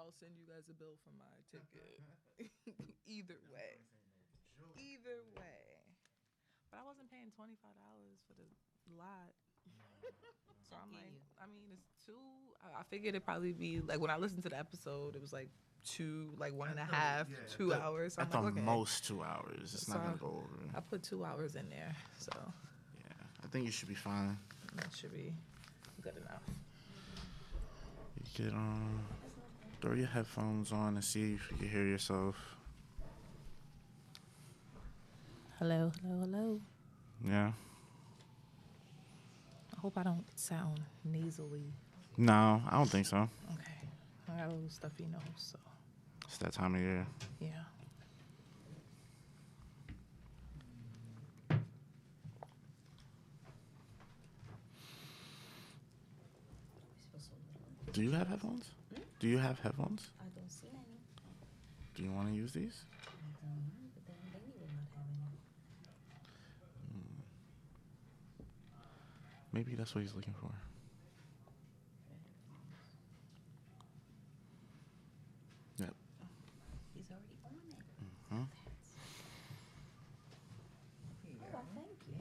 I'll send you guys a bill for my ticket. Either way. Either way. But I wasn't paying $25 for the lot. So I'm like, I mean, it's two. I figured it'd probably be like when I listened to the episode, it was like two, like one and a half, 2 hours. So at I'm the like, okay. most 2 hours. It's not gonna go over. I put 2 hours in there, so Yeah, I think you should be fine. that should be good enough. You could throw your headphones on and see if you can hear yourself. Hello, hello, hello. Yeah. I hope I don't sound nasally. No, I don't think so. Okay. I got a little stuffy nose, so It's that time of year. yeah. Do you have headphones? Do you have headphones? I don't see any. Do you want to use these? I don't know, but then Danny will not have any. Maybe that's what he's looking for. Yep. He's already on it. Hmm? Oh, thank you.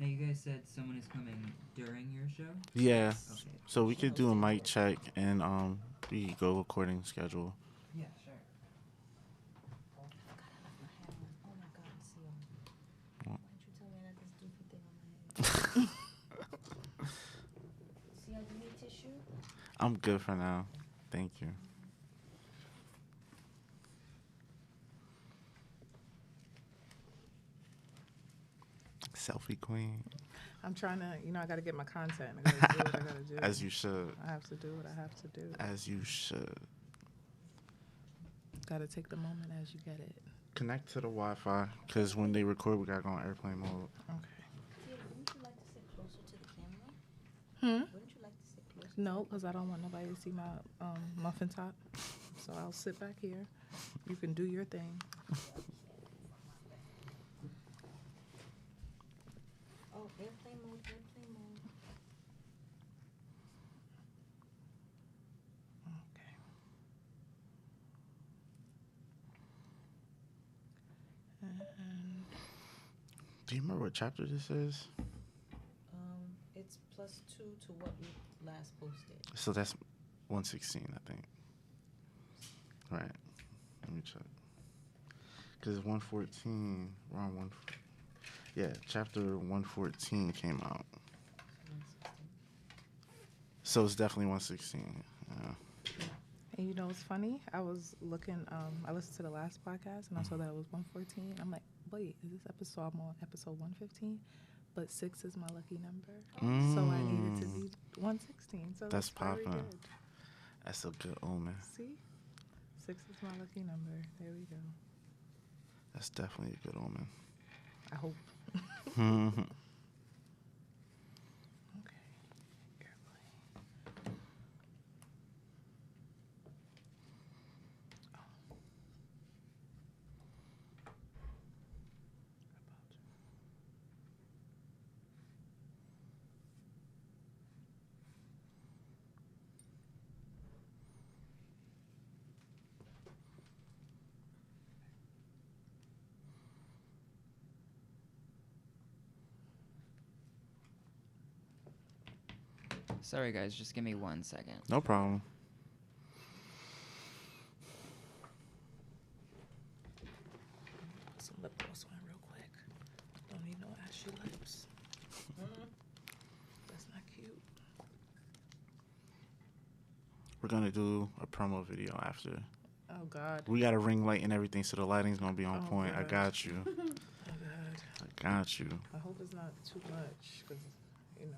Now you guys said someone is coming during your show? Yeah. Okay. So we could do a mic check and we could go according to schedule. Yeah, sure. I forgot I left my hat on. Oh my God, see What? why didn't you tell me I got this stupid thing on my head? See how you need tissue? I'm good for now. Thank you. Selfie queen. I'm trying to, I got to get my content. I got to do what I got to do. As you should. I have to do what I have to do. As you should. Got to take the moment as you get it. Connect to the Wi-Fi, because when they record, we got to go on airplane mode. Okay. Tia, wouldn't you like to sit closer to the camera? Hmm? Wouldn't you like to sit closer? No, because I don't want nobody to see my muffin top. So I'll sit back here. You can do your thing. Oh, airplane mode, airplane mode. Okay. And Do you remember what chapter this is? It's +2 to what we last posted. So that's 116, I think. Right. Let me check. Because 114, we're on one. Yeah, chapter 114 came out. 116. So it's definitely 116. Yeah. And you know what's funny? I was looking, I listened to the last podcast and I saw that it was 114. I'm like, wait, is this episode, I'm on episode 115? But 6 is my lucky number. So I needed to be 116. So That's very popping. good. That's a good omen. See? 6 is my lucky number. There we go. That's definitely a good omen. I hope. Mhm. Okay. Airplane. Oh. Sorry, guys. Just give me 1 second. No problem. Put some lip gloss on real quick. Don't need no ashy lips. That's not cute. We're going to do a promo video after. Oh, God. We got a ring light and everything, so the lighting's going to be on Oh, point. I God. got you. Oh, God. I got you. I hope it's not too much because, it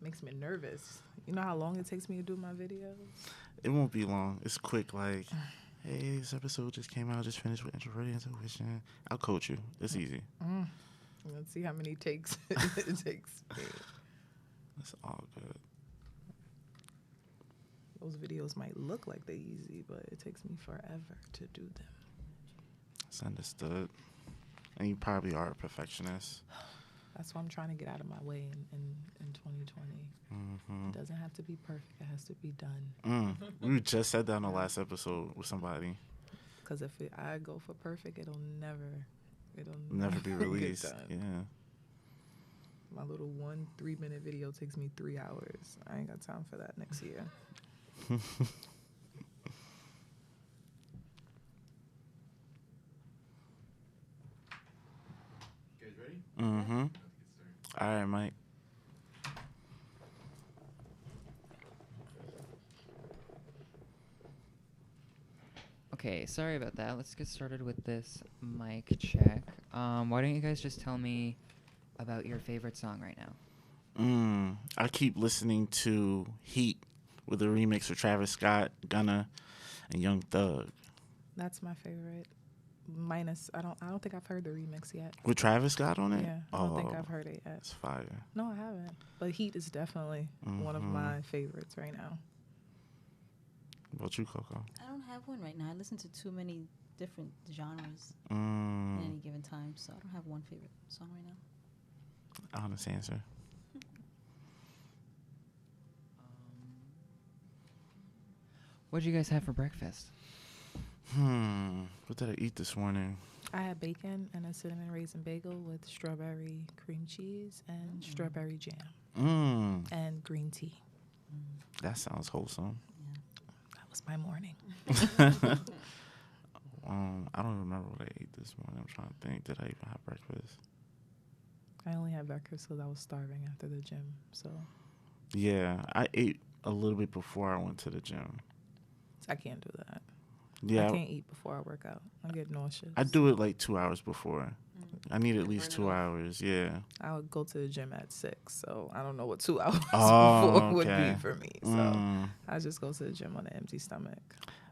makes me nervous. You know how long it takes me to do my videos? It won't be long. It's quick, like, hey, this episode just came out. Just finished with Introverted Intuition. I'll coach you. It's easy. Let's see how many takes it takes me. It's all good. Those videos might look like they're easy, but it takes me forever to do them. It's understood. And you probably are a perfectionist. That's why I'm trying to get out of my way in 2020. Mm-hmm. It doesn't have to be perfect. It has to be done. We just said that on the last episode with somebody. Because if I go for perfect, it'll Never be released. get done. Yeah. My little 1 3-minute video takes me 3 hours. I ain't got time for that next year. You guys ready? Mm-hmm. All right, Mike. Okay, sorry about that. Let's get started with this mic check. Why don't you guys just tell me about your favorite song right now? I keep listening to Heat with a remix of Travis Scott, Gunna, and Young Thug. That's my favorite. Minus, I don't think I've heard the remix yet. With Travis Scott on it? Yeah, I don't think I've heard it yet. It's fire. No, I haven't. But Heat is definitely one of my favorites right now. What about you, Coco? I don't have one right now. I listen to too many different genres at Mm, any given time, so I don't have one favorite song right now. honest answer. What did you guys have for breakfast? What did I eat this morning? I had bacon and a cinnamon raisin bagel with strawberry cream cheese and strawberry jam and green tea. That sounds wholesome. That was my morning. I don't remember what I ate this morning. I'm trying to think. Did I even have breakfast? I only had breakfast because I was starving after the gym. So Yeah, I ate a little bit before I went to the gym. I can't do that. Yeah, I can't eat before I work out. I get nauseous. I do it like 2 hours before. I need at least 2 hours. Yeah. I would go to the gym at 6, so I don't know what 2 hours Oh, before would okay. be for me. So I just go to the gym on an empty stomach.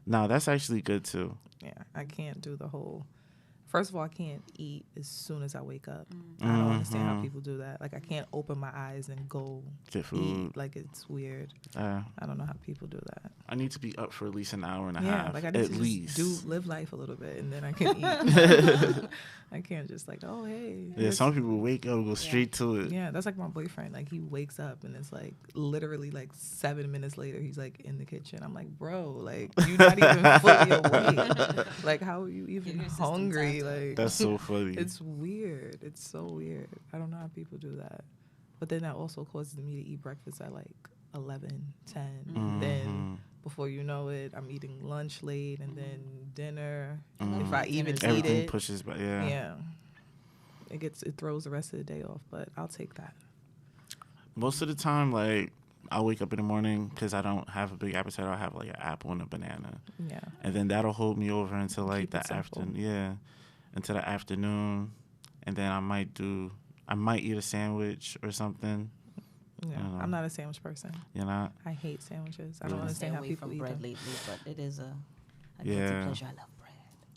No, that's actually good too. Yeah, I can't do the whole. First of all, I can't eat as soon as I wake up. I don't understand how people do that. Like, I can't open my eyes and go Get food. eat. Like, it's weird. I I don't know how people do that. need to be up for at least an hour and a Yeah, half. like I need at to least. just live life a little bit, and then I can eat. I can't just like, oh hey. Yeah, here's- some people wake up and go straight to it. Yeah, that's like my boyfriend. Like, he wakes up and it's like literally like 7 minutes later, he's like in the kitchen. I'm like, bro, like you're not even fully awake. Like, how are you even your system hungry? time to- Like, That's so funny. it's weird. It's so weird. I don't know how people do that. But then that also causes me to eat breakfast at like 11, 10. Then before you know it, I'm eating lunch late and then dinner. If I even eat Everything it. pushes back. Yeah. Yeah. It throws the rest of the day off, but I'll take that. Most of the time, like, I'll wake up in the morning because I don't have a big appetite. I'll have like an apple and a banana. Yeah. And then that'll hold me over until like Keep it the simple. afternoon. Yeah. Until the afternoon. And then I might eat a sandwich or something. Yeah. I'm not a sandwich person. You know? I hate sandwiches. I Yeah. don't I stay understand how away people from eat bread them. lately, but it is a Yeah. guilty pleasure. I love bread.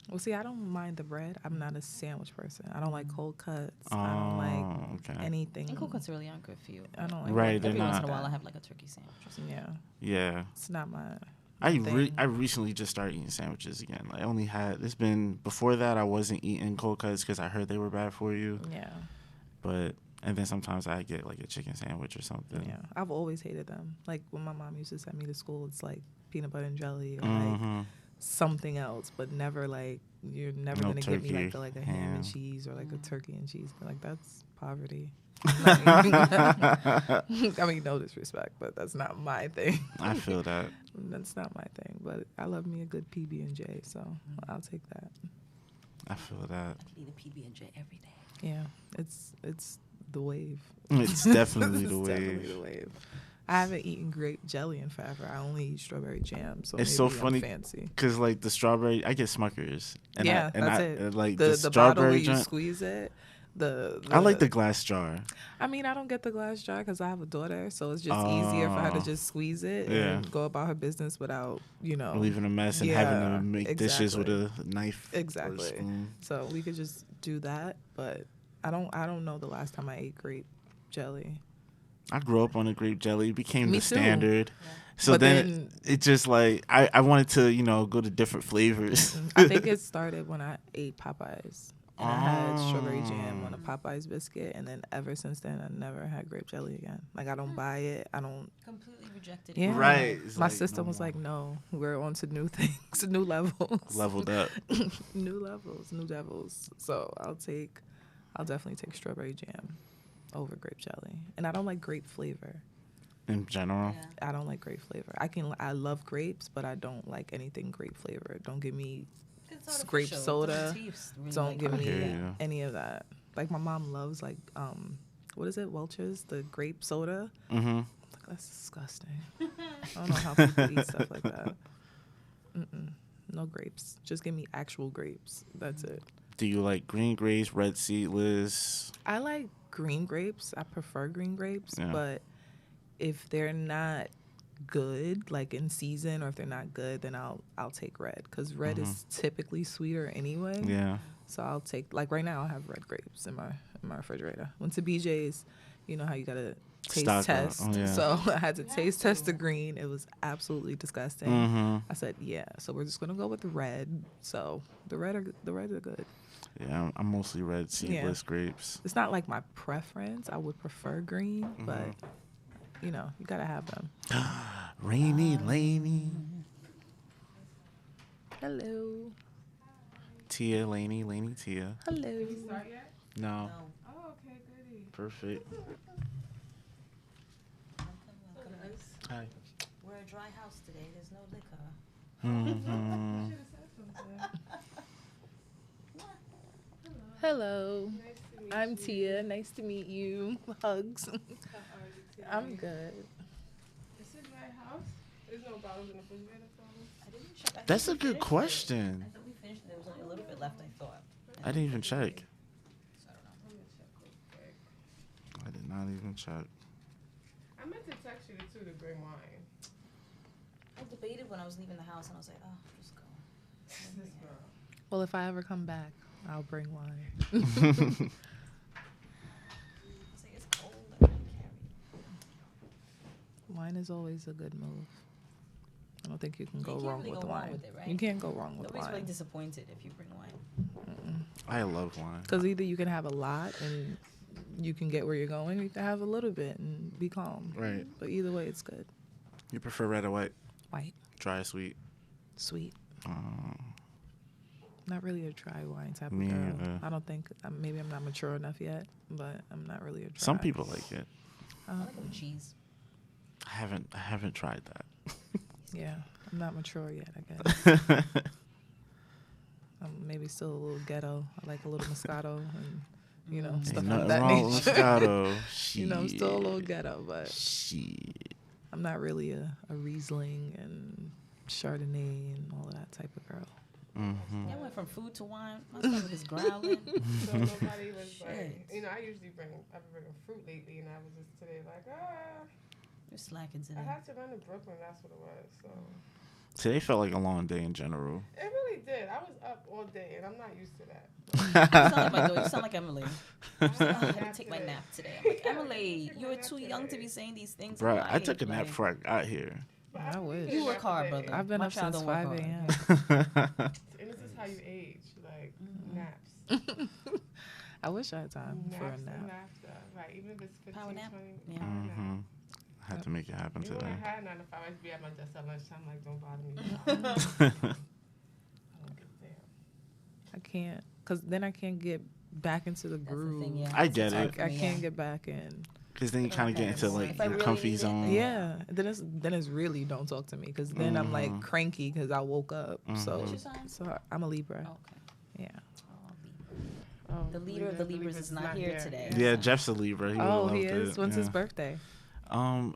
Well, see, I don't mind the bread. I'm not a sandwich person. I don't like cold cuts. I don't like okay. anything. And cold cuts really aren't good for you. I don't like Right, Every they're once not. in a while, I have like a turkey sandwich or something. Yeah. Yeah. It's not my I thing. recently just started eating sandwiches again. Like, I only had, it's been, before that I wasn't eating cold cuts because I heard they were bad for you. Yeah. And then sometimes I get like a chicken sandwich or something. Yeah. I've always hated them. Like, when my mom used to send me to school, it's like peanut butter and jelly or like something else, but never like, you're never No going to get me turkey, like a ham ham. and cheese or like a turkey and cheese. Like, that's poverty. I mean, no disrespect, but that's not my thing. I feel that. That's not my thing. But I love me a good PB&J, so I'll take that. I feel that. I could eat a PB&J every day. Yeah, it's the wave. It's definitely It's the wave. definitely the wave. I haven't eaten grape jelly in forever. I only eat strawberry jam. So It's maybe so I'm funny fancy. Because like the strawberry, I get Smuckers. And Yeah, I, and that's I, it. Like The the bottle where strawberry you joint. squeeze it. I like the glass jar. I mean, I don't get the glass jar because I have a daughter, so it's just easier for her to just squeeze it and go about her business without, Leaving a mess and having to make dishes with exactly. a knife or a Exactly. spoon. So we could just do that, but I don't know the last time I ate grape jelly. I grew up on a grape jelly. It became Me the too. standard. So But then it just like I wanted to, go to different flavors. I think it started when I ate Popeyes. And I had strawberry jam on a Popeyes biscuit, and then ever since then, I never had grape jelly again. Like, I don't buy it. I don't. Completely rejected. Yeah. Right. It's My like, system no was more. like, no, we're on to new things, new levels. Leveled up. New levels, new devils. So I'll definitely take strawberry jam over grape jelly. And I don't like grape flavor. In general. Yeah. I don't like grape flavor. I love grapes, but I don't like anything grape flavor. Don't give me It's grape artificial. soda. It tastes really Don't like give I me hear you. any of that. Like, my mom loves, like, what is it, Welch's, the grape soda. Mm-hmm. Like, that's disgusting. I don't know how people eat stuff like that. No grapes. Just give me actual grapes. That's it. Do you like green grapes, red seedless? I like green grapes. I prefer green grapes, Yeah. but if they're not good, like in season, or if they're not good, then I'll take red, because red is typically sweeter anyway. Yeah. So I'll take, like, right now I have red grapes in my refrigerator. Went to BJ's, you know how you gotta taste Stock up. test. Oh, yeah. So I had to taste test the green. It was absolutely disgusting. Mm-hmm. I said, yeah. So we're just gonna go with the red. So the reds are good. Yeah, I'm mostly red seedless grapes. It's not like my preference. I would prefer green, but you know, you gotta have them. Rainy Laney. Hello. Tia, Laney, Tia. Hello. Did we start yet? No. No. Oh, okay, goody. Perfect. Hi. We're a dry house today. There's no liquor. Mm-hmm. Should have said something. Hello. Nice to meet I'm you. Tia. Nice to meet you. Hugs. How are you today? I'm good. Is it my house? There's no bottles in the refrigerator for me? I didn't check. I thought That's we a good finished it. question. I thought we finished it. There was only a little bit left, I thought. I didn't even check. So I don't know. I'm gonna check real quick. I did not even check. I meant to text you too to bring wine. I debated when I was leaving the house, and I was like, oh, just go. This girl. Well, if I ever come back, I'll bring wine. I was like, it's cold. I can't carry it. Wine is always a good move. I don't think you can You go can't wrong really with go wrong wine. with it, right? You can't go wrong with Nobody's really wine. disappointed if you bring wine. I love wine. Because either you can have a lot and you can get where you're going, or you can have a little bit and be calm. Right. But either way, it's good. You prefer red or white? White, Dry or sweet? sweet. Um, Not really a dry wine type Me of girl. either. I don't think, maybe I'm not mature enough yet, but I'm not really a dry. some people like it. I like it with cheese. I haven't tried that. Yeah, I'm not mature yet, I guess. I'm maybe still a little ghetto. I like a little Moscato and, you know, Ain't stuff like nothing that wrong with nature. Moscato. You know, I'm still a little Shit. ghetto, but Shit. I'm not really a Riesling and Chardonnay and all of that type of girl. Mm-hmm. I went from food to wine. My stomach is growling. So nobody was like, Shit. you know, I've been bringing fruit lately, and I was just today like, You're slacking I today. had to run to Brooklyn. That's what it was. So Today felt like a long day in general. it really did. I was up all day, and I'm not used to that. You sound like my daughter. You sound like Emily. I I had had nap to take my today. nap today. I'm like, Emily, Took you my are nap too young to today. be saying these things. Bro, in I life. took a nap Like, before I got here. But I really wish. did You nap work hard, today. brother. I've been My up child since don't work 5 hard. a.m. And this is how you age, like Mm-hmm. naps. I wish I had time for a Naps and nap. after. Right, even if it's 15, Power nap? 20. Yeah. Power nap. Mm-hmm. I had to make it happen Even today. when I had 9 to 5, I'd be at my desk at lunchtime, like, don't bother me. I don't give a damn. I can't, because then I can't get back into the That's the groove. thing, yeah. I It's get hard it. for I me, can't yeah. get back in. Because then you kind of get into like If I your really comfy need it, zone. Yeah, then it's really don't talk to me, because then I'm like cranky because I woke up. So, What's your sign? so I'm a Libra. Okay. Yeah. Oh, Libra. Oh, The leader of the Libras is not here today. Yeah, Jeff's a Libra. He Oh, would've he loved is. it. When's his Yeah. birthday?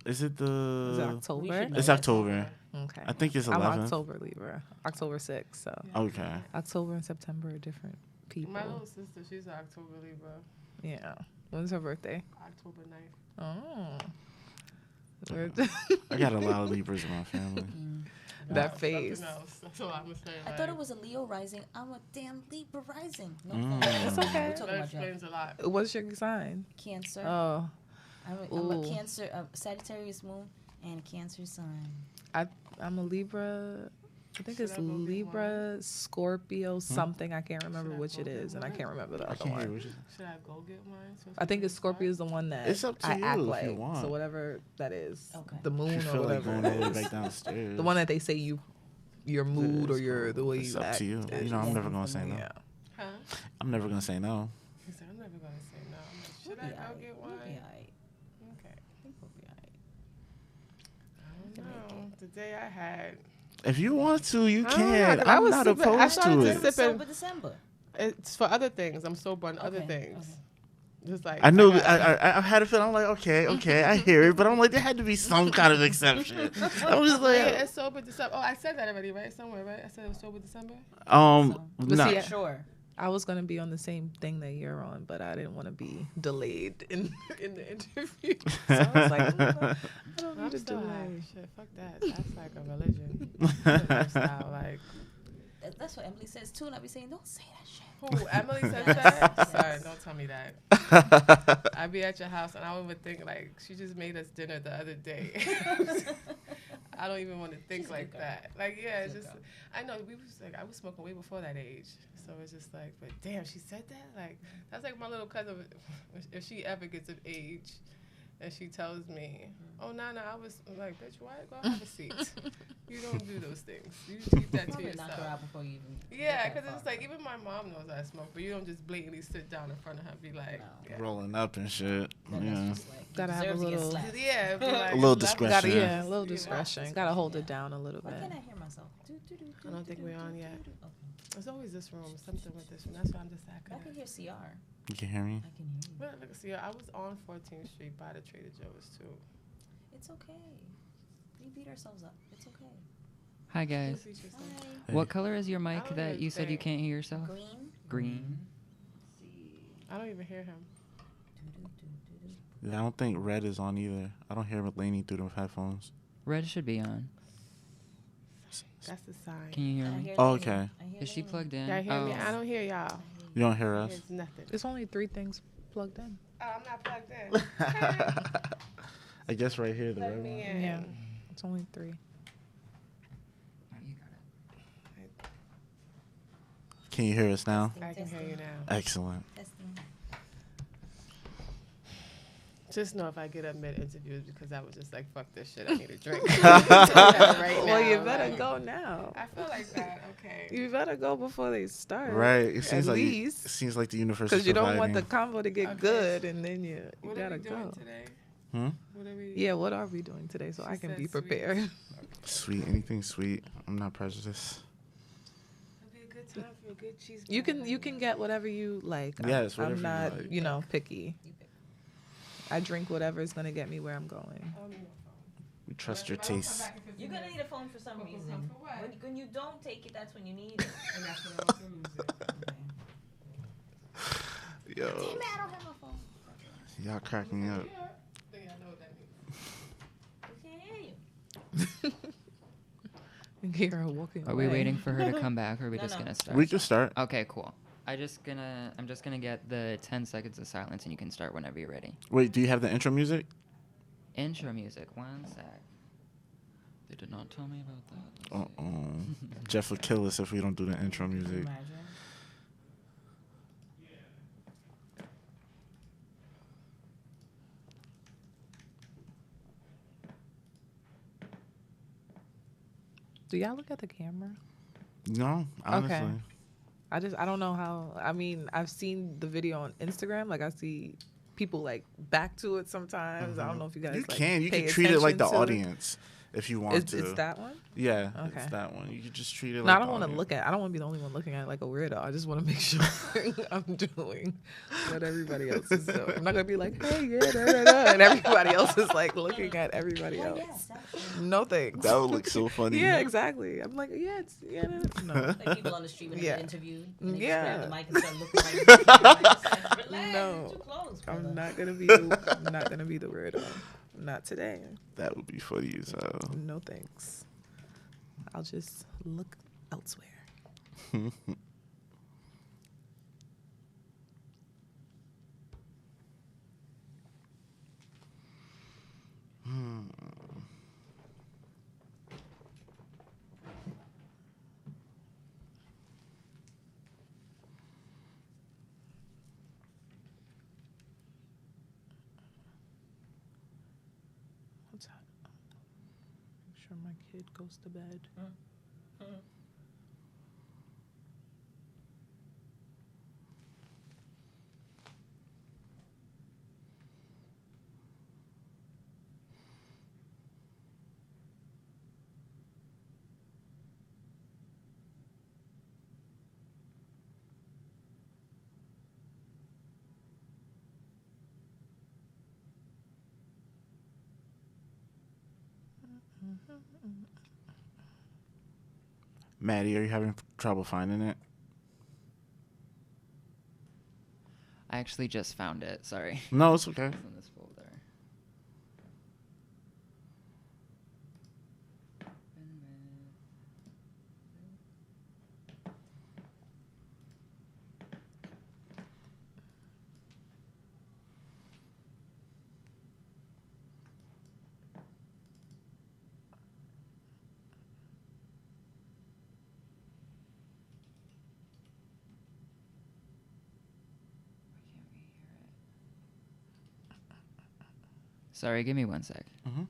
Is it the? Is it We October? should know It's that. October. Okay. I think it's I'm 11th. October Libra. October 6th. So Okay. October and September are different people. My little sister, she's an October Libra, Yeah. When's her birthday? October 9th. Oh. I got a lot of Libras in my family. That Something face. else. That's all I'm going to say. I thought it was a Leo rising. I'm a damn Libra rising. No, It's okay. We're talking That about Jeff. explains a lot. What's your sign? Cancer. Oh, I'm a Ooh. Cancer, Sagittarius moon, and Cancer sun. I'm a Libra I think Should it's I go get Libra, Scorpio, something. I can't remember Should I which go it get is, and I one? can't remember the I other can't hear one. what you. Should I go get mine? So I think it's start? Scorpio is the one that It's up to I you act if like. you want. So whatever that is, Okay. the If moon you or feel like whatever. going all the way it is. back downstairs. The one that they say your mood or It's your cool. the way It's you up act. to you. is- You know, I'm Yeah, never it's gonna the say no. Yeah. Huh? I'm never gonna say no. He said, I'm never going to say no. I'm like, We'll should be I go alright. get We'll one? be alright. Okay. I think we'll be alright. I can don't make know. The day I had, If you want to, you I don't know, can. 'cause I I'm was not sipping- I opposed started to to it. sip- It's Sipping. sober December. it's for other things. I'm sober on other Okay, things. okay. Just like I know. got- I had a feeling. I'm like, okay, I hear it, but I'm like, there had to be some kind of exception. I was just Yeah, like, it's sober December. Oh, I said that already, right? Somewhere, right? I said it was sober December. But no. see, Sure. I was gonna be on the same thing that you're on, but I didn't want to be delayed in the interview. So I was like, I don't I'm need a still high. delay. Shit, fuck that. That's like a religion. It's a lifestyle, like. That's what Emily says too, and I be saying, don't say that shit. Who? Emily says Yes. that? Yes. Sorry, don't tell me that. I be at your house and I would think like she just made us dinner the other day. I don't even want to think She's a like good girl. that. Like yeah, it's She's a just good I know we was like I was smoking way before that age, so it's just like, but damn, she said that. Like that's like my little cousin. If she ever gets of age, and she tells me, "Oh, Nana, I was I'm like, bitch, why go have a seat? You don't do those things. You keep that to Probably knock her yourself." out before you even. Yeah, get that because it's far. like even my mom knows I smoke, but you don't just blatantly sit down in front of her and be like, No. yeah. rolling up and shit. Then Yeah. that's just like, you Gotta have a deserve to get little- slapped. Yeah, be like, A little love discretion. Gotta, Yeah. yeah, a little You know? discretion. Gotta hold it down a little Why bit. can't I hear myself? I don't think we're on yet. Okay. There's always this room, something with this room. That's why I'm just I can acting. hear CR. You can hear me? I can hear you. Well, look, see, I was on 14th Street by the Trader Joe's too. It's okay. We beat ourselves up. It's okay. Hi guys. Please teach yourself. Hi. Hey. What color is your mic don't that even you said you think. can't hear yourself? Green. Green. I don't even hear him. Yeah, I don't think red is on either. I don't hear Lainey through the headphones. Red should be on. That's the sign. Can you hear I me? hear Oh, Lainey. okay. I hear Is she Lainey. plugged in? Y'all hear me? Oh. I don't hear y'all. You don't hear us? There's nothing. There's only 3 things plugged in. Oh, I'm not plugged in. I guess right here, the Let red me one. in. Yeah. It's only 3. Oh, you got it. Can you hear us now? I can hear you now. Excellent. Testing. Just know if I get up mid-interview because I was just like, fuck this shit, I need a drink. Right Well, you now, better like, go now. I feel like that, okay. You better go before they start. Right. It seems At like least. it seems like the universe is Because you don't want providing. the convo to get Okay. good, and then you What are gotta we doing go. today? Hmm? What are we? Yeah, what are we doing today so She I can said be sweet. prepared? Sweet, anything sweet. I'm not prejudiced. It'll be a good time for a good cheese. You can get whatever you like. Yes, whatever I'm you not, like. you know, picky. You pick. I drink whatever is gonna get me where I'm going. We trust your taste. You're gonna need a phone for some For reason. what? When you don't take it, that's when you need it. And that's when I also lose it. Okay. Yo, Damn it, I don't have my phone. y'all crack me up. Then I know what that means. We can't hear you. And hear her walking Are we away. waiting for her to come back, or are we No, just no. gonna start? We can start. Okay, cool. I'm just gonna get the 10 seconds of silence, and you can start whenever you're ready. Wait, do you have the intro music? Intro music. 1 sec. They did not tell me about that. Let's see. Jeff would kill us if we don't do the intro Can you music. imagine? Do y'all look at the camera? No, honestly. I don't know how. I mean, I've seen the video on Instagram. Like I see people like back to it sometimes. I don't know if you guys. You like, can. You pay can treat it like the attention to audience if you want It's, to. it's that one. Yeah, Okay. it's that one. You can just treat it No, like I don't the want to audience. look at. I don't want to be the only one looking at it like a weirdo. I just want to make sure I'm doing what everybody else is doing. I'm not gonna be like, hey, yeah, da, da, da, and everybody else is like looking at everybody Well, else. yes, actually. No thanks. That would look so funny. Yeah, exactly. I'm like, yeah, it's no. Like people on the street when they Yeah. get interviewed, and they Yeah. just grab the mic and start looking right at the camera. It's like, relax, No. you're too close, I'm brother. not gonna be. I'm not gonna be the weirdo. Not today. That would be funny as hell. No thanks. I'll just look elsewhere. sure my kid goes to bed. Maddie, are you having trouble finding it? I actually just found it. Sorry. No, it's okay. It's in this folder. Sorry, give me 1 sec. Mm-hmm.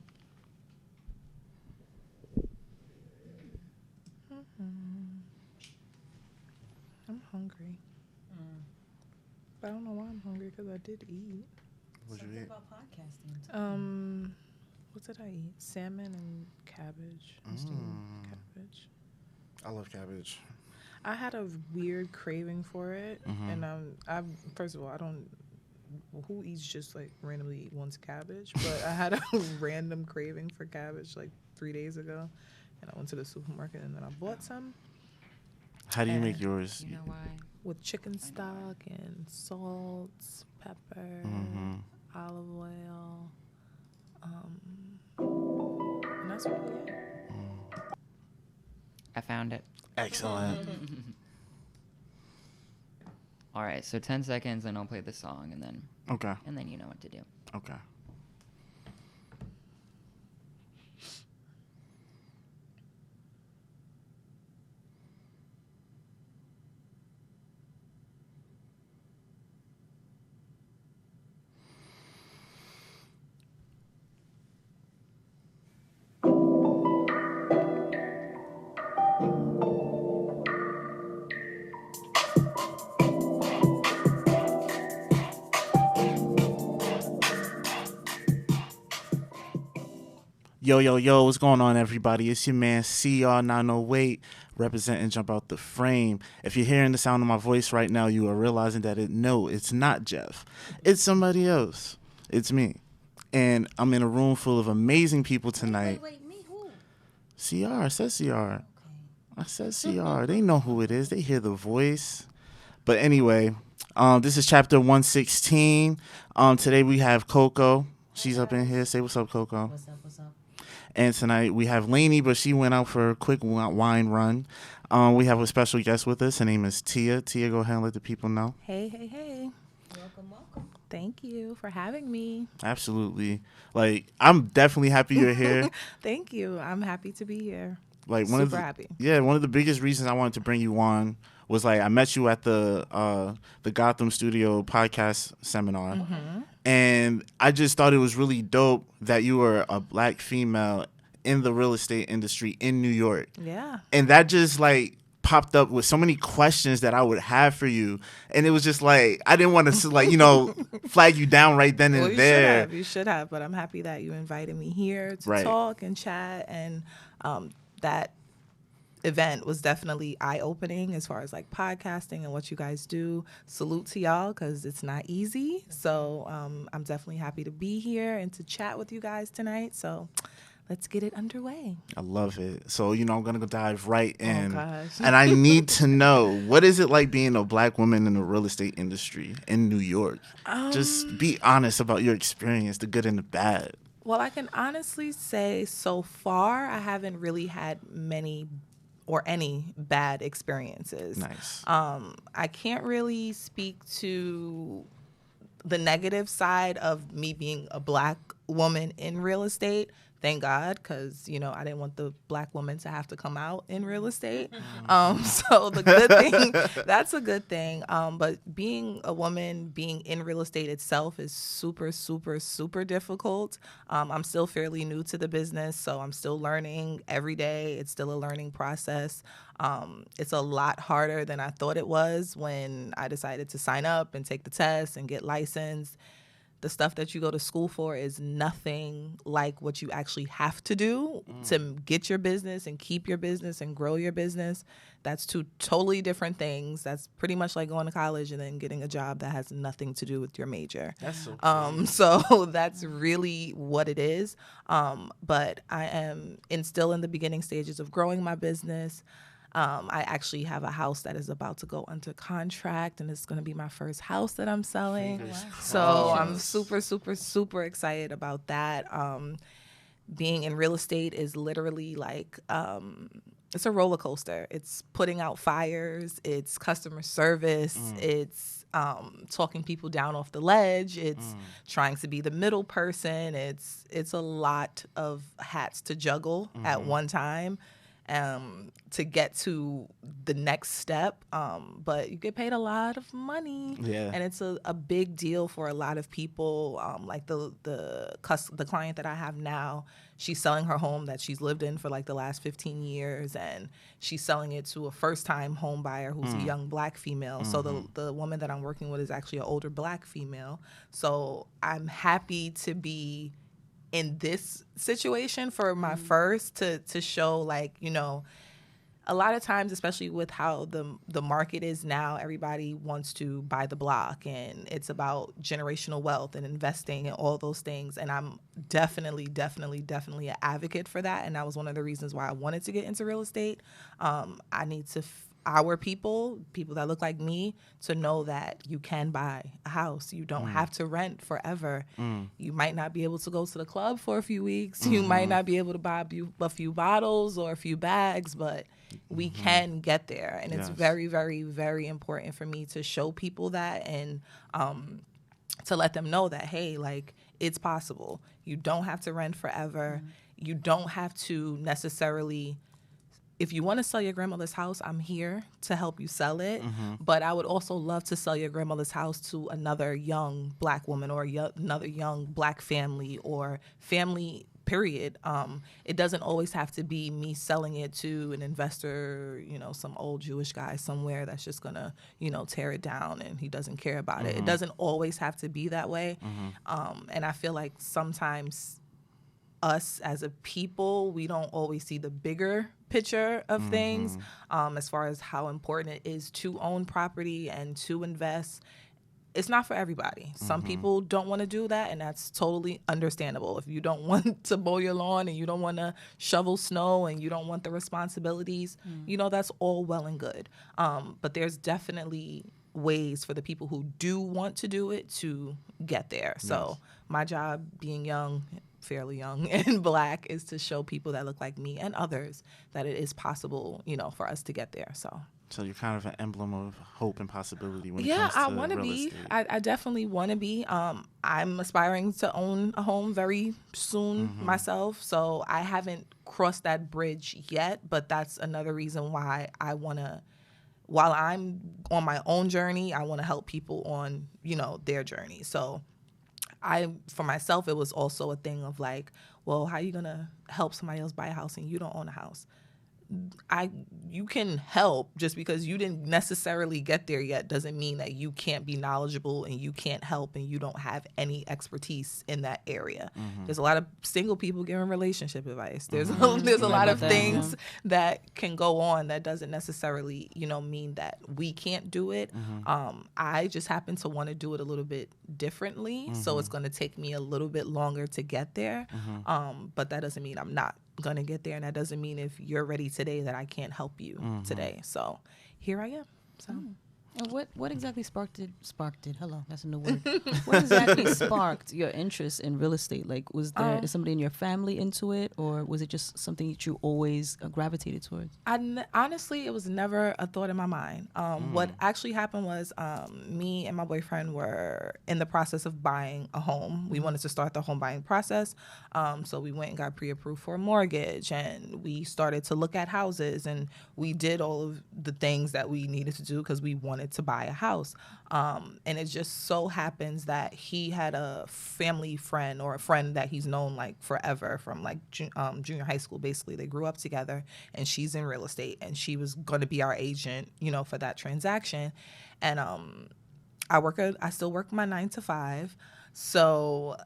I'm hungry. But I don't know why I'm hungry because I did eat. What'd you Something eat? about podcasting. What did I eat? Salmon and cabbage. Steamed cabbage. I love cabbage. I had a weird craving for it, and I first of all, I don't. Who eats just like randomly wants cabbage? But I had a random craving for cabbage like 3 days ago, and I went to the supermarket and then I bought some. How do you make yours? You know why? With chicken stock and salt, pepper, olive oil, and that's really it. I found it. Excellent. All right, so 10 seconds, and I'll play the song, and then Okay. you know what to do. Okay. Yo, what's going on, everybody? It's your man CR908 representing Jump Out the Frame. If you're hearing the sound of my voice right now, you are realizing that it's not Jeff. It's somebody else. It's me. And I'm in a room full of amazing people tonight. Wait, me? Who? CR, I said CR. Okay. I said CR. They know who it is. They hear the voice. But anyway, this is chapter 116. Today we have Coco. She's up in here. Say what's up, Coco. What's up? And tonight we have Lainey, but she went out for a quick wine run. We have a special guest with us. Her name is Thea. Thea, go ahead and let the people know. Hey. Welcome. Thank you for having me. Absolutely. Like, I'm definitely happy you're here. Thank you. I'm happy to be here. Like Super happy. Yeah, one of the biggest reasons I wanted to bring you on was like I met you at the Gotham Studio podcast seminar. And I just thought it was really dope that you were a black female in the real estate industry in New York. Yeah. And that just like popped up with so many questions that I would have for you. And it was just like, I didn't want to like, flag you down right then and there. You should have. But I'm happy that you invited me here to talk and chat. And that event was definitely eye-opening as far as like podcasting and what you guys do. Salute to y'all because it's not easy. So I'm definitely happy to be here and to chat with you guys tonight. So let's get it underway. I love it. So, I'm going to go dive right in. Oh, gosh. And I need to know, what is it like being a black woman in the real estate industry in New York? Just be honest about your experience, the good and the bad. Well, I can honestly say so far I haven't really had many or any bad experiences. Nice. I can't really speak to the negative side of me being a black woman in real estate. Thank God, because, you know, I didn't want the black woman to have to come out in real estate. So the good thing, that's a good thing. But being a woman, being in real estate itself is super, super, super difficult. I'm still fairly new to the business, so I'm still learning every day. It's still a learning process. It's a lot harder than I thought it was when I decided to sign up and take the test and get licensed. The stuff that you go to school for is nothing like what you actually have to do to get your business and keep your business and grow your business. That's two totally different things. That's pretty much like going to college and then getting a job that has nothing to do with your major. That's so So that's really what it is. But I am still in the beginning stages of growing my business. I actually have a house that is about to go under contract, and it's going to be my first house that I'm selling. So I'm super, super, super excited about that. Being in real estate is literally like, it's a roller coaster. It's putting out fires. It's customer service. It's talking people down off the ledge. It's trying to be the middle person. It's a lot of hats to juggle at one time. To get to the next step, but you get paid a lot of money, and it's a big deal for a lot of people. Like the client that I have now, she's selling her home that she's lived in for like the last 15 years, and she's selling it to a first-time home buyer who's a young black female. So the woman that I'm working with is actually an older black female. So I'm happy to be in this situation for my first to show, like, you know, a lot of times, especially with how the market is now, everybody wants to buy the block, and it's about generational wealth and investing and all those things. And I'm definitely an advocate for that. And that was one of the reasons why I wanted to get into real estate. I need to our people that look like me, to know that you can buy a house. You don't have to rent forever. You might not be able to go to the club for a few weeks. You might not be able to buy a few bottles or a few bags, but we can get there. And it's very, very, very important for me to show people that, and to let them know that, hey, like, it's possible. You don't have to rent forever. You don't have to necessarily... If you want to sell your grandmother's house, I'm here to help you sell it. But I would also love to sell your grandmother's house to another young black woman or another young black family or family, period. It doesn't always have to be me selling it to an investor, you know, some old Jewish guy somewhere that's just going to, you know, tear it down and he doesn't care about it. It doesn't always have to be that way. And I feel like sometimes us as a people, we don't always see the bigger picture of things, as far as how important it is to own property and to invest. It's not for everybody. Some people don't want to do that, and that's totally understandable. If you don't want to mow your lawn and you don't want to shovel snow and you don't want the responsibilities, you know, that's all well and good. But there's definitely ways for the people who do want to do it to get there. So my job, being young, fairly young and black, is to show people that look like me and others that it is possible, you know, for us to get there. So you're kind of an emblem of hope and possibility when it comes I to want to real be. estate. I definitely want to be. I'm aspiring to own a home very soon myself. So I haven't crossed that bridge yet, but that's another reason why I want to, while I'm on my own journey, I want to help people on, you know, their journey. So for myself, it was also a thing of like, well, how are you going to help somebody else buy a house and you don't own a house? You can help. Just because you didn't necessarily get there yet doesn't mean that you can't be knowledgeable and you can't help and you don't have any expertise in that area. There's a lot of single people giving relationship advice. There's a lot of things that can go on that doesn't necessarily, you know, mean that we can't do it. I just happen to want to do it a little bit differently, so it's going to take me a little bit longer to get there. But that doesn't mean I'm not going to get there, and that doesn't mean if you're ready today that I can't help you today. So here I am. So And what exactly sparked it? Hello, that's a new word. What exactly sparked your interest in real estate? Like, was there is somebody in your family into it, or was it just something that you always gravitated towards? Honestly, it was never a thought in my mind. What actually happened was me and my boyfriend were in the process of buying a home. We wanted to start the home buying process. So we went and got pre-approved for a mortgage, and we started to look at houses, and we did all of the things that we needed to do because we wanted to buy a house. And it just so happens that he had a family friend, or a friend that he's known like forever from like junior high school. Basically, they grew up together, and she's in real estate, and she was going to be our agent, for that transaction. And I still work my 9 to 5. So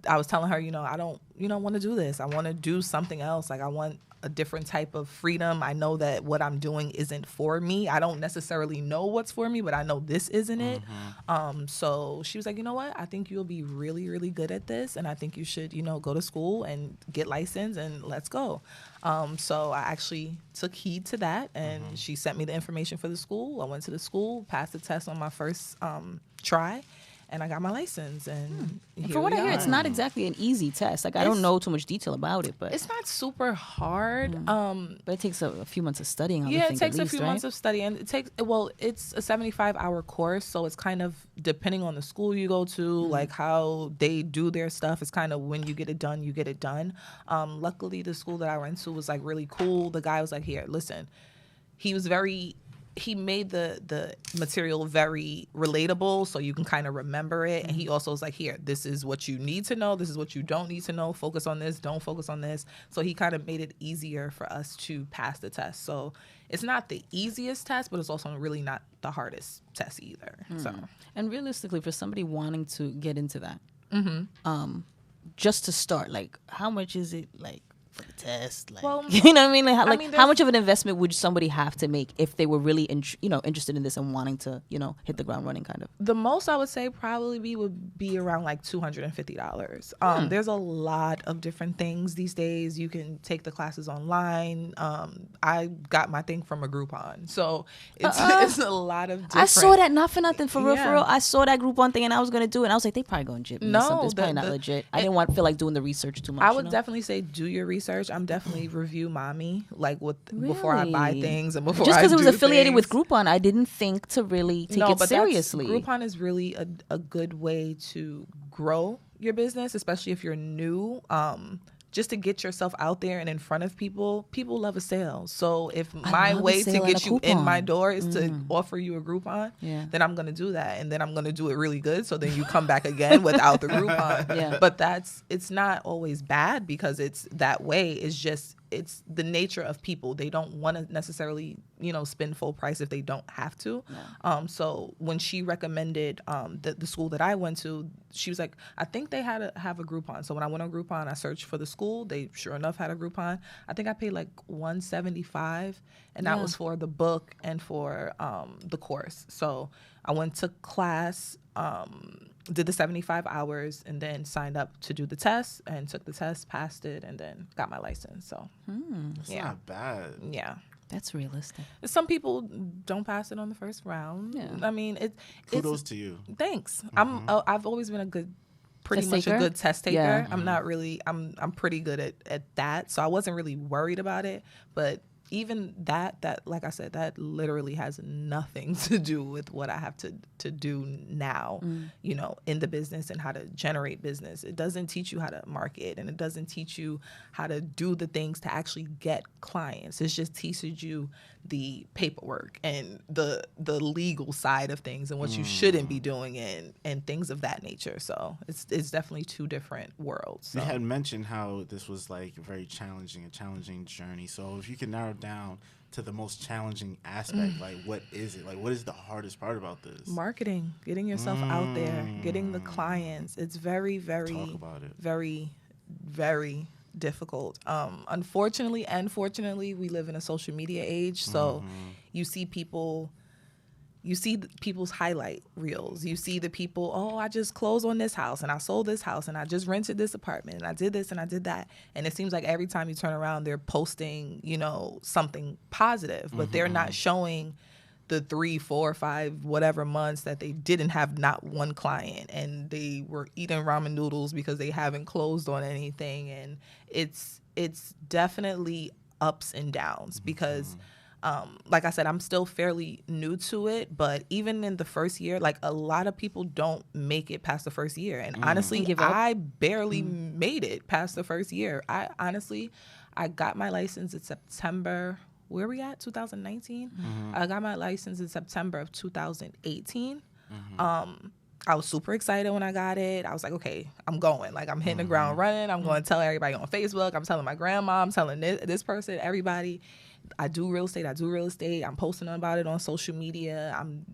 I was telling her, I don't, want to do this. I want to do something else. Like, I want a different type of freedom. I know that what I'm doing isn't for me. I don't necessarily know what's for me, but I know this isn't it. So she was like, you know what? I think you'll be really, really good at this. And I think you should, go to school and get licensed, and let's go. So I actually took heed to that, and she sent me the information for the school. I went to the school, passed the test on my first try, and I got my license. And from what I hear, it's not exactly an easy test. Like, I don't know too much detail about it, but it's not super hard. But it takes a few months of studying. It takes a few months of studying. It's a 75-hour course, so it's kind of depending on the school you go to, like how they do their stuff. It's kind of when you get it done, you get it done. Luckily, the school that I went to was like really cool. The guy was like, here, listen. He made the material very relatable, so you can kind of remember it. And he also was like, here, this is what you need to know. This is what you don't need to know. Focus on this. Don't focus on this. So he kind of made it easier for us to pass the test. So it's not the easiest test, but it's also really not the hardest test either. So, and realistically, for somebody wanting to get into that, just to start, like, how much is it, like, for the test? Like, you know what I mean? Like, how much of an investment would somebody have to make if they were really interested in this and wanting to hit the ground running, kind of? The most I would say probably would be around like $250. There's a lot of different things these days. You can take the classes online. I got my thing from a Groupon, so it's a lot of different. I saw that, not for nothing, for real, for real. I saw that Groupon thing, and I was gonna do it. And I was like, they probably gonna jip me. No, it's probably not legit. I didn't feel like doing the research too much. I would definitely say do your research. I'm definitely review mommy, like before I buy things and before just because it was affiliated things. with Groupon, I didn't think to really take it seriously. Groupon is really a good way to grow your business, especially if you're new. Just to get yourself out there and in front of people love a sale. So if my way to get you in my door is to offer you a Groupon, then I'm going to do that. And then I'm going to do it really good. So then you come back again without the Groupon. But it's not always bad because it's that way. It's the nature of people. They don't want to necessarily, spend full price if they don't have to. So when she recommended the school that I went to, she was like, I think they have a Groupon. So when I went on Groupon, I searched for the school. They sure enough had a Groupon. I think I paid like $175, and that was for the book and for the course. So I went to class, did the 75 hours, and then signed up to do the test, and took the test, passed it, and then got my license. So that's not bad. Yeah. That's realistic. Some people don't pass it on the first round. Yeah. I mean, kudos to you. Thanks. I've always been a good test taker. Yeah. I'm not really. I'm pretty good at that. So I wasn't really worried about it. But even that like I said, that literally has nothing to do with what I have to do now, in the business and how to generate business. It doesn't teach you how to market, and it doesn't teach you how to do the things to actually get clients. It just teaches you the paperwork and the legal side of things and what you shouldn't be doing and things of that nature. So it's definitely two different worlds. So. You had mentioned how this was like a challenging journey. So if you can narrow down to the most challenging aspect, like what is it? Like what is the hardest part about this? Marketing, getting yourself out there, getting the clients. It's very, very, talk about it. Very, very difficult. Unfortunately and fortunately, we live in a social media age, so you see people's highlight reels. You see the people, I just closed on this house and I sold this house and I just rented this apartment and I did this and I did that. And it seems like every time you turn around, they're posting, something positive, but they're not showing the 3, 4, 5, whatever months that they didn't have not one client, and they were eating ramen noodles because they haven't closed on anything. And it's definitely ups and downs because like I said, I'm still fairly new to it, but even in the first year, like a lot of people don't make it past the first year. And honestly, I barely made it past the first year. I got my license in September. Where are we at? 2019? I got my license in September of 2018. I was super excited when I got it. I was like, okay, I'm going. Like, I'm hitting the ground running. I'm going to tell everybody on Facebook. I'm telling my grandma. I'm telling this person, everybody. I do real estate. I'm posting about it on social media. I'm,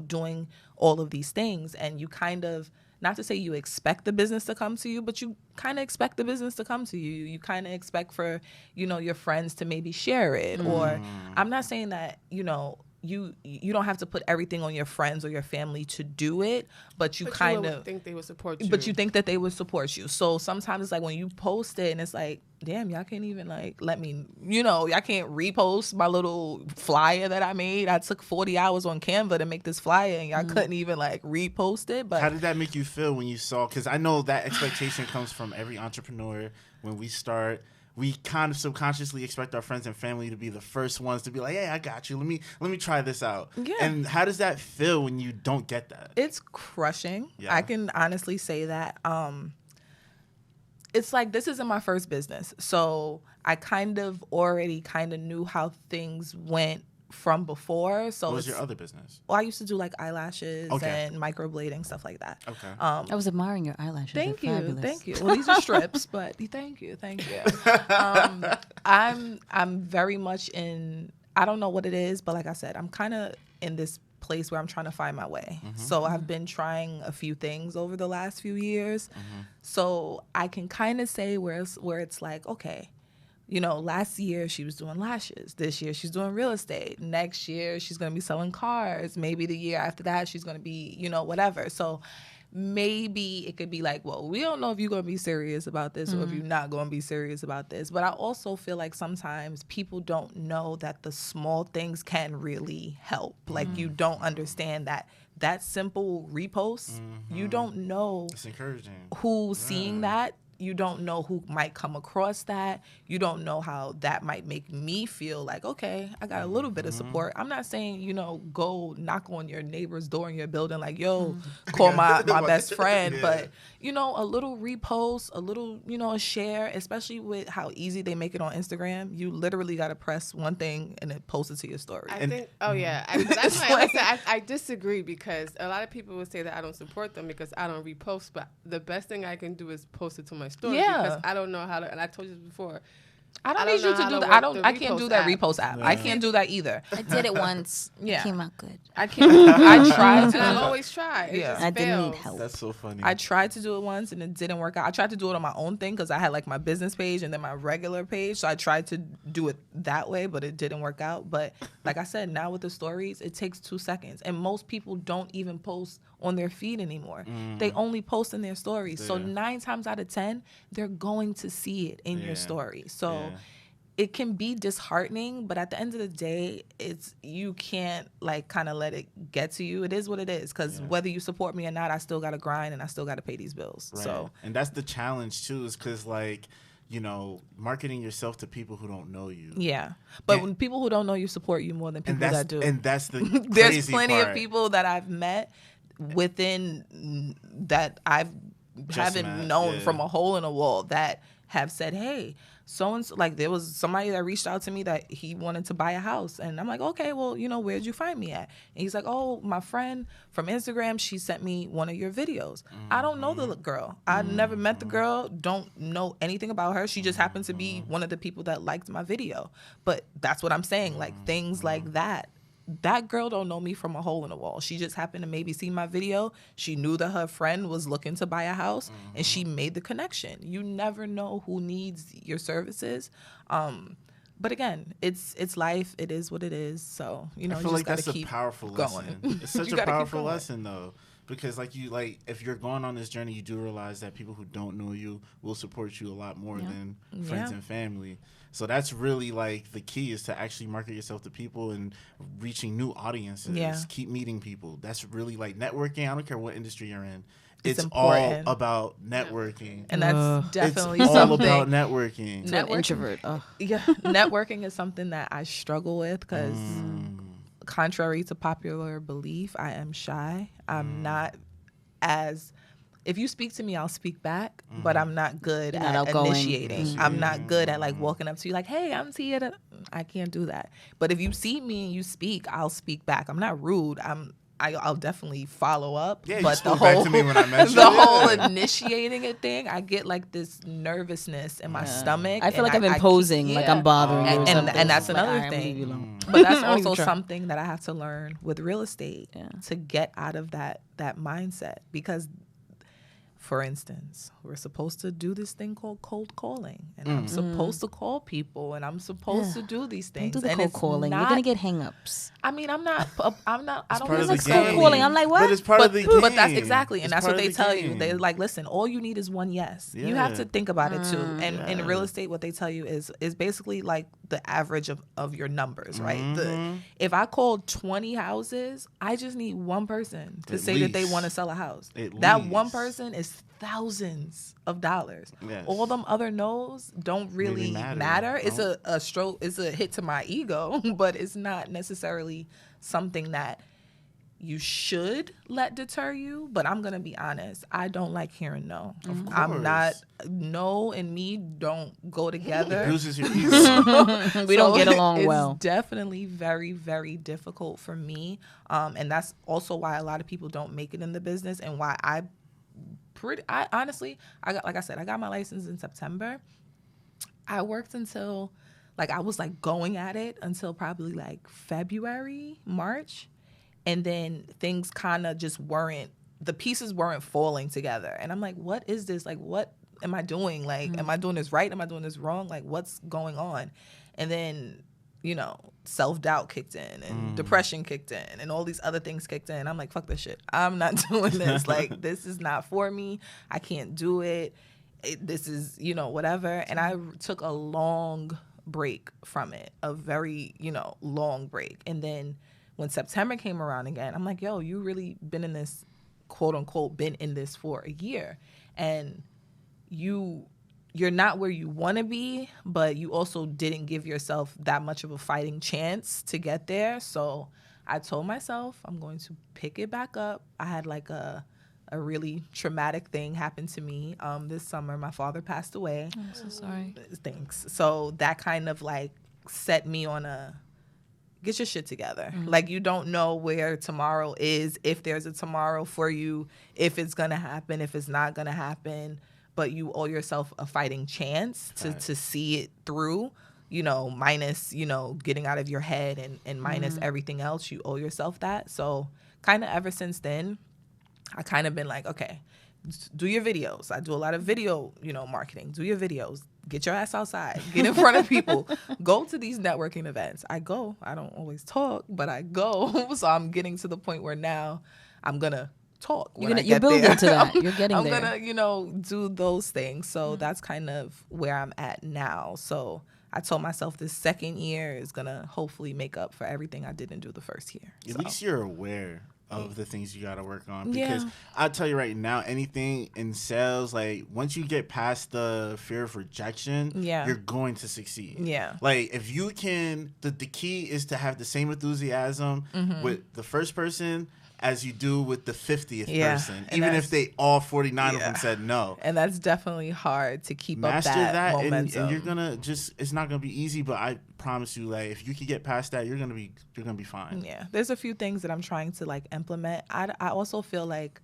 doing all of these things. And you kind of, not to say you expect the business to come to you, but you kind of expect the business to come to you. You kind of expect for, your friends to maybe share it. Or I'm not saying that, you don't have to put everything on your friends or your family to do it, but you kind of think they would support you. But you think that they would support you. So sometimes it's like when you post it and it's like, damn, y'all can't even like let me, y'all can't repost my little flyer that I made. I took 40 hours on Canva to make this flyer and y'all couldn't even like repost it. But how did that make you feel when you saw? Because I know that expectation comes from every entrepreneur when we start. We kind of subconsciously expect our friends and family to be the first ones to be like, hey, I got you. Let me try this out. Yeah. And how does that feel when you don't get that? It's crushing. Yeah. I can honestly say that. It's like, this isn't my first business. So I already knew how things went from before. So what was your other business? Well, I used to do like eyelashes and microblading, stuff like that. Okay. I was admiring your eyelashes. Thank They're you. fabulous. Thank you. Well, these are strips, but thank you. I'm very much in, I don't know what it is, but like I said, I'm kind of in this place where I'm trying to find my way. So I've been trying a few things over the last few years. So I can kind of say where it's like, okay, last year she was doing lashes. This year she's doing real estate. Next year she's going to be selling cars. Maybe the year after that she's going to be, whatever. So maybe it could be like, well, we don't know if you're going to be serious about this or if you're not going to be serious about this. But I also feel like sometimes people don't know that the small things can really help. Like you don't understand that simple repost. You don't know it's encouraging. Who's seeing that. You don't know who might come across that. You don't know how that might make me feel like, okay, I got a little bit of support. I'm not saying, go knock on your neighbor's door in your building like, yo, call my best friend. But, a little repost, a little, a share, especially with how easy they make it on Instagram. You literally got to press one thing and then post it to your story. I think, that's why I disagree, because a lot of people would say that I don't support them because I don't repost. But the best thing I can do is post it to my story because I don't know how to, and I told you this before. I don't need you to do that. I can't do that repost app. I can't do that either. I did it once. It came out good. I can't. I tried to. I always try. I didn't need help. That's so funny. I tried to do it once and it didn't work out. I tried to do it on my own thing because I had like my business page and then my regular page. So I tried to do it that way, but it didn't work out. But like I said, now with the stories, it takes 2 seconds. And most people don't even post on their feed anymore. They only post in their stories. So 9 times out of 10, they're going to see it in your story. So it can be disheartening, but at the end of the day, you can't like kind of let it get to you. It is what it is, because whether you support me or not, I still got to grind and I still got to pay these bills. Right. So, and that's the challenge too, is because like, marketing yourself to people who don't know you. Yeah. But when people who don't know you support you more than people that do. And that's the There's crazy plenty part. of people that I've met within that haven't known from a hole in a wall that have said, hey, so-and-so, like there was somebody that reached out to me that he wanted to buy a house. And I'm like, okay, well, where'd you find me at? And he's like, oh, my friend from Instagram, she sent me one of your videos. I don't know the girl. I never met the girl, don't know anything about her. She just happened to be one of the people that liked my video. But that's what I'm saying, like things like that. That girl don't know me from a hole in the wall. She just happened to maybe see my video. She knew that her friend was looking to buy a house and she made the connection. You never know who needs your services. But again, it's life. It is what it is. So, I feel like that's a powerful lesson. It's such a powerful lesson though, because like if you're going on this journey, you do realize that people who don't know you will support you a lot more than friends and family. So that's really like the key, is to actually market yourself to people and reaching new audiences. Yeah. Keep meeting people. That's really like networking. I don't care what industry you're in. It's all about networking. And that's definitely it's something. all about networking. An introvert. Yeah, networking is something that I struggle with because contrary to popular belief, I am shy. I'm not as... If you speak to me, I'll speak back, but I'm not good at initiating. I'm not good at like walking up to you like, hey, I'm Thea. I can't do that. But if you see me and you speak, I'll speak back. I'm not rude. I'll definitely follow up. Yeah, but you spoke back to me when I met you. The whole initiating it thing, I get like this nervousness in my stomach. I feel like I'm imposing, like I'm bothering you or something. And that's another thing. But that's also something that I have to learn with real estate to get out of that mindset. Because, for instance, we're supposed to do this thing called cold calling, and I'm supposed to call people, and I'm supposed to do these things. Don't do the and cold calling. You're gonna get hang-ups. I mean, I don't part of the like game. cold calling. I'm like, what? But it's part of the game. But that's exactly, and It's that's part what of they the tell you. game. They're like, listen, all you need is one yes. You have to think about it too. And in real estate, what they tell you is basically like the average of your numbers, right? If I called 20 houses, I just need one person to say that they want to sell a house. That one person is thousands of dollars. Yes. All them other no's don't really matter. It's a stroke. It's a hit to my ego, but it's not necessarily something that you should let deter you. But I'm gonna be honest, I don't like hearing no. I'm not, no and me don't go together. It loses your ego. We don't get along it's well. Definitely very, very difficult for me, and that's also why a lot of people don't make it in the business, and why I honestly, like I said, I got my license in September. I worked until, like, I was like going at it until probably like February, March. And then things kind of just the pieces weren't falling together. And I'm like, what is this? Like, what am I doing? Like, am I doing this right? Am I doing this wrong? Like, what's going on? And then, self-doubt kicked in and depression kicked in and all these other things kicked in. I'm like, fuck this shit. I'm not doing this. Like, this is not for me. I can't do it. This is, whatever. And I took a long break from it, a very, long break. And then when September came around again, I'm like, yo, you really been in this, quote unquote, been in this for a year. And you're not where you want to be, but you also didn't give yourself that much of a fighting chance to get there. So I told myself I'm going to pick it back up. I had like a really traumatic thing happen to me this summer. My father passed away. I'm so sorry. Thanks. So that kind of like set me on get your shit together. Like, you don't know where tomorrow is, if there's a tomorrow for you, if it's going to happen, if it's not going to happen. But you owe yourself a fighting chance to see it through, minus, getting out of your head and minus everything else. You owe yourself that. So kind of ever since then, I kind of been like, okay, do your videos. I do a lot of video, marketing. Do your videos. Get your ass outside. Get in front of people. Go to these networking events. I go. I don't always talk, but I go. So I'm getting to the point where now I'm going to talk. You're building to that. You're getting there. I'm gonna, do those things. So that's kind of where I'm at now. So I told myself this second year is gonna hopefully make up for everything I didn't do the first year. At least you're aware of the things you gotta work on. Because I'll tell you right now, anything in sales, like once you get past the fear of rejection, you're going to succeed. Yeah. Like if you can, the key is to have the same enthusiasm with the first person as you do with the 50th person, even if they all 49 of them said no. And that's definitely hard to keep Master up that momentum. And you're gonna it's not gonna be easy, but I promise you, like if you can get past that, you're gonna be fine. Yeah, there's a few things that I'm trying to like implement. I also feel like,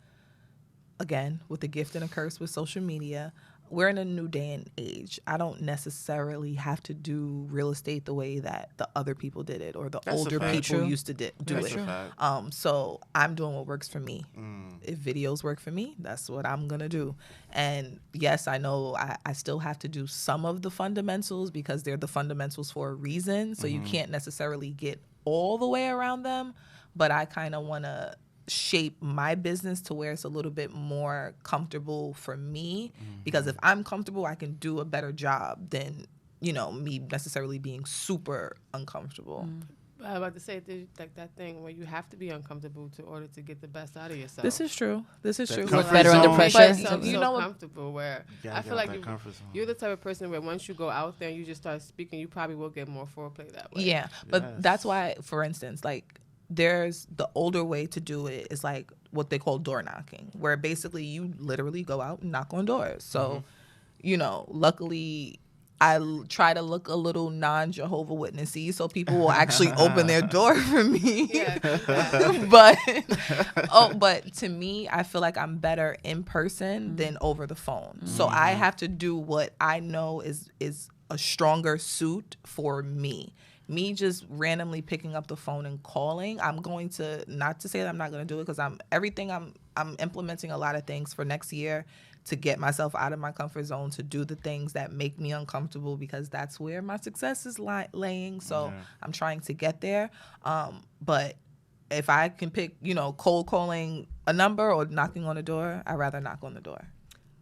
again, with the gift and a curse with social media, we're in a new day and age. I don't necessarily have to do real estate the way that the other people did it or the older people used to do it. So I'm doing what works for me. If videos work for me, that's what I'm going to do. And yes, I know I still have to do some of the fundamentals because they're the fundamentals for a reason. So you can't necessarily get all the way around them. But I kind of want to shape my business to where it's a little bit more comfortable for me, because if I'm comfortable, I can do a better job than, you know, me necessarily being super uncomfortable. I was about to say, like that thing where you have to be uncomfortable to order to get the best out of yourself. This is true. Look better under pressure. But you know, comfortable where I feel like you're the type of person where once you go out there and you just start speaking, you probably will get more foreplay that way. Yeah, but that's why, for instance, like there's the older way to do it is like what they call door knocking, where basically you literally go out and knock on doors. So, you know, luckily I try to look a little non-Jehovah Witnessy so people will actually open their door for me. Yeah. but to me, I feel like I'm better in person than over the phone. So I have to do what I know is a stronger suit for me. Me just randomly picking up the phone and calling, I'm going to, not to say that I'm not going to do it, because I'm implementing a lot of things for next year to get myself out of my comfort zone, to do the things that make me uncomfortable, because that's where my success is laying. So I'm trying to get there. But if I can pick, you know, cold calling a number or knocking on a door, I'd rather knock on the door.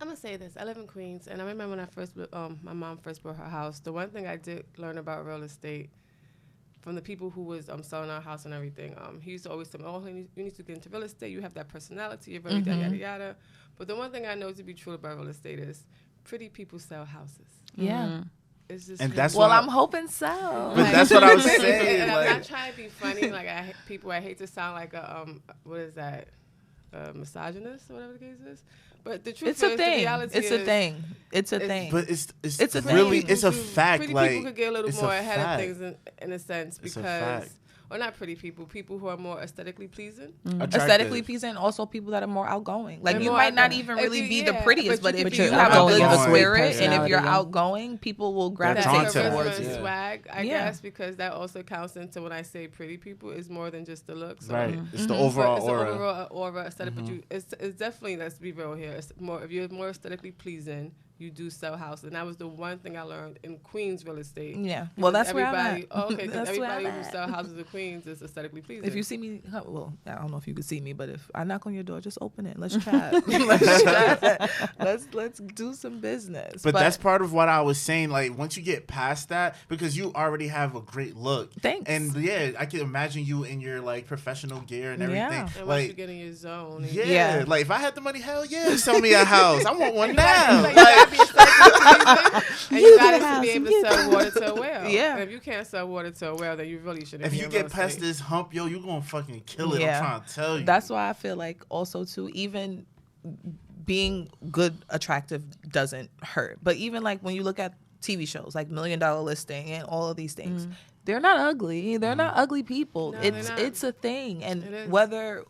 I'm going to say this. I live in Queens, and I remember when my mom first bought her house, the one thing I did learn about real estate from the people who was selling our house and everything, he used to always tell me, oh, you need to get into real estate. You have that personality, you're very yada, yada. But the one thing I know to be true about real estate is pretty people sell houses. Yeah. It's just and that's I'm hoping so. But that's what I was saying. And I'm not trying to be funny. Like, I hate to sound like a, what is that, misogynist or whatever the case is. But the truth is, the reality is, It's a thing. But it's really, it's a fact. Pretty like, people could get a little more ahead fact. of things in a sense, because, or not pretty people who are more aesthetically pleasing. Aesthetically pleasing, also people that are more outgoing. Like, you might not even really be the prettiest, but if you have a good spirit and if you're outgoing, people will gravitate towards you. Swag, I guess, because that also counts into when I say pretty people, is more than just the looks. Right. It's the overall aura. It's the overall aura, aesthetic. But it's definitely, let's be real here. It's more, if you're more aesthetically pleasing, you do sell houses. And that was the one thing I learned in Queens real estate. Yeah. Well, that's where I'm at. Because everybody who sells houses in Queens is aesthetically pleasing. If you see me, well, I don't know if you can see me, but if I knock on your door, just open it. Let's chat. Let's chat. Let's do some business. But that's part of what I was saying. Like, once you get past that, because you already have a great look. Thanks. And yeah, I can imagine you in your like professional gear and everything. Yeah. And like, once you get in your zone. Yeah. Like, if I had the money, hell yeah, sell me a house. I want one now. And you gotta be able to sell water to a well. Yeah. And if you can't sell water to a well, then you really shouldn't. If you get past this hump, yo, you're gonna fucking kill it. Yeah. I'm trying to tell you. That's why I feel like also too, even being good, attractive doesn't hurt. But even like when you look at TV shows like $1 Million Listing and all of these things, they're not ugly. They're not ugly people. No, it's a thing, and whether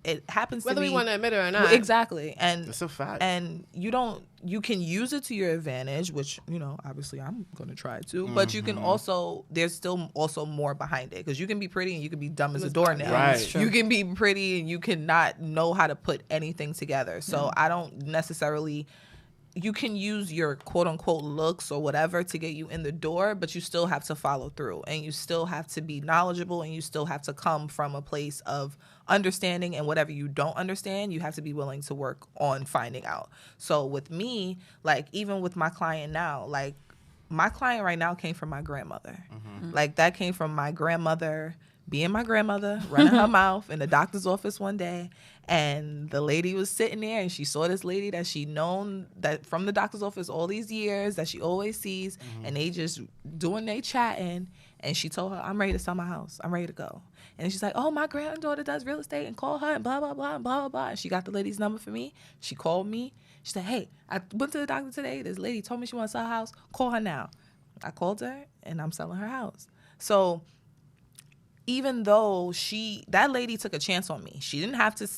it happens whether to be, we want to admit it or not. Exactly. And it's a fact. And you can use it to your advantage, which, you know, obviously I'm going to try to, but you can also, there's still also more behind it, because you can be pretty and you can be dumb as a doornail. Right. You can be pretty and you cannot know how to put anything together. So I don't necessarily, you can use your quote unquote looks or whatever to get you in the door, but you still have to follow through, and you still have to be knowledgeable, and you still have to come from a place of understanding, and whatever you don't understand, you have to be willing to work on finding out. So with me, like, even with my client now, like, my client right now came from my grandmother. Like, that came from my grandmother being my grandmother, running her mouth in the doctor's office one day. And the lady was sitting there, and she saw this lady that she known that from the doctor's office all these years, that she always sees, and they just doing their chatting. And she told her, I'm ready to sell my house. I'm ready to go. And she's like, oh, my granddaughter does real estate, and call her, and blah, blah, blah, and blah, blah, blah. And she got the lady's number for me. She called me. She said, hey, I went to the doctor today. This lady told me she wants to sell a house. Call her now. I called her, and I'm selling her house. So even though that lady took a chance on me, she didn't have to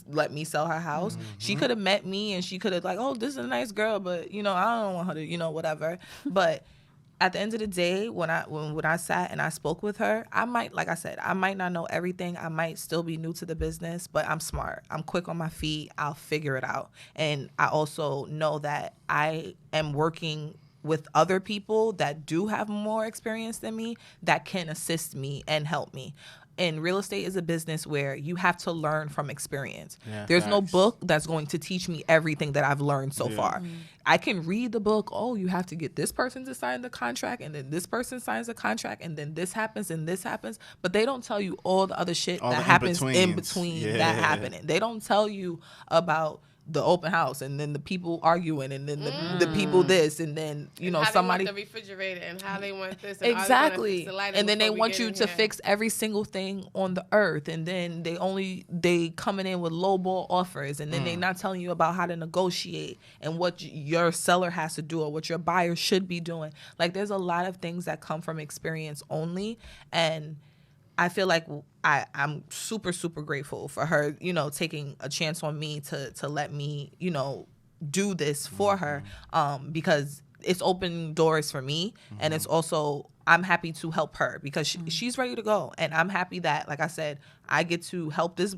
let me sell her house. She could have met me, and she could have like, oh, this is a nice girl, but, you know, I don't want her to, you know, whatever. But at the end of the day, when I sat and I spoke with her, I might, like I said, I might not know everything. I might still be new to the business, but I'm smart. I'm quick on my feet. I'll figure it out. And I also know that I am working with other people that do have more experience than me that can assist me and help me. And real estate is a business where you have to learn from experience. Yeah, There's no facts. book that's going to teach me everything that I've learned so far. I can read the book. Oh, you have to get this person to sign the contract, and then this person signs the contract, and then this happens and this happens. But they don't tell you all the other shit that happens in between that happening. They don't tell you about the open house and then the people arguing and then the people this and then how somebody they want the refrigerator and how they want this and exactly and then they want you to here. fix every single thing on the earth, and then they coming in with lowball offers, and then they not telling you about how to negotiate and what your seller has to do or what your buyer should be doing. Like, there's a lot of things that come from experience only, and I feel like I'm super, super grateful for her, taking a chance on me to let me, do this for her, because it's opened doors for me, and it's also, I'm happy to help her because she's ready to go, and I'm happy that, like I said, I get to help this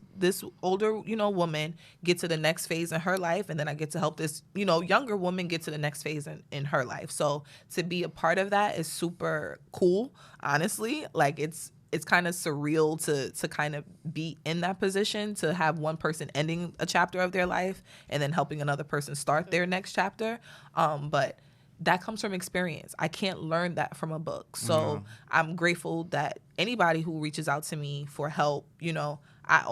older, woman get to the next phase in her life, and then I get to help this, younger woman get to the next phase in her life. So to be a part of that is super cool, honestly. Like, it's kind of surreal to kind of be in that position, to have one person ending a chapter of their life and then helping another person start their next chapter. But that comes from experience. I can't learn that from a book. So I'm grateful that anybody who reaches out to me for help, I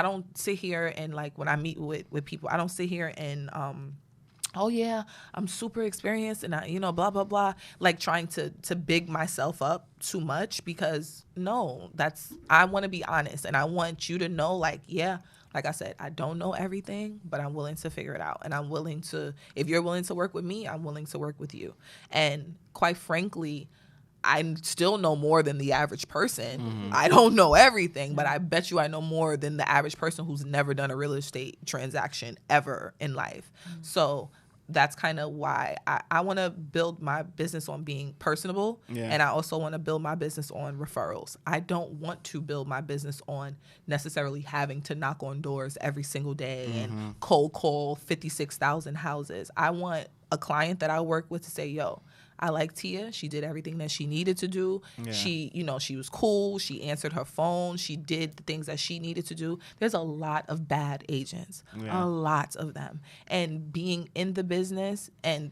don't sit here and, like, when I meet with people, I don't sit here and, oh yeah, I'm super experienced and I, blah, blah, blah, like trying to big myself up too much, because no, I want to be honest, and I want you to know, like, yeah, like I said, I don't know everything, but I'm willing to figure it out. And I'm willing to, if you're willing to work with me, I'm willing to work with you. And quite frankly, I still know more than the average person. I don't know everything, but I bet you I know more than the average person who's never done a real estate transaction ever in life. So that's kind of why I want to build my business on being personable. And I also want to build my business on referrals. I don't want to build my business on necessarily having to knock on doors every single day and cold call 56,000 houses. I want a client that I work with to say, yo, I like Tia. She did everything that she needed to do. Yeah. She was cool. She answered her phone. She did the things that she needed to do. There's a lot of bad agents, a lot of them. And being in the business as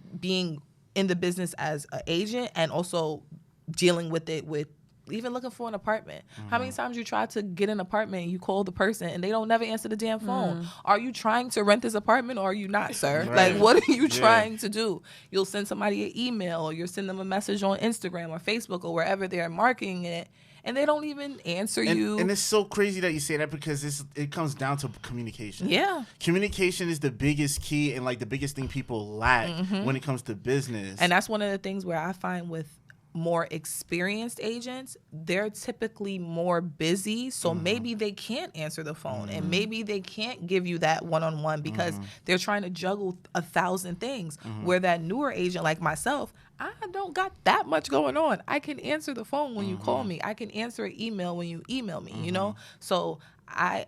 an agent, and also dealing with it with even looking for an apartment. How many times you try to get an apartment and you call the person and they don't never answer the damn phone? Are you trying to rent this apartment or are you not, sir? Right. Like, what are you trying to do? You'll send somebody an email or you'll send them a message on Instagram or Facebook or wherever they're marketing it, and they don't even answer you. And it's so crazy that you say that, because it comes down to communication. Yeah. Communication is the biggest key and, like, the biggest thing people lack when it comes to business. And that's one of the things where I find with more experienced agents, they're typically more busy, so maybe they can't answer the phone and maybe they can't give you that one-on-one because they're trying to juggle 1,000 things. Where that newer agent like myself, I don't got that much going on. I can answer the phone when you call me. I can answer an email when you email me, So I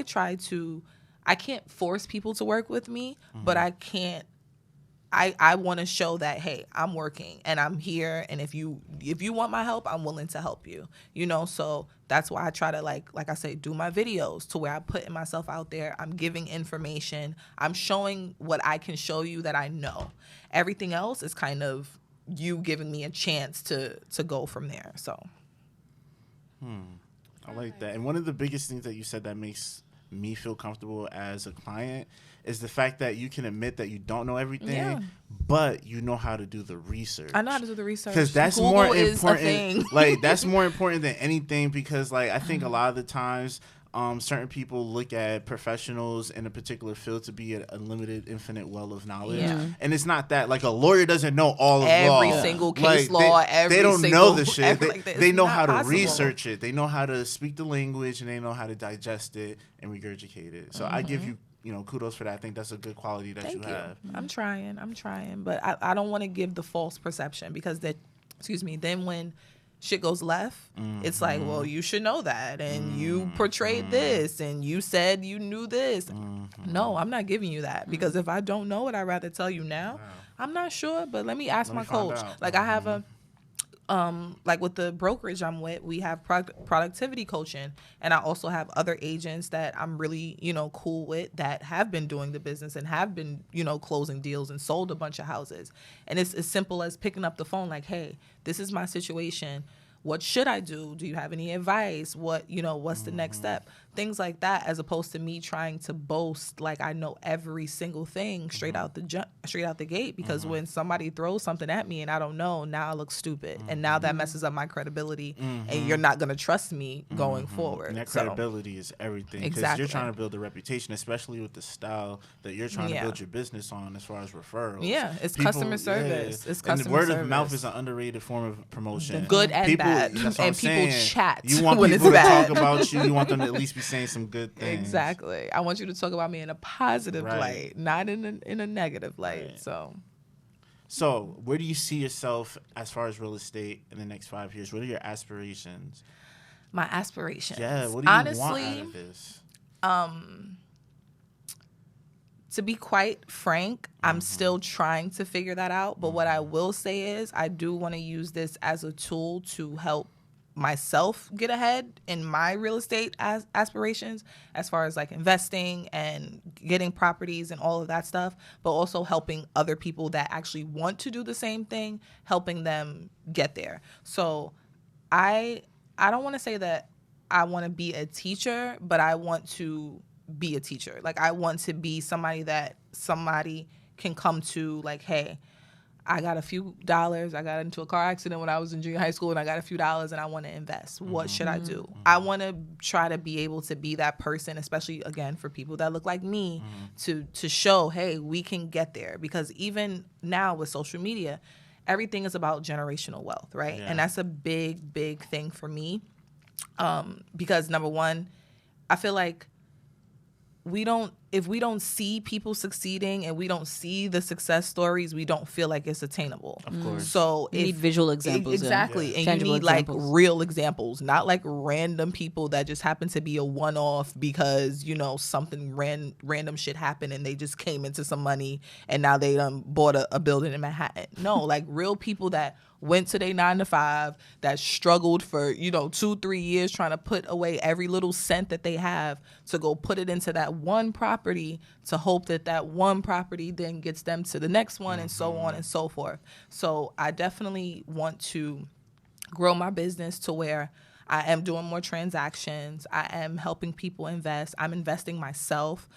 can't force people to work with me, but I want to show that, hey, I'm working and I'm here, and if you want my help, I'm willing to help you. So that's why I try to, like I say, do my videos to where I'm putting myself out there. I'm giving information. I'm showing what I can show you that I know. Everything else is kind of you giving me a chance to go from there. So I like that. And one of the biggest things that you said that makes me feel comfortable as a client is the fact that you can admit that you don't know everything, but you know how to do the research. I know how to do the research. Because that's Google more is important. A thing. Like, that's more important than anything, because, like, I think a lot of the times certain people look at professionals in a particular field to be an unlimited, infinite well of knowledge. Yeah. And it's not that. Like, a lawyer doesn't know all of law. Every single case law, they don't know the shit. They know how to research it. They know how to speak the language, and they know how to digest it and regurgitate it. So I give you, kudos for that. I think that's a good quality that you have. I'm trying. But I don't want to give the false perception, because then when shit goes left, it's like, well, you should know that, and you portrayed this, and you said you knew this. No, I'm not giving you that, because if I don't know it, I'd rather tell you now. I'm not sure, but let me ask my find coach. out. Like I have a like with the brokerage I'm with, we have productivity coaching, and I also have other agents that I'm really, cool with that have been doing the business and have been, closing deals and sold a bunch of houses. And it's as simple as picking up the phone like, hey, this is my situation. What should I do? Do you have any advice? What's the next step? Things like that, as opposed to me trying to boast like I know every single thing straight out the gate. Because when somebody throws something at me and I don't know, now I look stupid, and now that messes up my credibility, and you're not gonna trust me going forward. And that credibility is everything, because Exactly. you're trying to build a reputation, especially with the style that you're trying to build your business on, as far as referrals. Yeah, it's customer service. It's customer and the word service. of mouth is an underrated form of promotion. Good and bad. That's what And I'm people saying. chat You want when people it's to bad. talk about you. You want them to at least be saying some good things. Exactly. I want you to talk about me in a positive Right. light, not in a negative light. Right. So where do you see yourself as far as real estate in the next 5 years? What are your aspirations? my aspirations. Yeah, what do you Honestly, want out of this? To be quite frank, I'm still trying to figure that out. But what I will say is I do want to use this as a tool to help myself get ahead in my real estate aspirations, as far as like investing and getting properties and all of that stuff, but also helping other people that actually want to do the same thing, helping them get there. So I don't want to say that I want to be a teacher, but I want to be a teacher. Like I want to be somebody that somebody can come to, like, hey, I got a few dollars. I got into a car accident when I was in junior high school and I got a few dollars and I want to invest. What should I do? I want to try to be able to be that person, especially again for people that look like me, to show, hey, we can get there. Because even now with social media, everything is about generational wealth, right? Yeah. And that's a big, big thing for me. Because number one, I feel like if we don't see people succeeding and we don't see the success stories, we don't feel like it's attainable. Of course. So You need visual examples. exactly, and Tangible you need examples. like real examples, not like random people that just happen to be a one-off because something random shit happened and they just came into some money and now they bought a building in Manhattan. No, like real people that went to their 9-to-5, that struggled for 2-3 years trying to put away every little cent that they have to go put it into that one property, to hope that one property then gets them to the next one, and so on and so forth. So I definitely want to grow my business to where I am doing more transactions. I am helping people invest. I'm investing myself.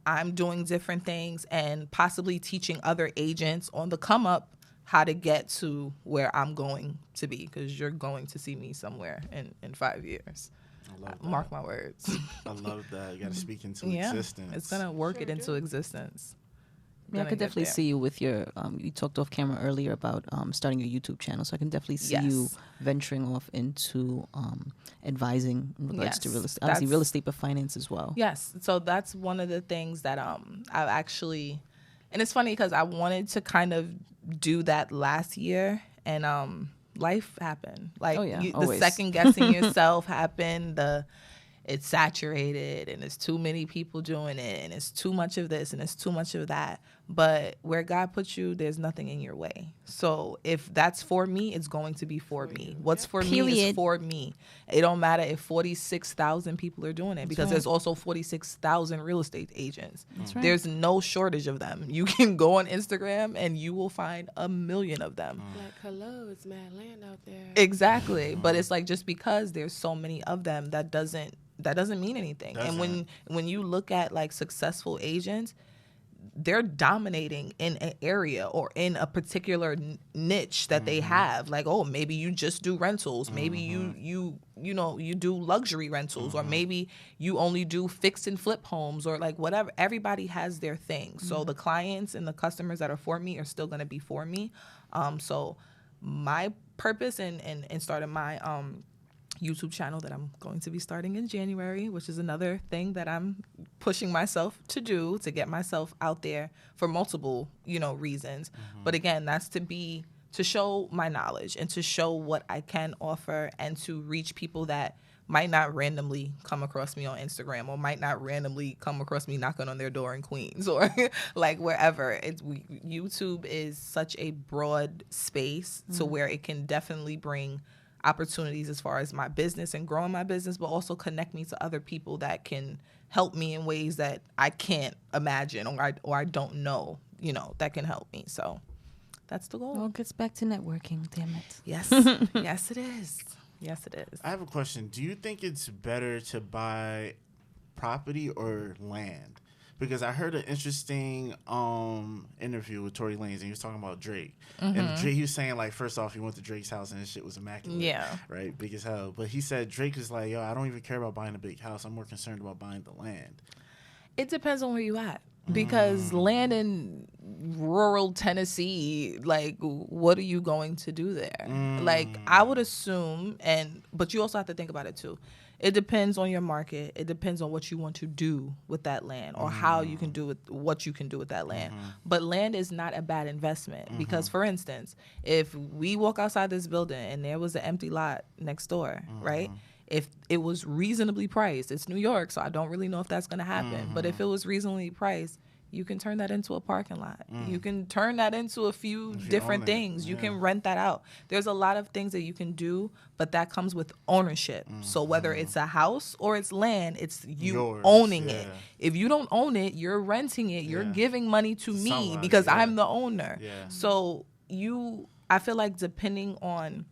I'm doing different things and possibly teaching other agents on the come up how to get to where I'm going to be, because you're going to see me somewhere in 5 years. I love that. Mark my words. I love that. You got to speak into Yeah, existence. it's going to work it into existence. Yeah, I Gonna could get definitely there. see you with your. You talked off camera earlier about starting your YouTube channel, so I can definitely see you Yes. venturing off into advising in regards to Yes, real estate. Obviously, that's- real estate, but finance as well. Yes. So that's one of the things that I've actually, and it's funny because I wanted to kind of do that last year, and life happened. Like Oh, yeah, the always. second guessing yourself happened. It's saturated and it's too many people doing it and it's too much of this and it's too much of that. But where God puts you, there's nothing in your way. So if that's for me, it's going to be for me. What's for me is Period. for me. It don't matter if 46,000 people are doing it, because right. there's also 46,000 real estate agents. That's right. There's no shortage of them. You can go on Instagram and you will find a million of them. Like, hello, it's mad land out there. Exactly. But it's like, just because there's so many of them, that doesn't mean anything. And when you look at like successful agents, they're dominating in an area or in a particular niche that they have. Like, oh, maybe you just do rentals. Maybe you do luxury rentals, or maybe you only do fix and flip homes, or like whatever. Everybody has their thing. So the clients and the customers that are for me are still going to be for me. So my purpose in starting my YouTube channel that I'm going to be starting in January, which is another thing that I'm pushing myself to do, to get myself out there for multiple, reasons. But again, that's to show my knowledge and to show what I can offer, and to reach people that might not randomly come across me on Instagram, or might not randomly come across me knocking on their door in Queens, or like wherever. YouTube is such a broad space to where it can definitely bring opportunities as far as my business and growing my business, but also connect me to other people that can help me in ways that I can't imagine, or I don't know, that can help me. So that's the goal. Well, it gets back to networking, damn it. Yes. Yes, it is. Yes, it is. I have a question. Do you think it's better to buy property or land? Because I heard an interesting interview with Tory Lanez, and he was talking about Drake. And Drake, he was saying, like, first off, he went to Drake's house, and his shit was immaculate. Yeah. Right? Big as hell. But he said Drake is like, yo, I don't even care about buying a big house. I'm more concerned about buying the land. It depends on where you at. Because land in rural Tennessee, like, what are you going to do there? Like, I would assume, but you also have to think about it too. It depends on your market. It depends on what you want to do with that land, or how you can do it, what you can do with that land. But land is not a bad investment because, for instance, if we walk outside this building and there was an empty lot next door, right? If it was reasonably priced, it's New York, so I don't really know if that's going to happen. But if it was reasonably priced, you can turn that into a parking lot. You can turn that into a few different things. You can rent that out. There's a lot of things that you can do, but that comes with ownership. So whether it's a house or it's land, it's you owning it. If you don't own it, you're renting it. You're giving money to me because I'm the owner. So I feel like depending on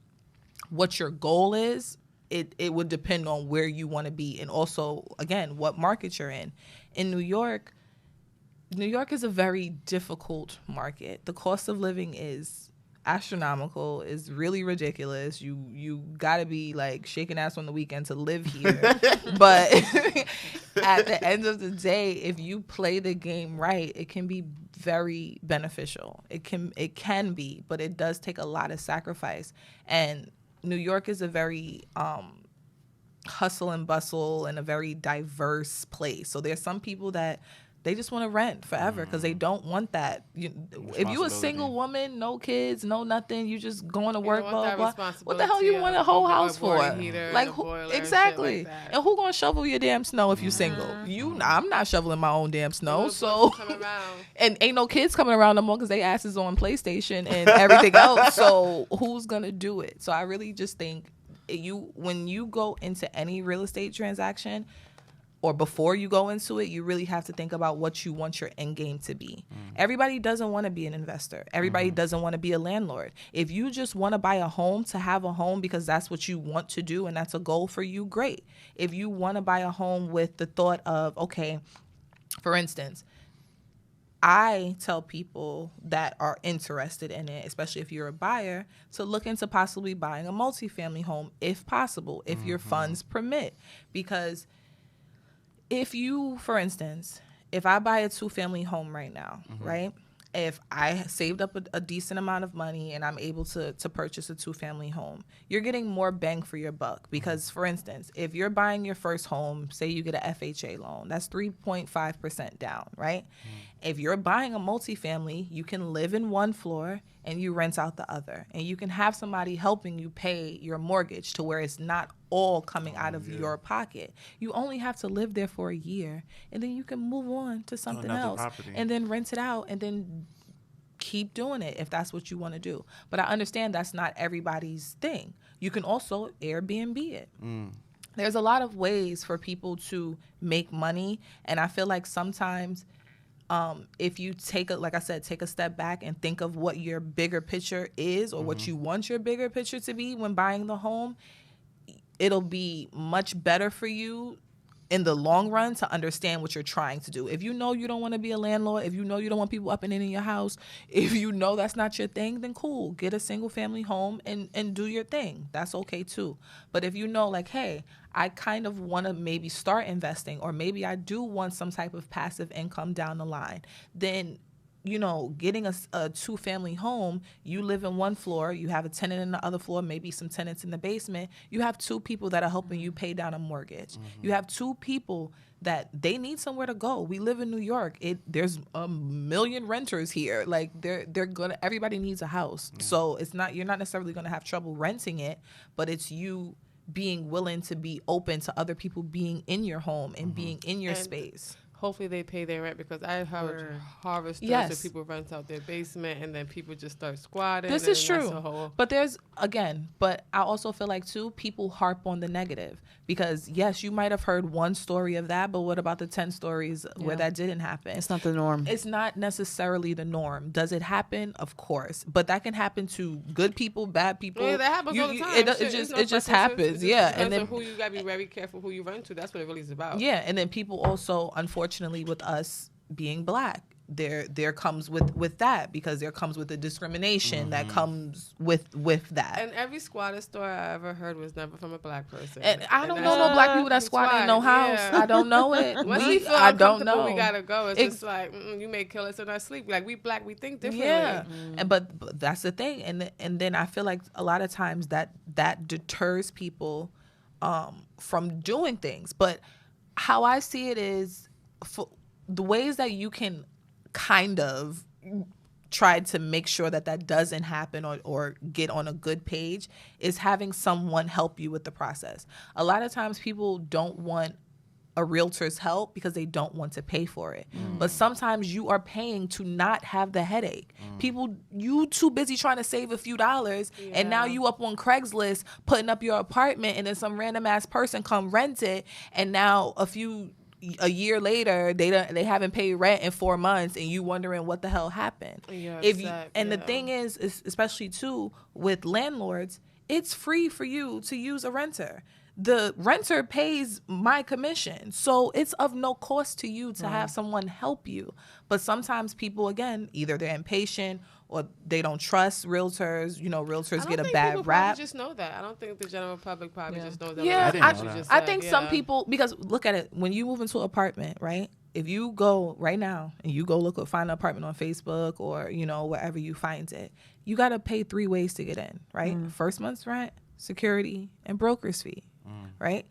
what your goal is, it would depend on where you want to be, and also, again, what market you're in. In New York is a very difficult market. The cost of living is astronomical, is really ridiculous. You gotta be like shaking ass on the weekend to live here. But at the end of the day, if you play the game right, it can be very beneficial. It can be, but it does take a lot of sacrifice. And New York is a very hustle and bustle and a very diverse place. So there's some people that they just want to rent forever because they don't want that. If you a single woman, no kids, no nothing, you just going to work, blah, blah, blah. What the hell you want a whole house for? Like, exactly. And who going to shovel your damn snow if you single? I'm not shoveling my own damn snow. So, and ain't no kids coming around no more because they asses on PlayStation and everything else. So who's going to do it? So I really just think when you go into any real estate transaction, or before you go into it, you really have to think about what you want your end game to be. Everybody doesn't want to be an investor. Everybody doesn't want to be a landlord. If you just want to buy a home to have a home because that's what you want to do and that's a goal for you, great. If you want to buy a home with the thought of, okay, for instance, I tell people that are interested in it, especially if you're a buyer, to look into possibly buying a multifamily home if possible, if your funds permit. Because if you, for instance, if I buy a 2-family home right now, right? If I saved up a decent amount of money and I'm able to purchase a 2-family home, you're getting more bang for your buck. Because, for instance, if you're buying your first home, say you get a FHA loan, that's 3.5% down, right? If you're buying a multifamily, you can live in one floor and you rent out the other. And you can have somebody helping you pay your mortgage to where it's not all coming out of your pocket. You only have to live there for a year, and then you can move on to something else and then rent it out and then keep doing it if that's what you want to do. But I understand that's not everybody's thing. You can also Airbnb it. There's a lot of ways for people to make money, and I feel like sometimes if you take a step back and think of what your bigger picture is, or what you want your bigger picture to be when buying the home, it'll be much better for you in the long run to understand what you're trying to do. If you know you don't want to be a landlord, if you know you don't want people up and in your house, if you know that's not your thing, then cool, get a single family home and do your thing. That's okay too. But if you know, like, hey, I kind of want to maybe start investing, or maybe I do want some type of passive income down the line, then, you know, getting a 2-family home, you live in one floor, you have a tenant in the other floor, maybe some tenants in the basement. You have 2 people that are helping you pay down a mortgage. You have 2 people that they need somewhere to go. We live in New York. There's a million renters here. Like everybody needs a house. So you're not necessarily gonna have trouble renting it, but it's you being willing to be open to other people being in your home and being in your space. Hopefully they pay their rent, because I heard horror stories where people rent out their basement and then people just start squatting. This is true. But but I also feel like too, people harp on the negative, because yes, you might have heard one story of that, but what about the 10 stories where that didn't happen? It's not the norm. It's not necessarily the norm. Does it happen? Of course. But that can happen to good people, bad people. Yeah, that happens all the time. It just happens. And then who you gotta be very careful who you rent to. That's what it really is about. Yeah, and then people also, unfortunately, with us being black, there comes with that, because there comes with the discrimination that comes with that. And every squatter story I ever heard was never from a black person. And I don't know no black people that squat in no house. I don't know it. I don't know. We gotta go. It's just like you may kill us in our sleep. Like we black, we think differently. Yeah, and but that's the thing. And then I feel like a lot of times that deters people from doing things. But how I see it is, for the ways that you can kind of try to make sure that doesn't happen or get on a good page is having someone help you with the process. A lot of times people don't want a realtor's help because they don't want to pay for it. But sometimes you are paying to not have the headache. People, you too busy trying to save a few dollars, and now you up on Craigslist putting up your apartment, and then some random ass person come rent it, and now a year later they haven't paid rent in 4 months, and you wondering what the hell happened. The thing is especially too with landlords, it's free for you to use a renter. The renter pays my commission, so it's of no cost to you to have someone help you. But sometimes people, again, either they're impatient or they don't trust realtors. You know, realtors get a bad rap. I just know that. I don't think the general public probably just knows that. Yeah, I think some people, because look at it, when you move into an apartment, right? If you go right now and you go find an apartment on Facebook or, you know, wherever you find it, you got to pay 3 ways to get in, right? First month's rent, security, and broker's fee, right?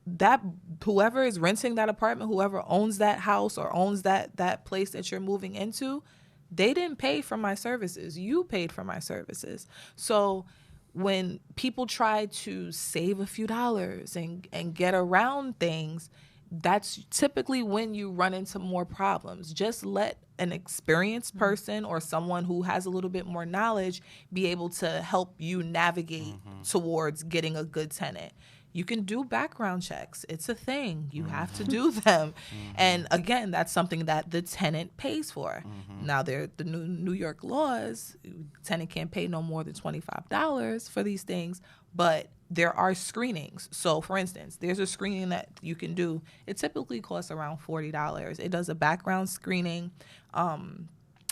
That whoever is renting that apartment, whoever owns that house or owns that place that you're moving into, they didn't pay for my services. You paid for my services. So when people try to save a few dollars and get around things, that's typically when you run into more problems. Just let an experienced person or someone who has a little bit more knowledge be able to help you navigate towards getting a good tenant. You can do background checks. It's a thing. You have to do them. And again, that's something that the tenant pays for. Now, the New York laws, tenant can't pay no more than $25 for these things, but there are screenings. So, for instance, there's a screening that you can do. It typically costs around $40. It does a background screening,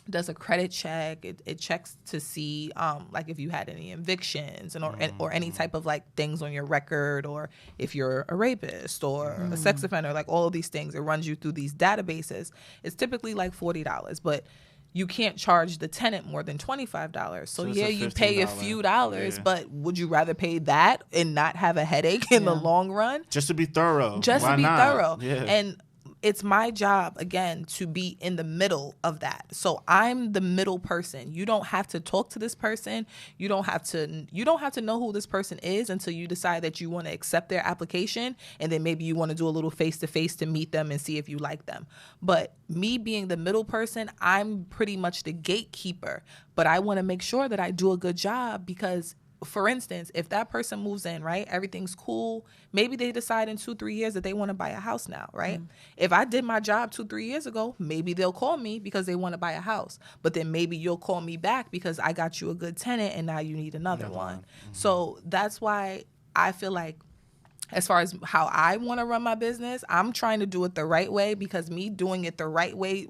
does a credit check. It checks to see like if you had any evictions or any type of like things on your record, or if you're a rapist or a sex offender, like all of these things. It runs you through these databases. It's typically like $40, but you can't charge the tenant more than $25. So yeah, you pay a few dollars, but would you rather pay that and not have a headache in the long run? Just to be thorough. Thorough. Yeah. And it's my job, again, to be in the middle of that. So I'm the middle person. You don't have to talk to this person. You don't have to know who this person is until you decide that you want to accept their application, and then maybe you want to do a little face-to-face to meet them and see if you like them. But me being the middle person, I'm pretty much the gatekeeper. But I want to make sure that I do a good job, because for instance, if that person moves in, right, everything's cool. Maybe they decide in 2-3 years that they want to buy a house now, right? If I did my job 2-3 years ago, maybe they'll call me because they want to buy a house. But then maybe you'll call me back because I got you a good tenant and now you need another one. So that's why I feel like, as far as how I want to run my business, I'm trying to do it the right way, because me doing it the right way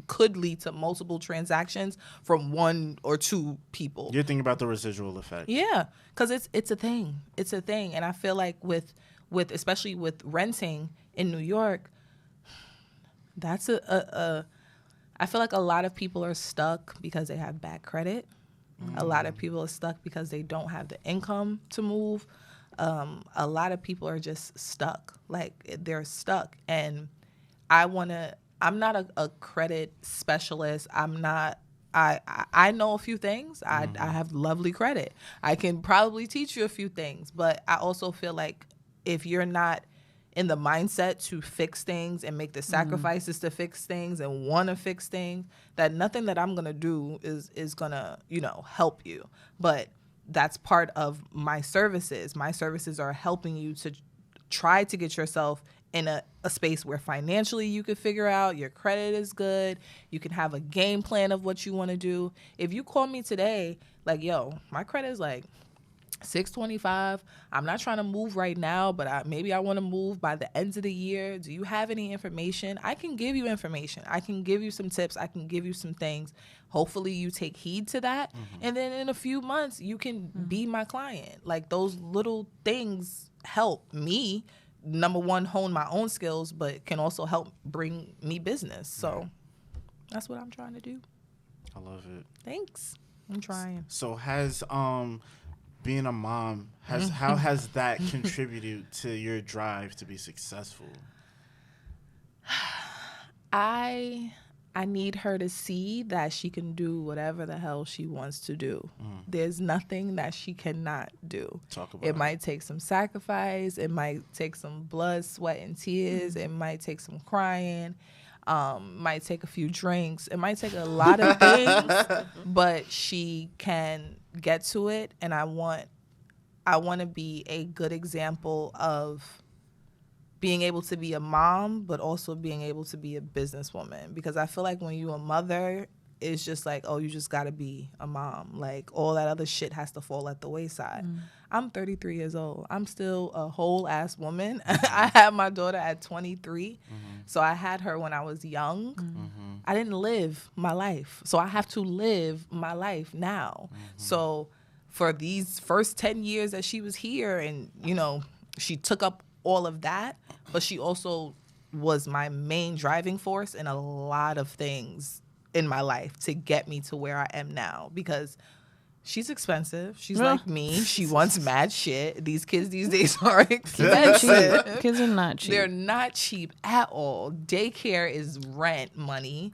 could lead to multiple transactions from 1 or 2 people. You're thinking about the residual effect. Yeah, because it's a thing. It's a thing. And I feel like with especially with renting in New York, that's I feel like a lot of people are stuck because they have bad credit. A lot of people are stuck because they don't have the income to move. A lot of people are just stuck. Like, they're stuck. And I'm not a credit specialist. I'm not I know a few things. I have lovely credit. I can probably teach you a few things, but I also feel like if you're not in the mindset to fix things and make the sacrifices to fix things and want to fix things, that nothing that I'm going to do is going to, help you. But that's part of my services. My services are helping you to try to get yourself in a space where financially you could figure out your credit is good. You can have a game plan of what you want to do. If you call me today, like, yo, my credit is like 625. I'm not trying to move right now, but maybe I want to move by the end of the year. Do you have any information? I can give you information. I can give you some tips. I can give you some things. Hopefully you take heed to that. And then in a few months, you can be my client. Like, those little things help me, number one, hone my own skills, but can also help bring me business. So that's what I'm trying to do. I love it. Thanks. I'm trying. So has being a mom, how has that contributed to your drive to be successful? I need her to see that she can do whatever the hell she wants to do. There's nothing that she cannot do. It might take some sacrifice. It might take some blood, sweat, and tears. It might take some crying. Might take a few drinks. It might take a lot of things, but she can get to it. And I want to be a good example of being able to be a mom, but also being able to be a businesswoman. Because I feel like when you're a mother, it's just like, oh, you just got to be a mom. Like, all that other shit has to fall at the wayside. I'm 33 years old. I'm still a whole ass woman. I had my daughter at 23. So I had her when I was young. I didn't live my life. So I have to live my life now. So for these first 10 years that she was here, and, she took up all of that, but she also was my main driving force in a lot of things in my life to get me to where I am now, because she's expensive. She's like me. She wants mad shit. These kids these days are expensive. Kids are not cheap. They're not cheap at all. Daycare is rent money.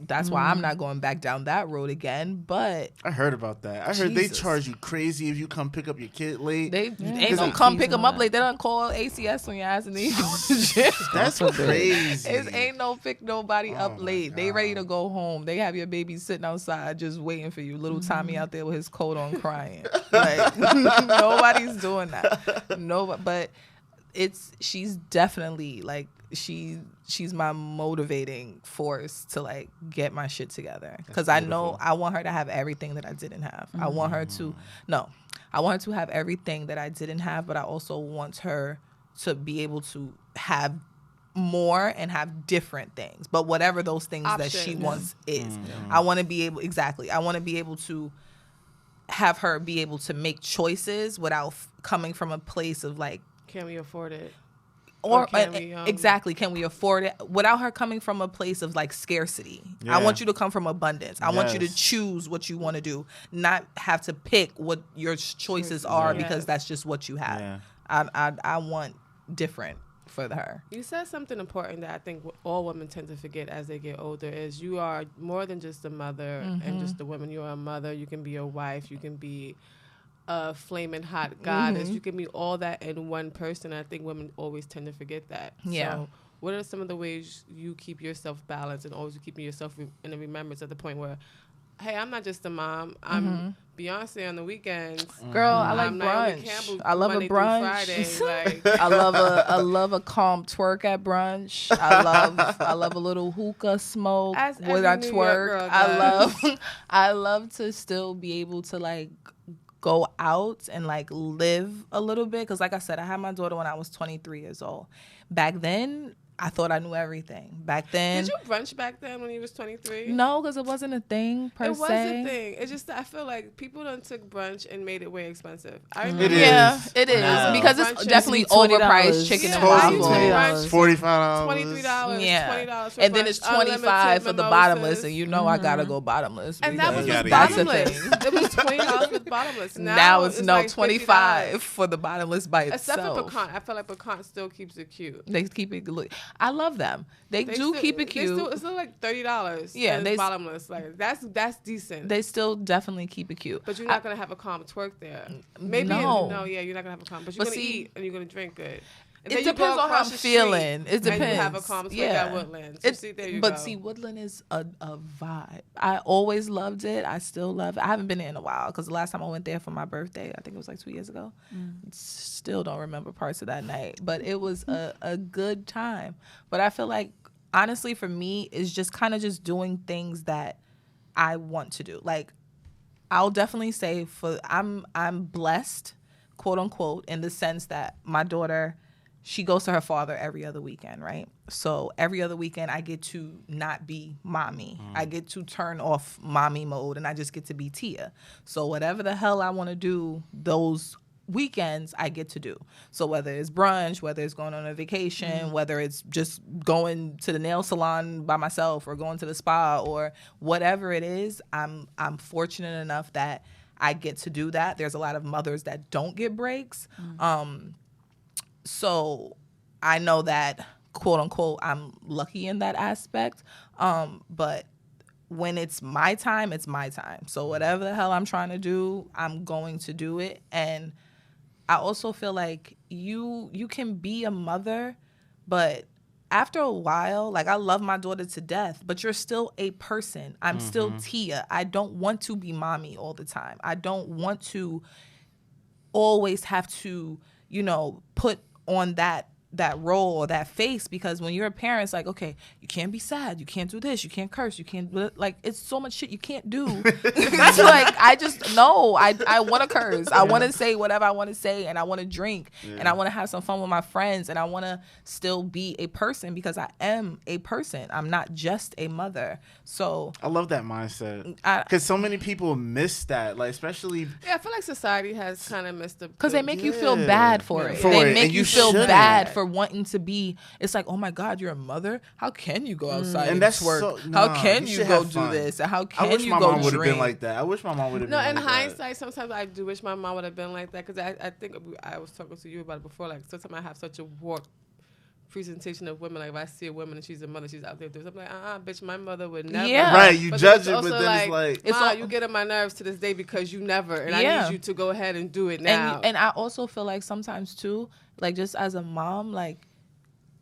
That's why I'm not going back down that road again. But I heard about that. I heard they charge you crazy if you come pick up your kid late. They ain't gonna come pick them up late. They don't call ACS on your ass and then you go to jail. That's crazy. It ain't no pick nobody up late. God. They ready to go home. They have your baby sitting outside just waiting for you. Little Tommy out there with his coat on crying. Like, nobody's doing that. But she's definitely like, she's my motivating force to like get my shit together, because I know I want her to have everything that I didn't have. I want her to have everything that I didn't have, but I also want her to be able to have more and have different things, but whatever those things that she wants is. I want to be able to have her be able to make choices without coming from a place of like, can we afford it? Or exactly, can we afford it, without her coming from a place of like scarcity. I want you to come from abundance. I want you to choose what you want to do, not have to pick what your choices are because that's just what you have. I want different for her. You said something important that I think all women tend to forget as they get older, is you are more than just a mother and just a woman. You are a mother. You can be a wife. You can be a flaming hot goddess. You can be all that in one person. I think women always tend to forget that. So what are some of the ways you keep yourself balanced and always keeping yourself in the remembrance at the point where, hey, I'm not just a mom. I'm Beyonce on the weekends. Girl, I like brunch. I love a brunch. Friday, like. I love a calm twerk at brunch. I love a little hookah smoke when I twerk. I love to still be able to like go out and like live a little bit, because like I said, I had my daughter when I was 23 years old. Back then I thought I knew everything. Back then, did you brunch back then when you was 23? No, because it wasn't a thing per se. It was a thing. It's just I feel like people done took brunch and made it way expensive. I remember it is no. because it's definitely overpriced chicken and waffles. $45, $23, $20, and then it's $25 for the bottomless, and you know I gotta go bottomless. And that was bottomless. It was $20 with bottomless. Now it's like $25 for the bottomless by itself. Except for pecan, I feel like pecan still keeps it cute. They keep it. I love them. They do still, keep it cute. It's still like $30. Yeah, they bottomless. Like that's decent. They still definitely keep it cute. But you're not gonna have a calm twerk there. Maybe no, you're not gonna have a calm. But you're gonna eat and you're gonna drink good. And it depends on how I'm feeling. It depends. And you have a calm twerk at Woodland. So there you go. See, Woodland is a vibe. I always loved it. I still love it. I haven't been there in a while because the last time I went there for my birthday, I think it was like 2 years ago. Still don't remember parts of that night, but it was a good time. But I feel like, honestly, for me, it's just kind of just doing things that I want to do. Like, I'll definitely say I'm blessed, quote unquote, in the sense that my daughter, she goes to her father every other weekend, right? So every other weekend I get to not be mommy. I get to turn off mommy mode and I just get to be Thea. So whatever the hell I want to do those weekends, I get to do. So whether it's brunch, whether it's going on a vacation, whether it's just going to the nail salon by myself or going to the spa or whatever it is, I'm fortunate enough that I get to do that. There's a lot of mothers that don't get breaks. So I know that, quote unquote, I'm lucky in that aspect. But when it's my time, it's my time. So whatever the hell I'm trying to do, I'm going to do it. And I also feel like you can be a mother, but after a while, like, I love my daughter to death, but you're still a person. I'm still Thea. I don't want to be mommy all the time. I don't want to always have to, put on that role or that face, because when you're a parent, it's like, okay, you can't be sad, you can't do this, you can't curse, you can't, like, it's so much shit you can't do. That's like, I just know I want to curse, I want to say whatever I want to say, and I want to drink, and I want to have some fun with my friends, and I want to still be a person, because I am a person. I'm not just a mother. So I love that mindset, because so many people miss that, like, especially I feel like society has kind of missed it, because they make you feel bad for it. They make you feel bad for wanting to be. It's like, oh my God, you're a mother. How can you go outside and that's work? How can you go do this? And how can you go drink? I wish my mom would have been like that. I wish my mom would have been. No, in hindsight, sometimes I do wish my mom would have been like that, because I think I was talking to you about it before. Like, sometimes I have such a warped presentation of women. Like, if I see a woman and she's a mother, she's out there doing something, like, bitch, my mother would never. Yeah, right. You judge it, but then it's like, Ma, you get on my nerves to this day because you never, and I need you to go ahead and do it now. And I also feel like sometimes too, like, just as a mom, like,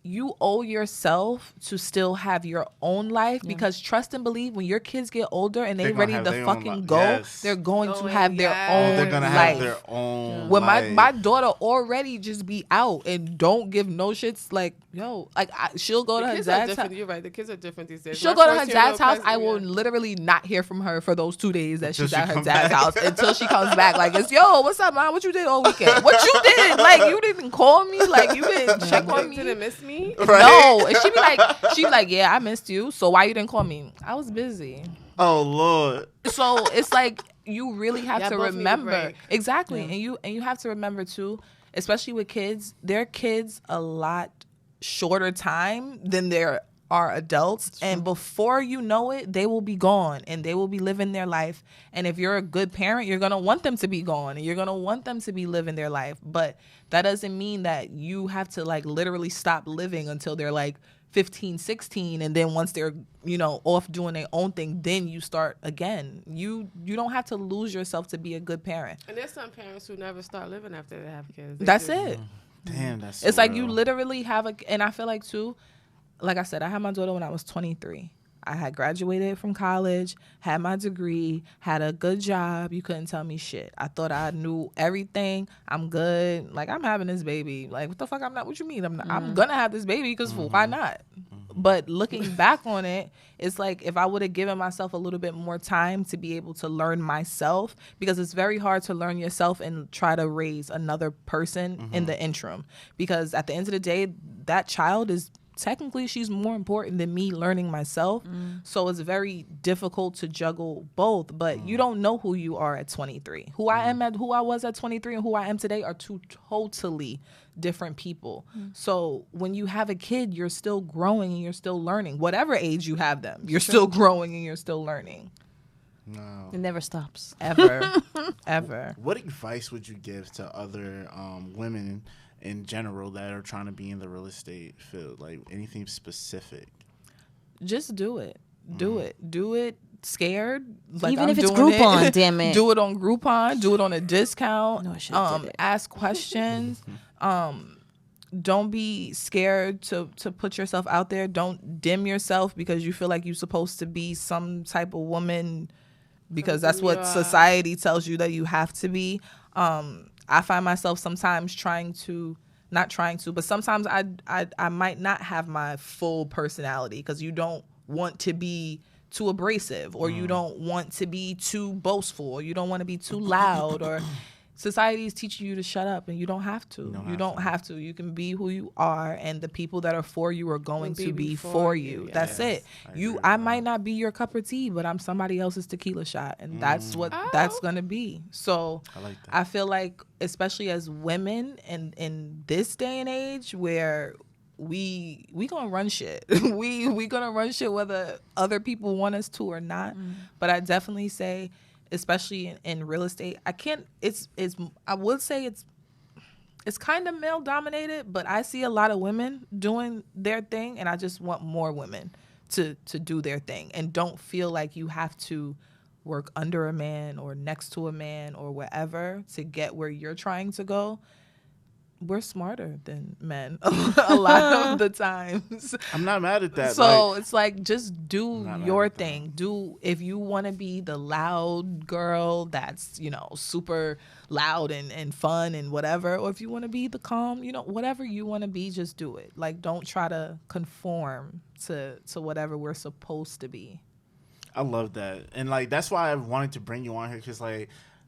you owe yourself to still have your own life, because trust and believe, when your kids get older and they're ready to fucking go, they're going to have their own life. They're going to have their own when life. My daughter already just be out and don't give no shits, like, yo, like, she'll go to her dad's house. You're right, the kids are different these days. She'll go to her dad's house. I will literally not hear from her for those 2 days that she's at her dad's house until she comes back. Like, it's, yo, what's up, mom? What you did all weekend? What you did? Like, you didn't call me? Like, you didn't check on me? You didn't miss me? Right? No, and she'd be like, yeah, I missed you. So why you didn't call me? I was busy. Oh Lord. So it's like, you really have to remember. Exactly. And you have to remember too, especially with kids, their kids a lot shorter time than there are adults, and before you know it, they will be gone and they will be living their life. And if you're a good parent, you're gonna want them to be gone and you're gonna want them to be living their life. But that doesn't mean that you have to, like, literally stop living until they're like 15, 16, and then once they're, off doing their own thing, then you start again. You don't have to lose yourself to be a good parent. And there's some parents who never start living after they have kids. That's it. Damn, that's it's like you literally have and I feel like too, like I said, I had my daughter when I was 23. I had graduated from college, had my degree, had a good job. You couldn't tell me shit. I thought I knew everything. I'm good. Like, I'm having this baby. Like, what the fuck? I'm not. What you mean? I'm gonna have this baby because why not? But looking back on it, it's like, if I would have given myself a little bit more time to be able to learn myself, because it's very hard to learn yourself and try to raise another person in the interim. Because at the end of the day, that child is, technically, she's more important than me learning myself. So it's very difficult to juggle both. But you don't know who you are at 23. Who I was at 23 and who I am today are two totally different people. So when you have a kid, you're still growing and you're still learning. Whatever age you have them, you're still growing and you're still learning. No. It never stops. Ever. Ever. What advice would you give to other women in general that are trying to be in the real estate field? Like anything specific? Just do it. Do it scared. Like Even I'm if it's doing Groupon, damn it. Do it on Groupon. Do it on a discount. No, I should've did it. Ask questions. Don't be scared to put yourself out there. Don't dim yourself because you feel like you're supposed to be some type of woman because that's what society tells you that you have to be. I find myself sometimes not trying to, but sometimes I might not have my full personality because you don't want to be too abrasive or you don't want to be too boastful or you don't want to be too loud or society is teaching you to shut up and you don't have to. You don't have to. You can be who you are and the people that are for you are going to be for you. Yes. That's it. I might not be your cup of tea, but I'm somebody else's tequila shot and that's what that's going to be. So I like that. I feel like especially as women in this day and age where we gonna run shit. we gonna run shit whether other people want us to or not. But I definitely say, especially in real estate, I would say it's kind of male dominated, but I see a lot of women doing their thing, and I just want more women to do their thing and don't feel like you have to work under a man or next to a man or wherever to get where you're trying to go. We're smarter than men a lot of the times. I'm not mad at that. So it's like, just do your thing. If you want to be the loud girl that's, super loud and fun and whatever, or if you want to be the calm, whatever you want to be, just do it. Like, don't try to conform to whatever we're supposed to be. I love that. And that's why I wanted to bring you on here because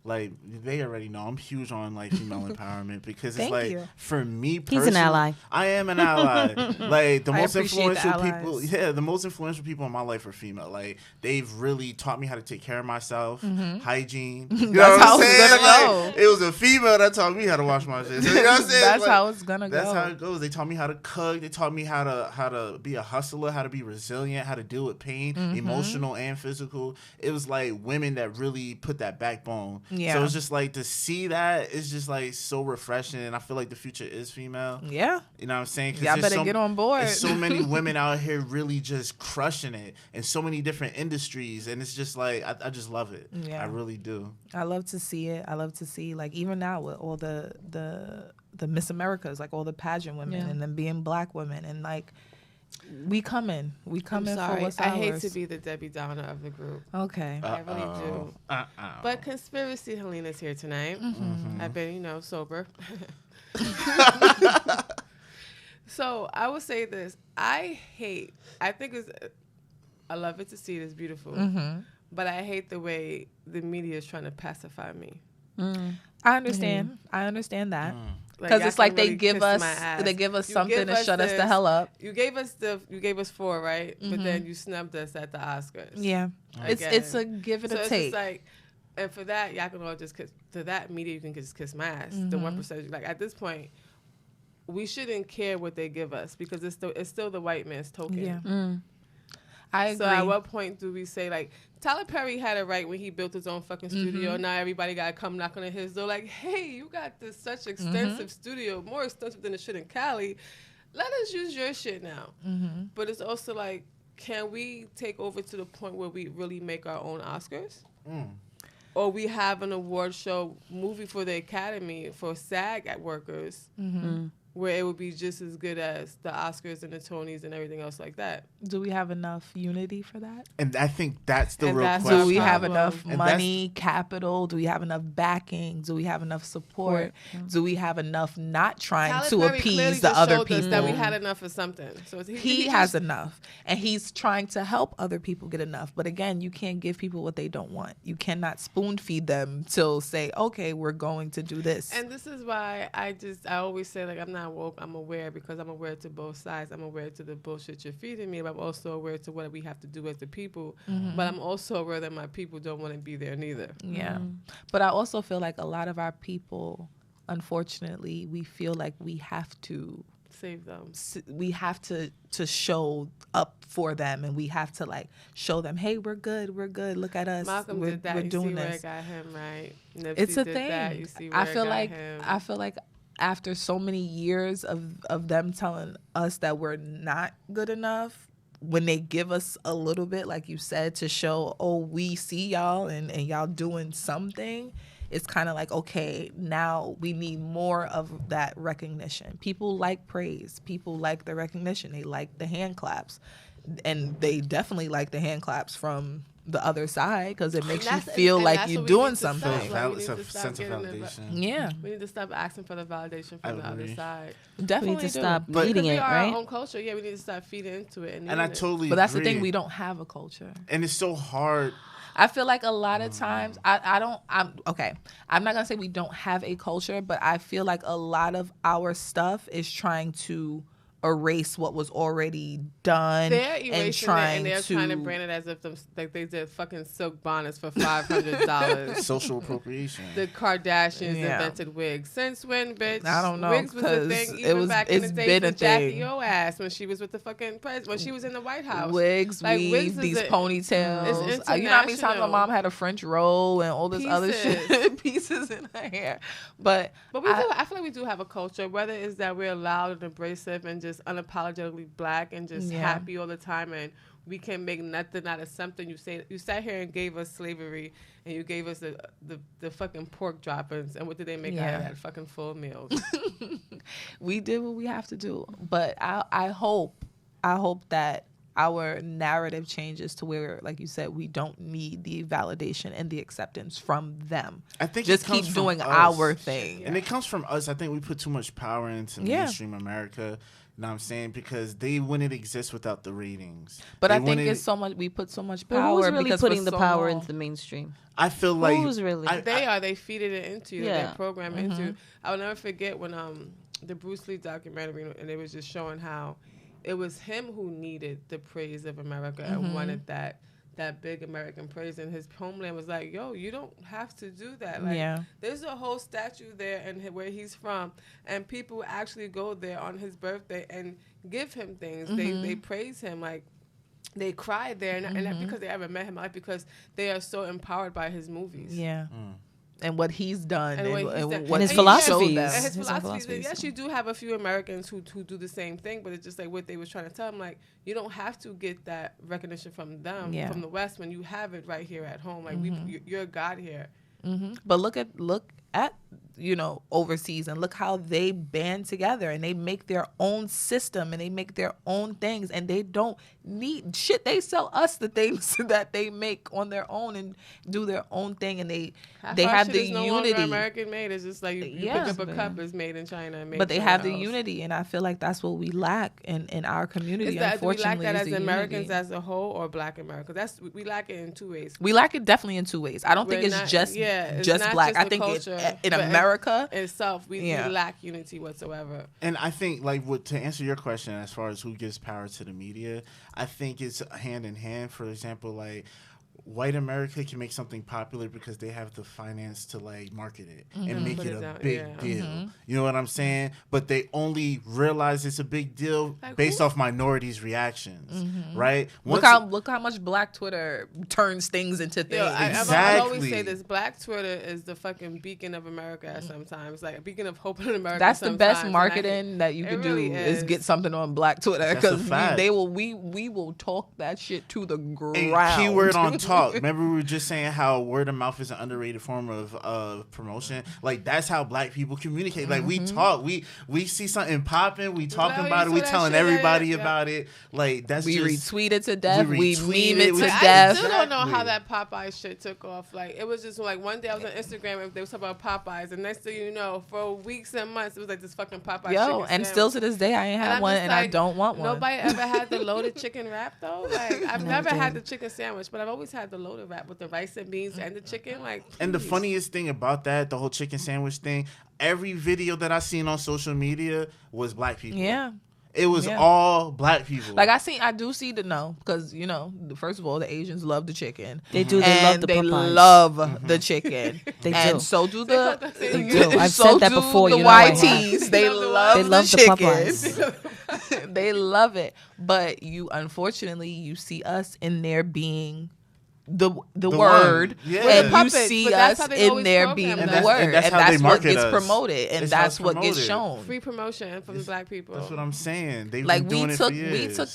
they already know I'm huge on female empowerment because it's for me personally, he's an ally. I am an ally. The most influential people, the most influential people in my life are female. They've really taught me how to take care of myself, hygiene. You know That's what how I'm it's saying? gonna go. It was a female that taught me how to wash my shit. So, you know what I'm saying? That's how it's gonna go. That's how it goes. They taught me how to cook. They taught me how to be a hustler, how to be resilient, how to deal with pain, emotional and physical. It was women that really put that backbone. Yeah. So it's just to see that is just so refreshing, and I feel like the future is female. Yeah. You know what I'm saying? Y'all better get on board. There's so many women out here really just crushing it in so many different industries, and it's just I just love it. Yeah. I really do. I love to see it. I love to see even now with all the Miss Americas, all the pageant women and then being black women and we coming for what's ours. I hate to be the Debbie Downer of the group. Okay. I really do. But Conspiracy Helena's here tonight. I've been, sober. So I will say this. I love it to see it. It's beautiful. But I hate the way the media is trying to pacify me. I understand. I understand that. Because it's they give us something to shut us the hell up. You gave us 4, right? But then you snubbed us at the Oscars. Yeah, it's a give it a take. It's and for that, y'all can all just to that media, you can just kiss my ass. The 1%, at this point, we shouldn't care what they give us because it's still the white man's token. Yeah. I agree. So at what point do we say Tyler Perry had it right when he built his own fucking studio. Now everybody got to come knocking on his door hey, you got this such extensive studio, more extensive than the shit in Cali. Let us use your shit now. But it's also can we take over to the point where we really make our own Oscars? Or we have an award show movie for the Academy for SAG at workers where it would be just as good as the Oscars and the Tonys and everything else like that. Do we have enough unity for that? And I think that's the real question. Do we have enough money, capital? Do we have enough backing? Do we have enough support? Do we have enough not trying Tyler to Perry appease the other people? Us that we had enough of something. So he has enough, and he's trying to help other people get enough. But again, you can't give people what they don't want. You cannot spoon feed them till say, okay, we're going to do this. And this is why I always say I'm not woke. I'm aware because I'm aware to both sides. I'm aware to the bullshit you're feeding me, but I'm also aware to what we have to do as the people. But I'm also aware that my people don't want to be there neither. Yeah. But I also feel a lot of our people, unfortunately, we feel like we have to save them. We have to show up for them, and we have to like show them, hey, we're good. Look at us. Malcolm did that. We're doing this. Where it got him right. Nipsey it's a did thing. That. You see where I feel it got like him. I feel like after so many years of them telling us that we're not good enough, when they give us a little bit, like you said, to show, oh, we see y'all and y'all doing something, it's kind of like, okay, now we need more of that recognition. People like praise. People like the recognition. They like the hand claps. And they definitely like the hand claps from the other side because it makes you feel like you're doing something. Sense of validation. Yeah. We need to stop asking for the validation from the other side. Definitely we need to stop but feeding it, right? Our own culture. Yeah, we need to stop feeding into it. And I totally But that's agree. the thing, we don't have a culture. And it's so hard. I feel like a lot of times, I'm not going to say we don't have a culture, but I feel like a lot of our stuff is trying to erase what was already done. They're erasing and trying they're trying to brand it as if like they did fucking silk bonnets for $500. Social appropriation. The Kardashians invented wigs. Since when, bitch? I don't know. Wigs was a thing even back in the days of Jackie O ass when she was with the fucking president, when she was in the White House. Wigs, like, weaves, these ponytails. You know how many times my mom had a French roll and all this other shit, pieces in her hair. But I feel like we do have a culture, whether it's that we're loud and abrasive and just unapologetically black and just happy all the time, and we can make nothing out of something. You sat here and gave us slavery, and you gave us the fucking pork droppings, and what did they make out of that? Fucking full meals. We did what we have to do, but I hope that our narrative changes to where, like you said, we don't need the validation and the acceptance from them. I think just keep doing our thing. And it comes from us. I think we put too much power into mainstream America. You know what I'm saying? Because they wouldn't exist without the ratings. But I think it's so much. We put so much power. Who's really because putting the power into the mainstream? I feel like who's really? They feed it into you. They program into. I will never forget when the Bruce Lee documentary, and they was just showing how it was him who needed the praise of America and wanted that big American praise, and his homeland was like, yo, you don't have to do that. Like, there's a whole statue there and where he's from, and people actually go there on his birthday and give him things. They praise him, like they cry there, and not because they ever met him, like because they are so empowered by his movies. And what he's done, and what his philosophies. And his philosophies. Yes, you do have a few Americans who do the same thing, but it's just like what they was trying to tell them. Like, you don't have to get that recognition from them, from the West, when you have it right here at home. Like, you're God here. But look at overseas, and look how they band together and they make their own system and they make their own things, and they don't need shit. They sell us the things that they make on their own and do their own thing, and they have the unity. No American made. It's just like you pick up a cup, it's made in China. But they have the unity, and I feel like that's what we lack in our community. Unfortunately, we lack that as Americans as a whole, or Black Americans. We lack it in two ways. We lack it definitely in two ways. I don't think it's just Black. I think in America itself, we lack unity whatsoever. And I think, to answer your question, as far as who gives power to the media, I think it's hand in hand. For example, like, white America can make something popular because they have the finance to market it and make it a big deal. You know what I'm saying? But they only realize it's a big deal based off minorities' reactions, right? Look how much Black Twitter turns things into things. I always say this: Black Twitter is the fucking beacon of America. Sometimes, like a beacon of hope in America. That's the best marketing that you can do is get something on Black Twitter, because we will talk that shit to the ground. And keyword on talk. Remember, we were just saying how word of mouth is an underrated form of promotion. Like, that's how Black people communicate. Like, we talk, we see something popping, we talking about it, we telling everybody about it. Like, we retweet it to death, we meme it to death. I still don't know how that Popeye shit took off. Like, it was just like one day I was on Instagram and they was talking about Popeyes, and next thing you know, for weeks and months it was like this fucking Popeye chicken and still to this day I ain't had one, and I don't want one. Nobody ever had the loaded chicken wrap though. Like, I've never had the chicken sandwich, but I've always had the loaded wrap with the rice and beans and the chicken. Like, please. And the funniest thing about that, the whole chicken sandwich thing, every video that I seen on social media was Black people. It was all black people. Like I do see because first of all, the Asians love the chicken. They do. They love the chicken. They and do. So do the. They do. I've said that before. The YTs. They love the chicken. They love it. But unfortunately, you see us in there being the word, and you see us in there being the word, and that's what gets promoted, and that's what gets shown. Free promotion from the black people. That's what I'm saying. They've like been doing it for years. We took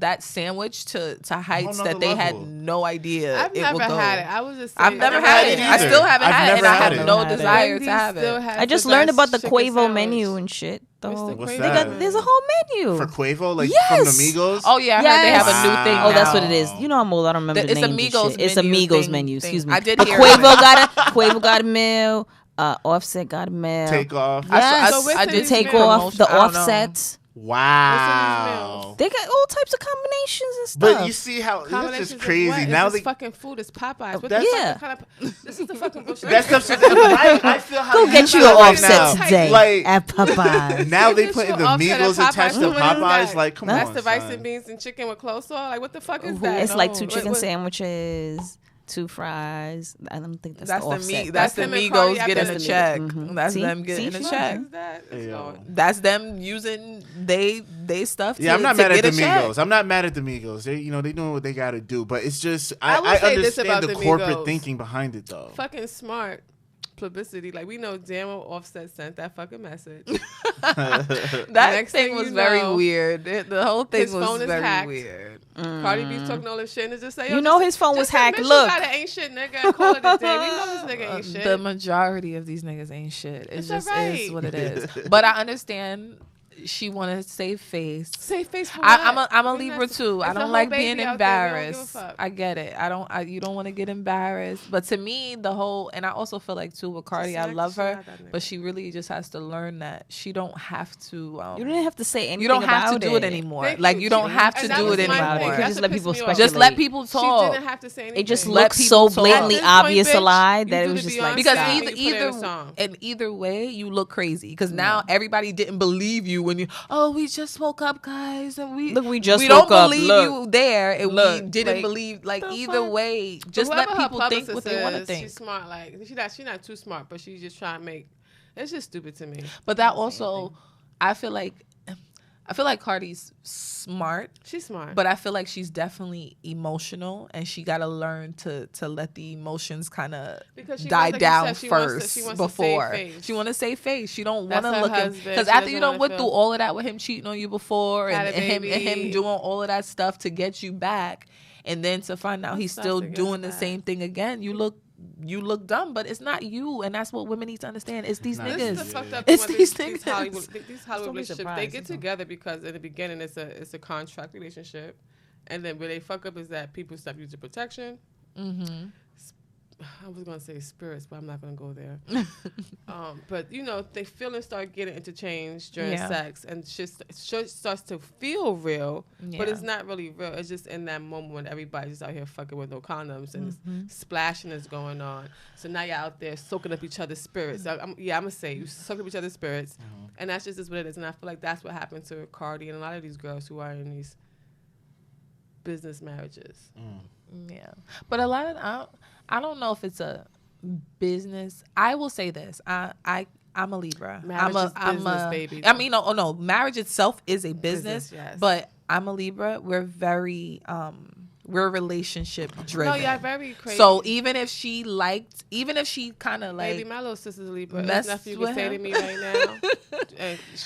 that sandwich to heights that they had no idea. I've never had it. I was just saying, I've never had it. I still haven't had it, and I have no desire to have it. I just learned about the Quavo menu and shit. What's that? There's a whole menu for Quavo, like from the Migos. Oh yeah, I heard they have a new thing. Oh, that's what it is. You know I'm old. I don't remember the names. It's Amigos menu. Excuse me. I did hear Quavo got a meal. Offset got a meal. Take off. Yes, I did take off the Offset. Wow. They got all types of combinations and stuff. But you see how it's just crazy. Now they fucking food is Popeyes. This is the fucking bullshit. That's I feel how go get you an Offset today at Popeyes. Now they put the Migos attached to Popeyes. Like, come on. That's the rice and beans and chicken with coleslaw. Like, what the fuck is that? It's like 2 chicken sandwiches. 2 fries. I don't think that's the Offset. That's the Migos getting a check. That's them getting a check. That's them using they stuff. I'm not mad at the Migos. I'm not mad at the Migos. They they doing what they got to do. But it's just I understand the corporate thinking behind it though. Fucking smart. Publicity, like we know damn well Offset sent that fucking message. That thing was very weird. The whole thing was very weird. Cardi B's talking all this shit and just say, his phone was hacked. Look, got ain't shit, nigga. Call it a day. We know this nigga ain't shit. The majority of these niggas ain't shit. It just is what it is. But I understand. She want to save face. Save face for I'm a Libra too. I don't like being embarrassed. I get it. You don't want to get embarrassed. But to me, and I also feel like too with Cardi, I love her, but she really just has to learn that she don't have to. You don't have to say anything. You don't have to do it anymore. Like you don't have to do it anymore. You just let people speculate. Just let people talk. She didn't have to say anything. It just looks so blatantly obvious a lie that it was just like because either way you look crazy because now everybody didn't believe you when you we just woke up guys and we don't believe you there and we didn't believe either way just let people think what they want to think. She's smart, like she's not too smart, but she's just trying to make it's just stupid to me. But that also I feel like Cardi's smart. She's smart. But I feel like she's definitely emotional and she got to learn to let the emotions kind of die down first before. She want to save face. She don't want to look at because after you done went through all of that with him cheating on you before and him doing all of that stuff to get you back and then to find out he's still doing the same thing again, you look dumb, but it's not you, and that's what women need to understand. It's these niggas. It's these niggas. These Hollywood relationships, they get together because in the beginning it's a contract relationship, and then where they fuck up is that people stop using protection. Mm-hmm. I was gonna say spirits, but I'm not gonna go there. But they feelings start getting interchanged during sex, and shit starts to feel real, but it's not really real. It's just in that moment when everybody's just out here fucking with no condoms and splashing is going on. So now you're out there soaking up each other's spirits. I'm gonna say you soak up each other's spirits, and that's just what it is. And I feel like that's what happened to Cardi and a lot of these girls who are in these business marriages. Yeah, but a lot of I don't know if it's a business. I will say this. I'm a Libra. Marriage is business, baby. I mean, no. Marriage itself is a business, yes. But I'm a Libra. We're very we're relationship driven. No, yeah, very crazy. So even if she kind of like, baby, my little sister's Libra. There's nothing you can say to me right now.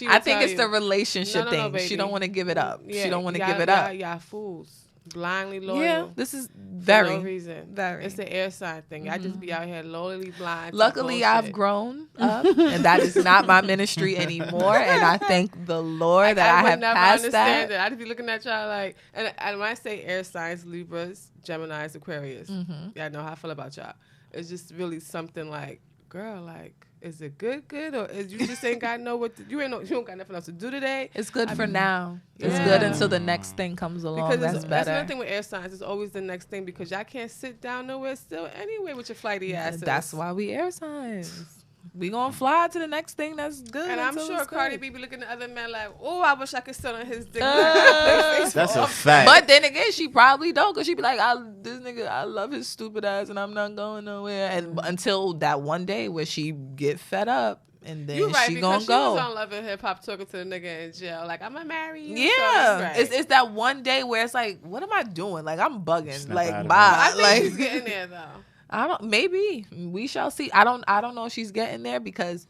I think it's the relationship thing. She don't want to give it up. Yeah, she don't want to give it up. Yeah, fools. Blindly loyal. Yeah, this is for no reason. It's the air sign thing. I just be out here loyally blind. Luckily, I've grown up, and that is not my ministry anymore. And I thank the Lord that I have passed that. I'd be looking at y'all like, and when I say air signs, Libras, Geminis, Aquarius, I know how I feel about y'all. It's just really something like, girl, like, is it good, or is you just ain't got you don't got nothing else to do today? It's good for now. It's good until the next thing comes along. Because that's better. That's another thing with air signs. It's always the next thing because y'all can't sit down nowhere still anyway with your flighty asses. That's why we air signs. We gonna fly to the next thing that's good. And I'm until sure it's Cardi good. B be looking at other men like, oh, I wish I could sit on his dick. That's a fact. But then again, she probably don't, cause she be like, this nigga, I love his stupid ass, and I'm not going nowhere. And until that one day where she get fed up, and then you right, she because gonna she go. was on Love and Hip Hop talking to the nigga in jail, like, I'm gonna marry you. Yeah, so, right. it's that one day where it's like, what am I doing? Like, I'm bugging. Snap Like, out of bye. I think Like, she's getting there though. I don't. Maybe we shall see. I don't know if she's getting there, because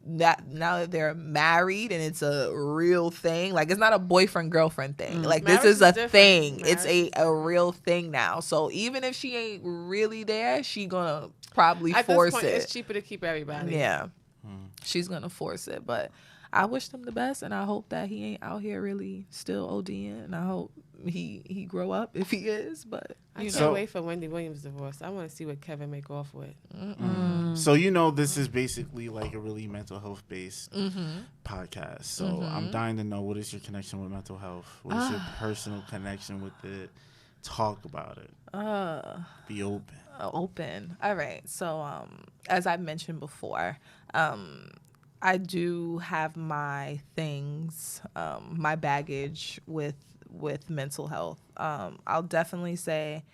that now that they're married and it's a real thing. Like, it's not a boyfriend girlfriend thing. Like, Marriage this is a different. thing. Marriage It's a real thing now. So even if she ain't really there, she gonna probably At force this point, it. it's cheaper to keep everybody. Yeah, she's gonna force it. But I wish them the best, and I hope that he ain't out here really still ODing. And I hope he grow up if he is. But I can't know. wait for Wendy Williams' divorce. I want to see what Kevin make off with. So this is basically like a really mental health based podcast. So I'm dying to know, what is your connection with mental health? What is your personal connection with it? Talk about it. Be open. Open. All right. So as I mentioned before, I do have my things, my baggage with mental health. I'll definitely say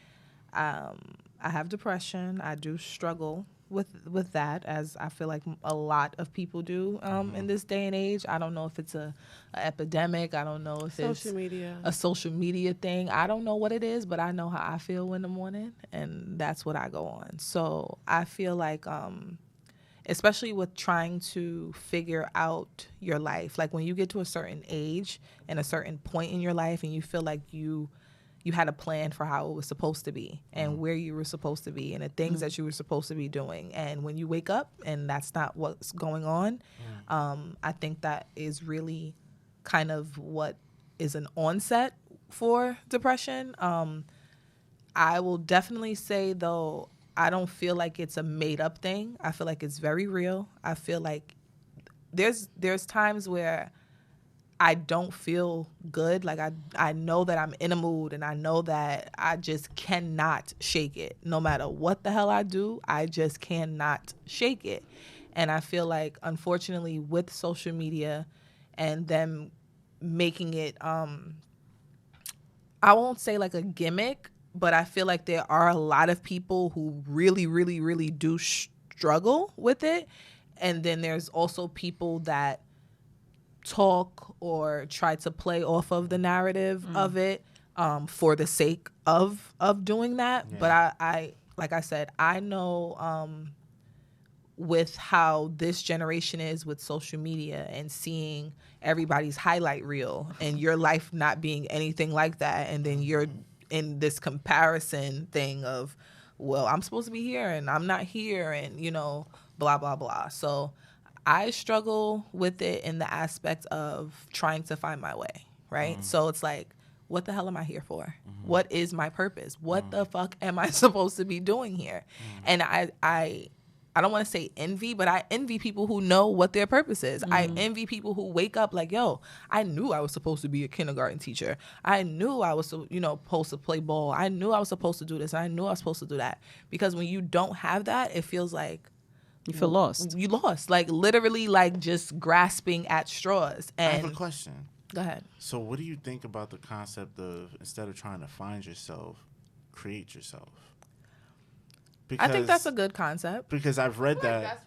I have depression. I do struggle with that, as I feel like a lot of people do in this day and age. I don't know if it's a epidemic. I don't know if Social media. a social media thing. I don't know what it is, but I know how I feel in the morning, and that's what I go on. So I feel like especially with trying to figure out your life, like when you get to a certain age and a certain point in your life and you feel like you had a plan for how it was supposed to be and where you were supposed to be and the things that you were supposed to be doing, and when you wake up and that's not what's going on, I think that is really kind of what is an onset for depression. I will definitely say, though, I don't feel like it's a made up thing. I feel like it's very real. I feel like there's times where I don't feel good. Like I know that I'm in a mood and I know that I just cannot shake it. No matter what the hell I do, I just cannot shake it. And I feel like, unfortunately, with social media and them making it, I won't say like a gimmick, but I feel like there are a lot of people who really, really, really do struggle with it. And then there's also people that talk or try to play off of the narrative of it for the sake of doing that. Yeah. But I like I said, I know with how this generation is with social media and seeing everybody's highlight reel and your life not being anything like that, and then you're in this comparison thing of, well, I'm supposed to be here and I'm not here, and blah blah blah. So I struggle with it in the aspect of trying to find my way, right? So it's like, what the hell am I here for? What is my purpose? What the fuck am I supposed to be doing here? And I don't want to say envy, but I envy people who know what their purpose is. I envy people who wake up like, yo, I knew I was supposed to be a kindergarten teacher. I knew I was, supposed to play ball. I knew I was supposed to do this. I knew I was supposed to do that. Because when you don't have that, it feels like you feel lost. You lost, like literally, like just grasping at straws. And I have a question. Go ahead. So what do you think about the concept of, instead of trying to find yourself, create yourself? Because I think that's a good concept. Because I've read that.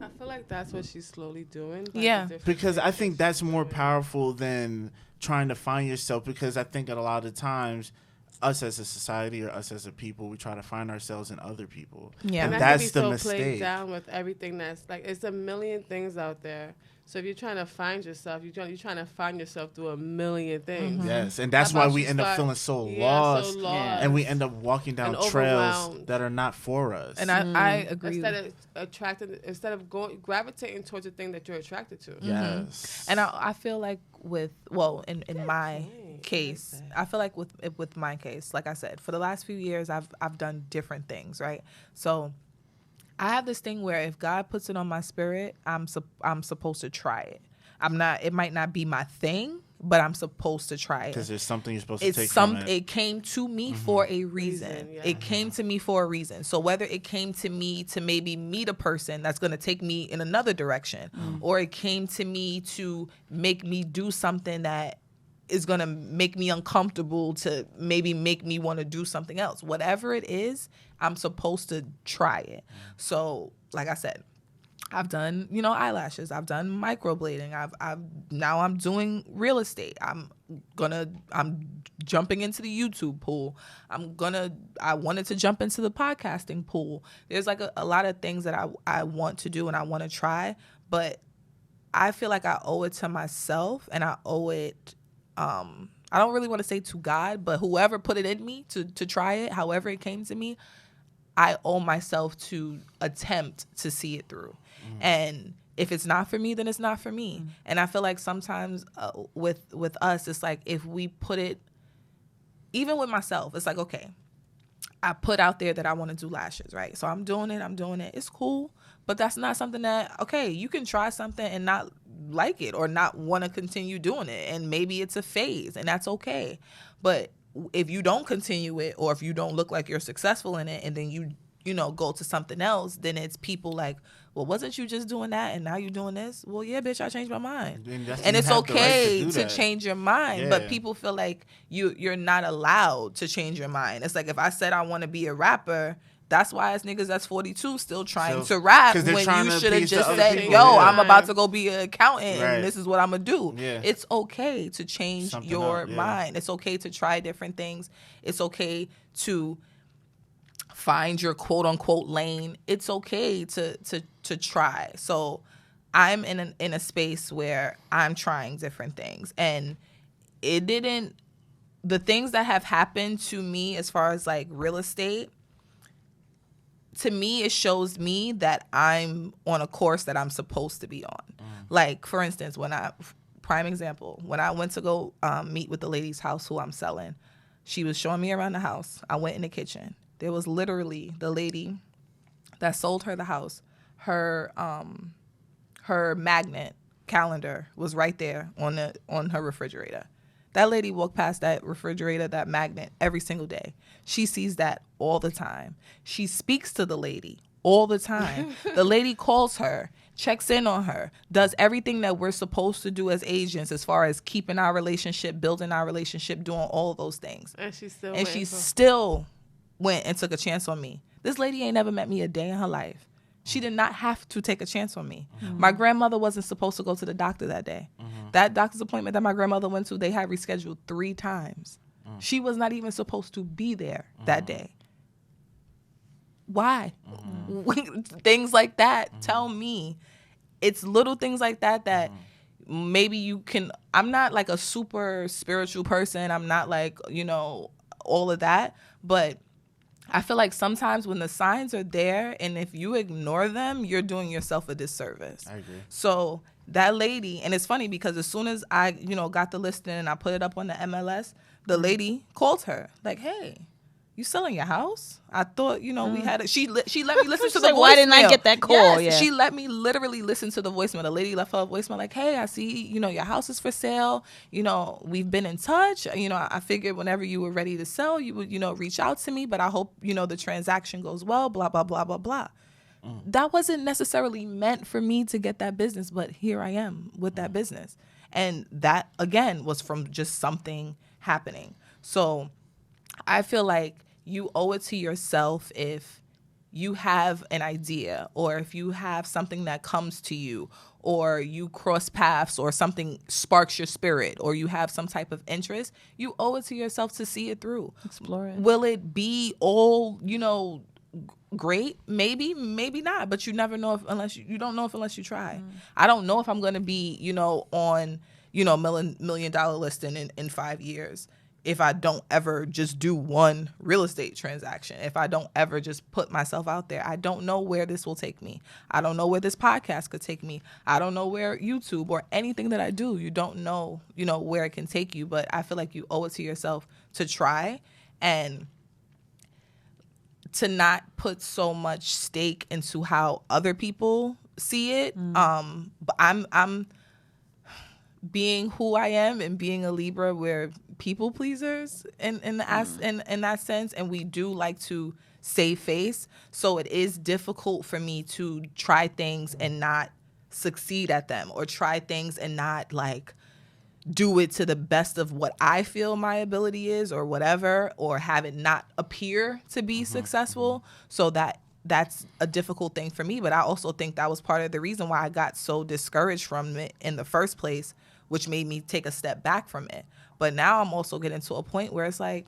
I feel like that's what she's slowly doing. Like, yeah. Because I think that's more powerful than trying to find yourself. Because I think that a lot of times, us as a society or us as a people, we try to find ourselves in other people. Yeah. And that that's the so mistake. Played down with everything that's like, it's a million things out there. So if you're trying to find yourself, you're trying to find yourself through a million things. Yes, and that's why we end up feeling so lost, and we end up walking down trails that are not for us. And I agree. Instead of gravitating towards the thing that you're attracted to. Yes. And I feel like in my case, I feel like with my case, like I said, for the last few years, I've done different things, right? So I have this thing where if God puts it on my spirit, I'm supposed to try it. It might not be my thing, but I'm supposed to try it. Because there's something you're supposed to take from it. It came to me for a reason. It came to me for a reason. So whether it came to me to maybe meet a person that's going to take me in another direction, or it came to me to make me do something that is going to make me uncomfortable, to maybe make me want to do something else. Whatever it is, I'm supposed to try it. So, like I said, I've done, eyelashes. I've done microblading. Now I'm doing real estate. I'm jumping into the YouTube pool. I wanted to jump into the podcasting pool. There's like a lot of things that I want to do and I want to try, but I feel like I owe it to myself, and I owe it, I don't really want to say to God, but whoever put it in me to try it, however it came to me, I owe myself to attempt to see it through. And if it's not for me, then it's not for me. And I feel like sometimes with us, it's like if we put it, even with myself, it's like, okay, I put out there that I want to do lashes, right? So I'm doing it. It's cool. But that's not something that, okay, you can try something and not like it or not want to continue doing it. And maybe it's a phase, and that's okay. But if you don't continue it, or if you don't look like you're successful in it, and then you go to something else, then it's people like, well, wasn't you just doing that and now you're doing this? Well, yeah, bitch, I changed my mind. And it's okay to change your mind, but people feel like you're not allowed to change your mind. It's like if I said I want to be a rapper, that's why as niggas that's 42 still trying to rap when you should have just said, I'm about to go be an accountant and this is what I'm going to do. Yeah. It's okay to change your mind. It's okay to try different things. It's okay to find your quote unquote lane. It's okay to try. So I'm in a space where I'm trying different things, and the things that have happened to me as far as like real estate, to me, it shows me that I'm on a course that I'm supposed to be on. Like, for instance, prime example, when I went to go meet with the lady's house who I'm selling, she was showing me around the house. I went in the kitchen. There was literally the lady that sold her the house. Her magnet calendar was right there on her refrigerator. That lady walked past that refrigerator, that magnet, every single day. She sees that all the time. She speaks to the lady all the time. The lady calls her, checks in on her, does everything that we're supposed to do as agents as far as keeping our relationship, building our relationship, doing all of those things. And she still went and took a chance on me. This lady ain't never met me a day in her life. She did not have to take a chance on me. My grandmother wasn't supposed to go to the doctor that day. That doctor's appointment that my grandmother went to, they had rescheduled 3 times. She was not even supposed to be there that day. Why? Things like that tell me. It's little things like that maybe you can. I'm not like a super spiritual person. I'm not like, all of that. But I feel like sometimes when the signs are there and if you ignore them, you're doing yourself a disservice. I agree. So that lady, and it's funny because as soon as I, got the listing and I put it up on the MLS, the lady called her like, hey, you selling your house? I thought, we had it. She let me listen to the voicemail. Why didn't I get that call? Yes, yeah. She let me literally listen to the voicemail. The lady left her a voicemail like, hey, I see, your house is for sale. We've been in touch. I figured whenever you were ready to sell, you would, reach out to me. But I hope, the transaction goes well, blah, blah, blah, blah, blah. That wasn't necessarily meant for me to get that business, but here I am with that business. And that, again, was from just something happening. So I feel like you owe it to yourself if you have an idea or if you have something that comes to you or you cross paths or something sparks your spirit or you have some type of interest, you owe it to yourself to see it through. Explore it. Will it be all, great? Maybe, maybe not, but you never know unless you try. I don't know if I'm going to be, on, $1 million listing in 5 years. If I don't ever just do one real estate transaction, if I don't ever just put myself out there, I don't know where this will take me. I don't know where this podcast could take me. I don't know where YouTube or anything that I do, you don't know, where it can take you. But I feel like you owe it to yourself to try and to not put so much stake into how other people see it. But I'm being who I am and being a Libra, we're people pleasers in that sense, and we do like to save face. So it is difficult for me to try things and not succeed at them, or try things and not like do it to the best of what I feel my ability is, or whatever, or have it not appear to be successful. So that's a difficult thing for me. But I also think that was part of the reason why I got so discouraged from it in the first place, which made me take a step back from it. But now I'm also getting to a point where it's like,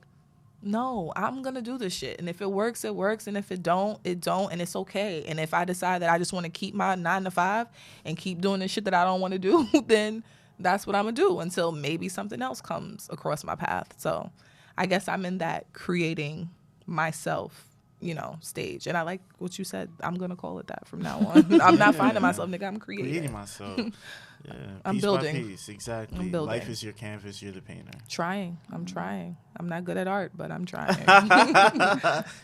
no, I'm going to do this shit. And if it works, it works. And if it don't, it don't. And it's okay. And if I decide that I just want to keep my 9 to 5 and keep doing the shit that I don't want to do, then that's what I'm going to do until maybe something else comes across my path. So I guess I'm in that creating myself, stage. And I like what you said. I'm going to call it that from now on. I'm not finding myself, nigga. I'm creating myself. Yeah, I'm piece building. By piece, exactly. I'm building. Life is your canvas. You're the painter. I'm trying. I'm not good at art, but I'm trying.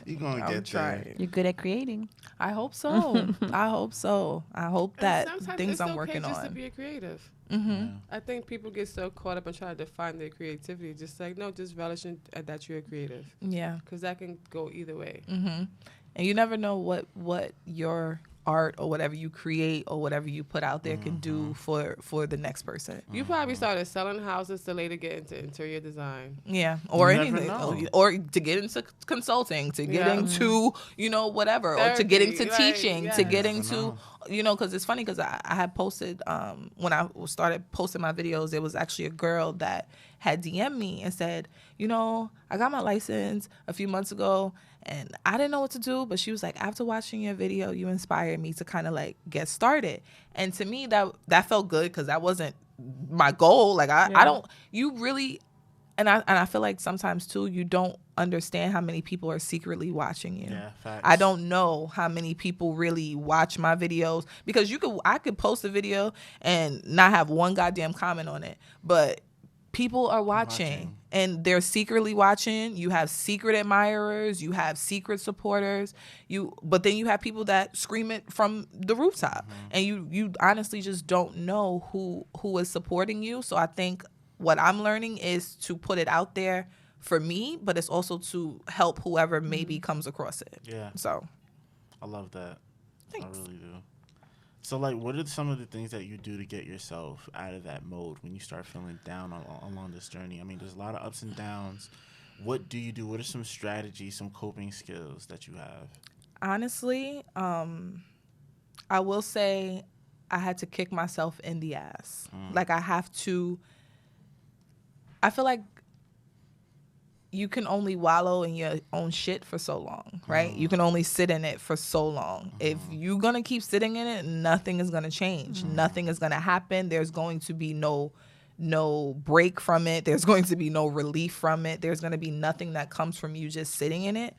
You're going to get there. You're good at creating. I hope so. I hope that things I'm working on. Just to be a creative. Mm-hmm. Yeah. I think people get so caught up and try to define their creativity. Just like, no, just relish in that you're a creative. Yeah. Because that can go either way. Mm-hmm. And you never know what your art or whatever you create or whatever you put out there can do for the next person. You probably started selling houses to later get into interior design. Yeah, or You anything, never know. or to get into consulting, to get into whatever, Therapy, or to get into right, teaching, yes. to get You never into know. because it's funny because I had posted when I started posting my videos, there was actually a girl that had DM'd me and said, I got my license a few months ago. And I didn't know what to do, but she was like, after watching your video, you inspired me to kind of like get started. And to me, that felt good because that wasn't my goal. Like I don't, you really, and I feel like sometimes too, you don't understand how many people are secretly watching you. Yeah, facts. I don't know how many people really watch my videos because I could post a video and not have one goddamn comment on it, but people are watching. And they're secretly watching. You have secret admirers. You have secret supporters. But then you have people that scream it from the rooftop. And you honestly just don't know who is supporting you. So I think what I'm learning is to put it out there for me, but it's also to help whoever maybe comes across it. Yeah. So I love that. Thanks. I really do. So, like, what are some of the things that you do to get yourself out of that mode when you start feeling down along this journey? I mean, there's a lot of ups and downs. What do you do? What are some strategies, some coping skills that you have? honestly, I will say I had to kick myself in the ass. Like I feel like you can only wallow in your own shit for so long, right? You can only sit in it for so long. If you're going to keep sitting in it, nothing is going to change. Nothing is going to happen. There's going to be no break from it. There's going to be no relief from it. There's going to be nothing that comes from you just sitting in it.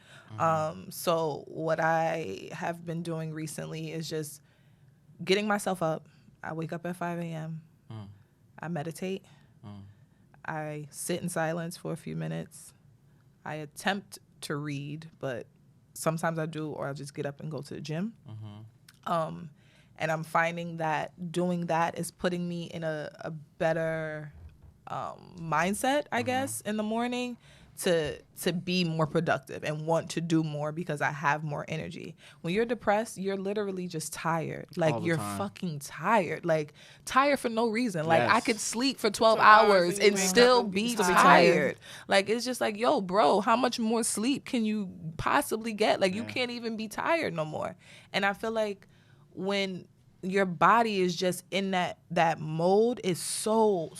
So what I have been doing recently is just getting myself up. I wake up at 5 a.m. I meditate. I sit in silence for a few minutes. I attempt to read, but sometimes I do, or I'll just get up and go to the gym. And I'm finding that doing that is putting me in a better mindset, I guess, in the morning to be more productive and want to do more because I have more energy. When you're depressed, you're literally just tired. Like, you're fucking tired. Like, tired for no reason. Like, I could sleep for 12 hours and still be tired. Like, it's just like, yo, bro, how much more sleep can you possibly get? Like, you can't even be tired no more. And I feel like when your body is just in that mode, is so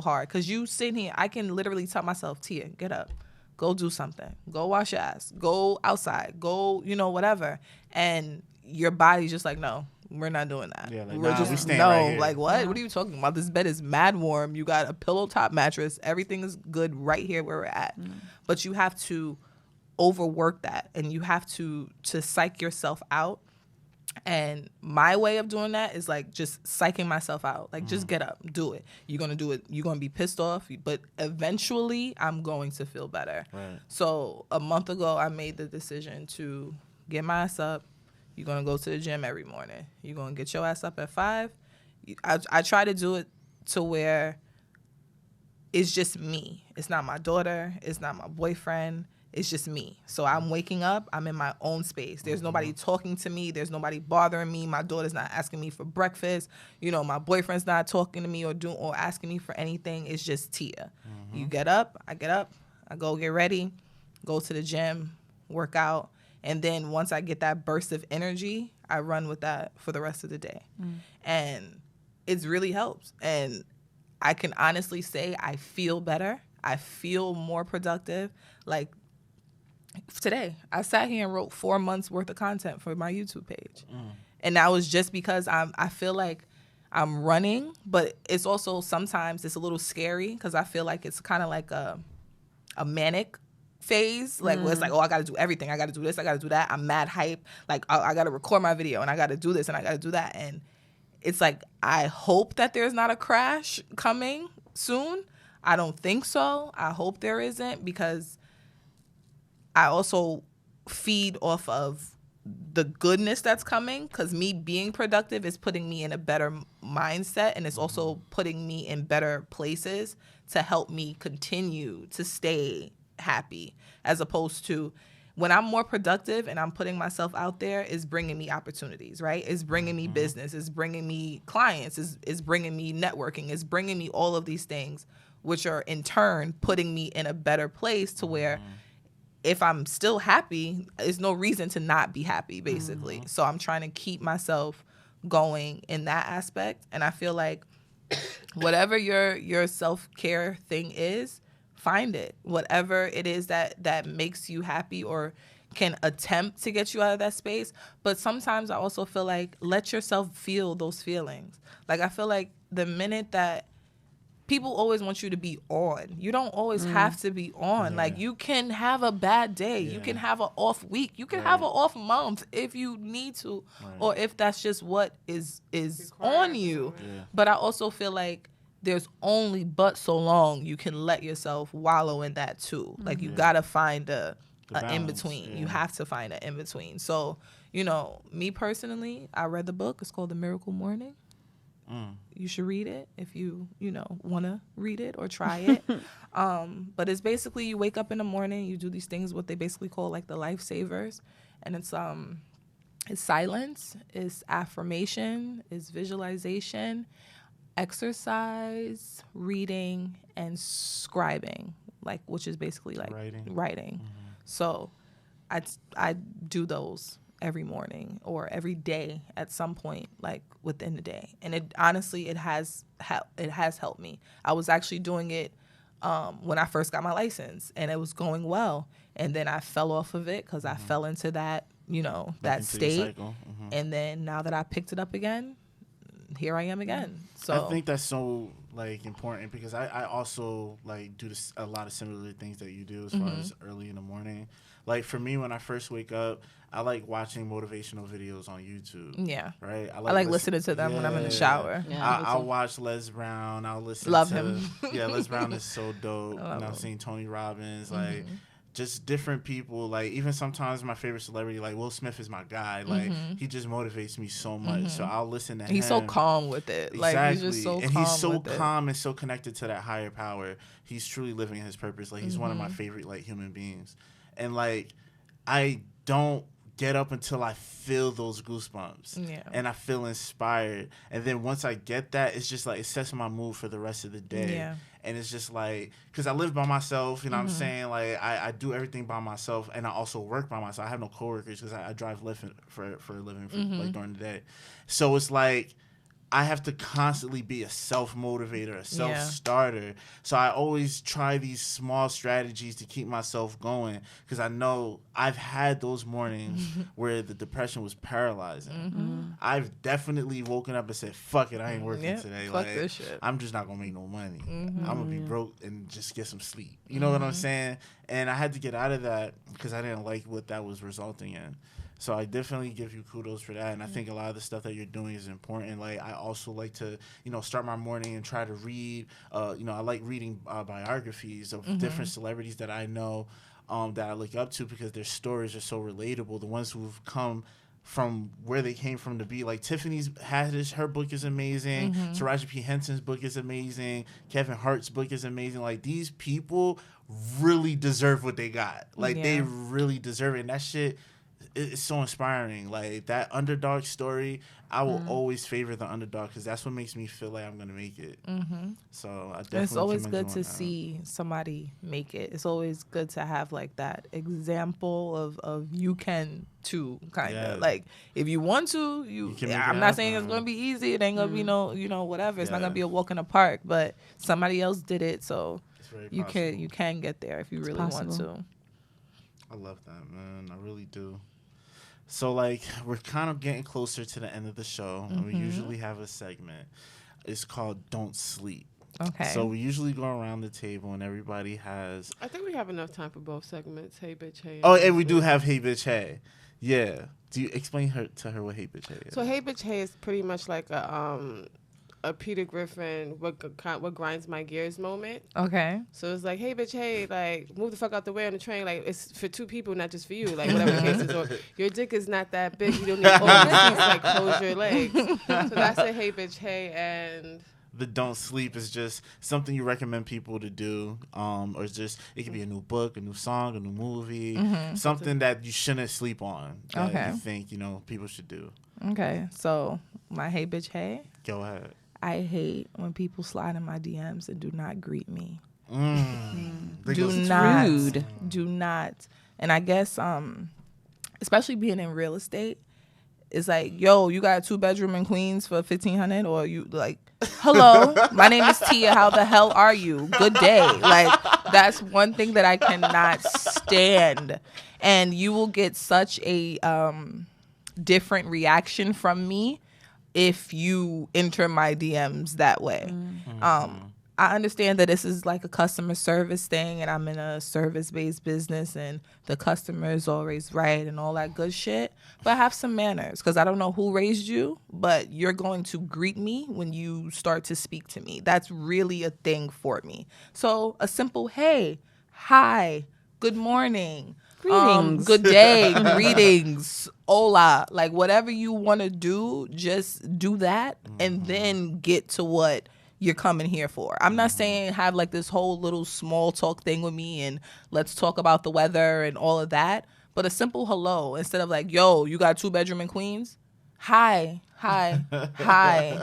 hard. Because you sitting here, I can literally tell myself, Tia, get up, go do something, go wash your ass, go outside, go, whatever. And your body's just like, no, we're not doing that. Yeah, like, we staying right here. Like, what? What are you talking about? This bed is mad warm. You got a pillow top mattress. Everything is good right here where we're at. But you have to overwork that, and you have to psych yourself out. And my way of doing that is like just psyching myself out. Like, just get up, do it. You're going to do it. You're going to be pissed off, but eventually I'm going to feel better. Right. So a month ago, I made the decision to get my ass up. You're going to go to the gym every morning. You're going to get your ass up at 5. I try to do it to where it's just me. It's not my daughter. It's not my boyfriend. It's just me. So I'm waking up. I'm in my own space. There's nobody talking to me. There's nobody bothering me. My daughter's not asking me for breakfast. You know, my boyfriend's not talking to me or asking me for anything. It's just Tia. You get up. I get up. I go get ready, go to the gym, work out. And then once I get that burst of energy, I run with that for the rest of the day. And it's really helps. And I can honestly say I feel better. I feel more productive. Like today, I sat here and wrote 4 months worth of content for my YouTube page. And that was just because I feel like I'm running, but it's also sometimes it's a little scary because I feel like it's kind of like a manic phase, like where it's like, oh, I got to do everything. I got to do this. I got to do that. I'm mad hype. Like I got to record my video and I got to do this and I got to do that. And it's like, I hope that there's not a crash coming soon. I don't think so. I hope there isn't, because I also feed off of the goodness that's coming, because me being productive is putting me in a better mindset, and it's also putting me in better places to help me continue to stay happy, as opposed to when I'm more productive and I'm putting myself out there, is bringing me opportunities, right? It's bringing me business, it's bringing me clients, it's bringing me networking, it's bringing me all of these things, which are in turn putting me in a better place to where if I'm still happy, there's no reason to not be happy, basically. So I'm trying to keep myself going in that aspect. And I feel like whatever your self-care thing is, find it. Whatever it is that makes you happy or can attempt to get you out of that space. But sometimes I also feel like let yourself feel those feelings. Like I feel like the minute that people always want you to be on. You don't always have to be on. Yeah. Like, you can have a bad day. Yeah. You can have an off week. You can have an off month if you need to, or if that's just what is on you. Yeah. But I also feel like there's only but so long you can let yourself wallow in that too. Like, you got to find a in-between. Yeah. You have to find an in-between. So, you know, me personally, I read the book. It's called The Miracle Morning. You should read it if you want to read it or try it. But it's basically you wake up in the morning, you do these things, what they basically call like the lifesavers. And it's silence, it's affirmation, it's visualization, exercise, reading, and scribing, like, which is basically like writing. So I do those every morning or every day at some point, like within the day. And it honestly, it has helped me. I was actually doing it when I first got my license, and it was going well. And then I fell off of it because I fell into that, that state. And then now that I picked it up again, here I am again. So I think that's so like important, because I also like do a lot of similar things that you do as far as early in the morning. Like for me, when I first wake up, I like watching motivational videos on YouTube. Yeah. Right? I like listening to them when I'm in the shower. Yeah, I'll watch Les Brown. I'll listen to him. Yeah, Les Brown is so dope. And I've seen Tony Robbins, like just different people. Like even sometimes my favorite celebrity, like Will Smith, is my guy. Like he just motivates me so much. So I'll listen to him. He's so calm with it. Exactly. Like he's just so and calm. He's so calm and so connected to that higher power. He's truly living his purpose. Like he's one of my favorite like human beings. And like I don't get up until I feel those goosebumps and I feel inspired. And then once I get that, it's just like it sets my mood for the rest of the day. Yeah. And it's just like, because I live by myself, you know what I'm saying? Like I do everything by myself, and I also work by myself. I have no coworkers because I drive Lyft for a living like during the day. So it's like I have to constantly be a self-motivator, a self-starter. So I always try these small strategies to keep myself going, because I know I've had those mornings where the depression was paralyzing. I've definitely woken up and said, fuck it, I ain't working today. Fuck this shit. I'm just not going to make no money. I'm going to be broke and just get some sleep. You know what I'm saying? And I had to get out of that because I didn't like what that was resulting in. So I definitely give you kudos for that. And I think a lot of the stuff that you're doing is important. Like I also like to, start my morning and try to read. I like reading biographies of different celebrities that I know that I look up to, because their stories are so relatable. The ones who've come from where they came from to be. Like Tiffany's Haddish, her book is amazing. Taraji P. Henson's book is amazing. Kevin Hart's book is amazing. Like these people really deserve what they got. Like they really deserve it. And that shit is so inspiring. Like that underdog story, I will always favor the underdog because that's what makes me feel like I'm gonna make it. So I definitely. It's always good to see somebody make it. It's always good to have like that example of you can too, kind of like if you want to. I'm not saying it's gonna be easy. It ain't gonna be whatever. It's not gonna be a walk in the park. But somebody else did it, so you can get there if you really want to. I love that, man. I really do. So, like, we're kind of getting closer to the end of the show. And we usually have a segment. It's called Don't Sleep. Okay. So, we usually go around the table and everybody has... I think we have enough time for both segments. Hey, bitch, hey. Oh, and we do have Hey, bitch, hey. Yeah. Do you explain to her what Hey, bitch, hey is? So, Hey, bitch, hey is pretty much like a Peter Griffin, what grinds my gears moment. Okay. So it's like, hey, bitch, hey, like, move the fuck out the way on the train. Like, it's for two people, not just for you. Like, whatever the case is. Or your dick is not that big. You don't need all the seats. Like, close your legs. So that's a hey, bitch, hey. And the don't sleep is just something you recommend people to do. Or it's just, it could be a new book, a new song, a new movie. Something that you shouldn't sleep on. That you think, people should do. Okay. So my hey, bitch, hey. Go ahead. I hate when people slide in my DMs and do not greet me. Do not. And I guess, especially being in real estate, it's like, yo, you got a 2-bedroom in Queens for $1,500, or you like, hello, my name is Thea. How the hell are you? Good day. Like that's one thing that I cannot stand, and you will get such a different reaction from me if you enter my DMs that way. I understand that this is like a customer service thing and I'm in a service-based business and the customer is always right and all that good shit. But have some manners because I don't know who raised you, but you're going to greet me when you start to speak to me. That's really a thing for me. So a simple, hey, hi, good morning. Greetings. Good day, greetings, hola. Like whatever you want to do, just do that and then get to what you're coming here for. I'm not saying have like this whole little small talk thing with me and let's talk about the weather and all of that, but a simple hello instead of like, yo, you got a 2-bedroom in Queens? Hi.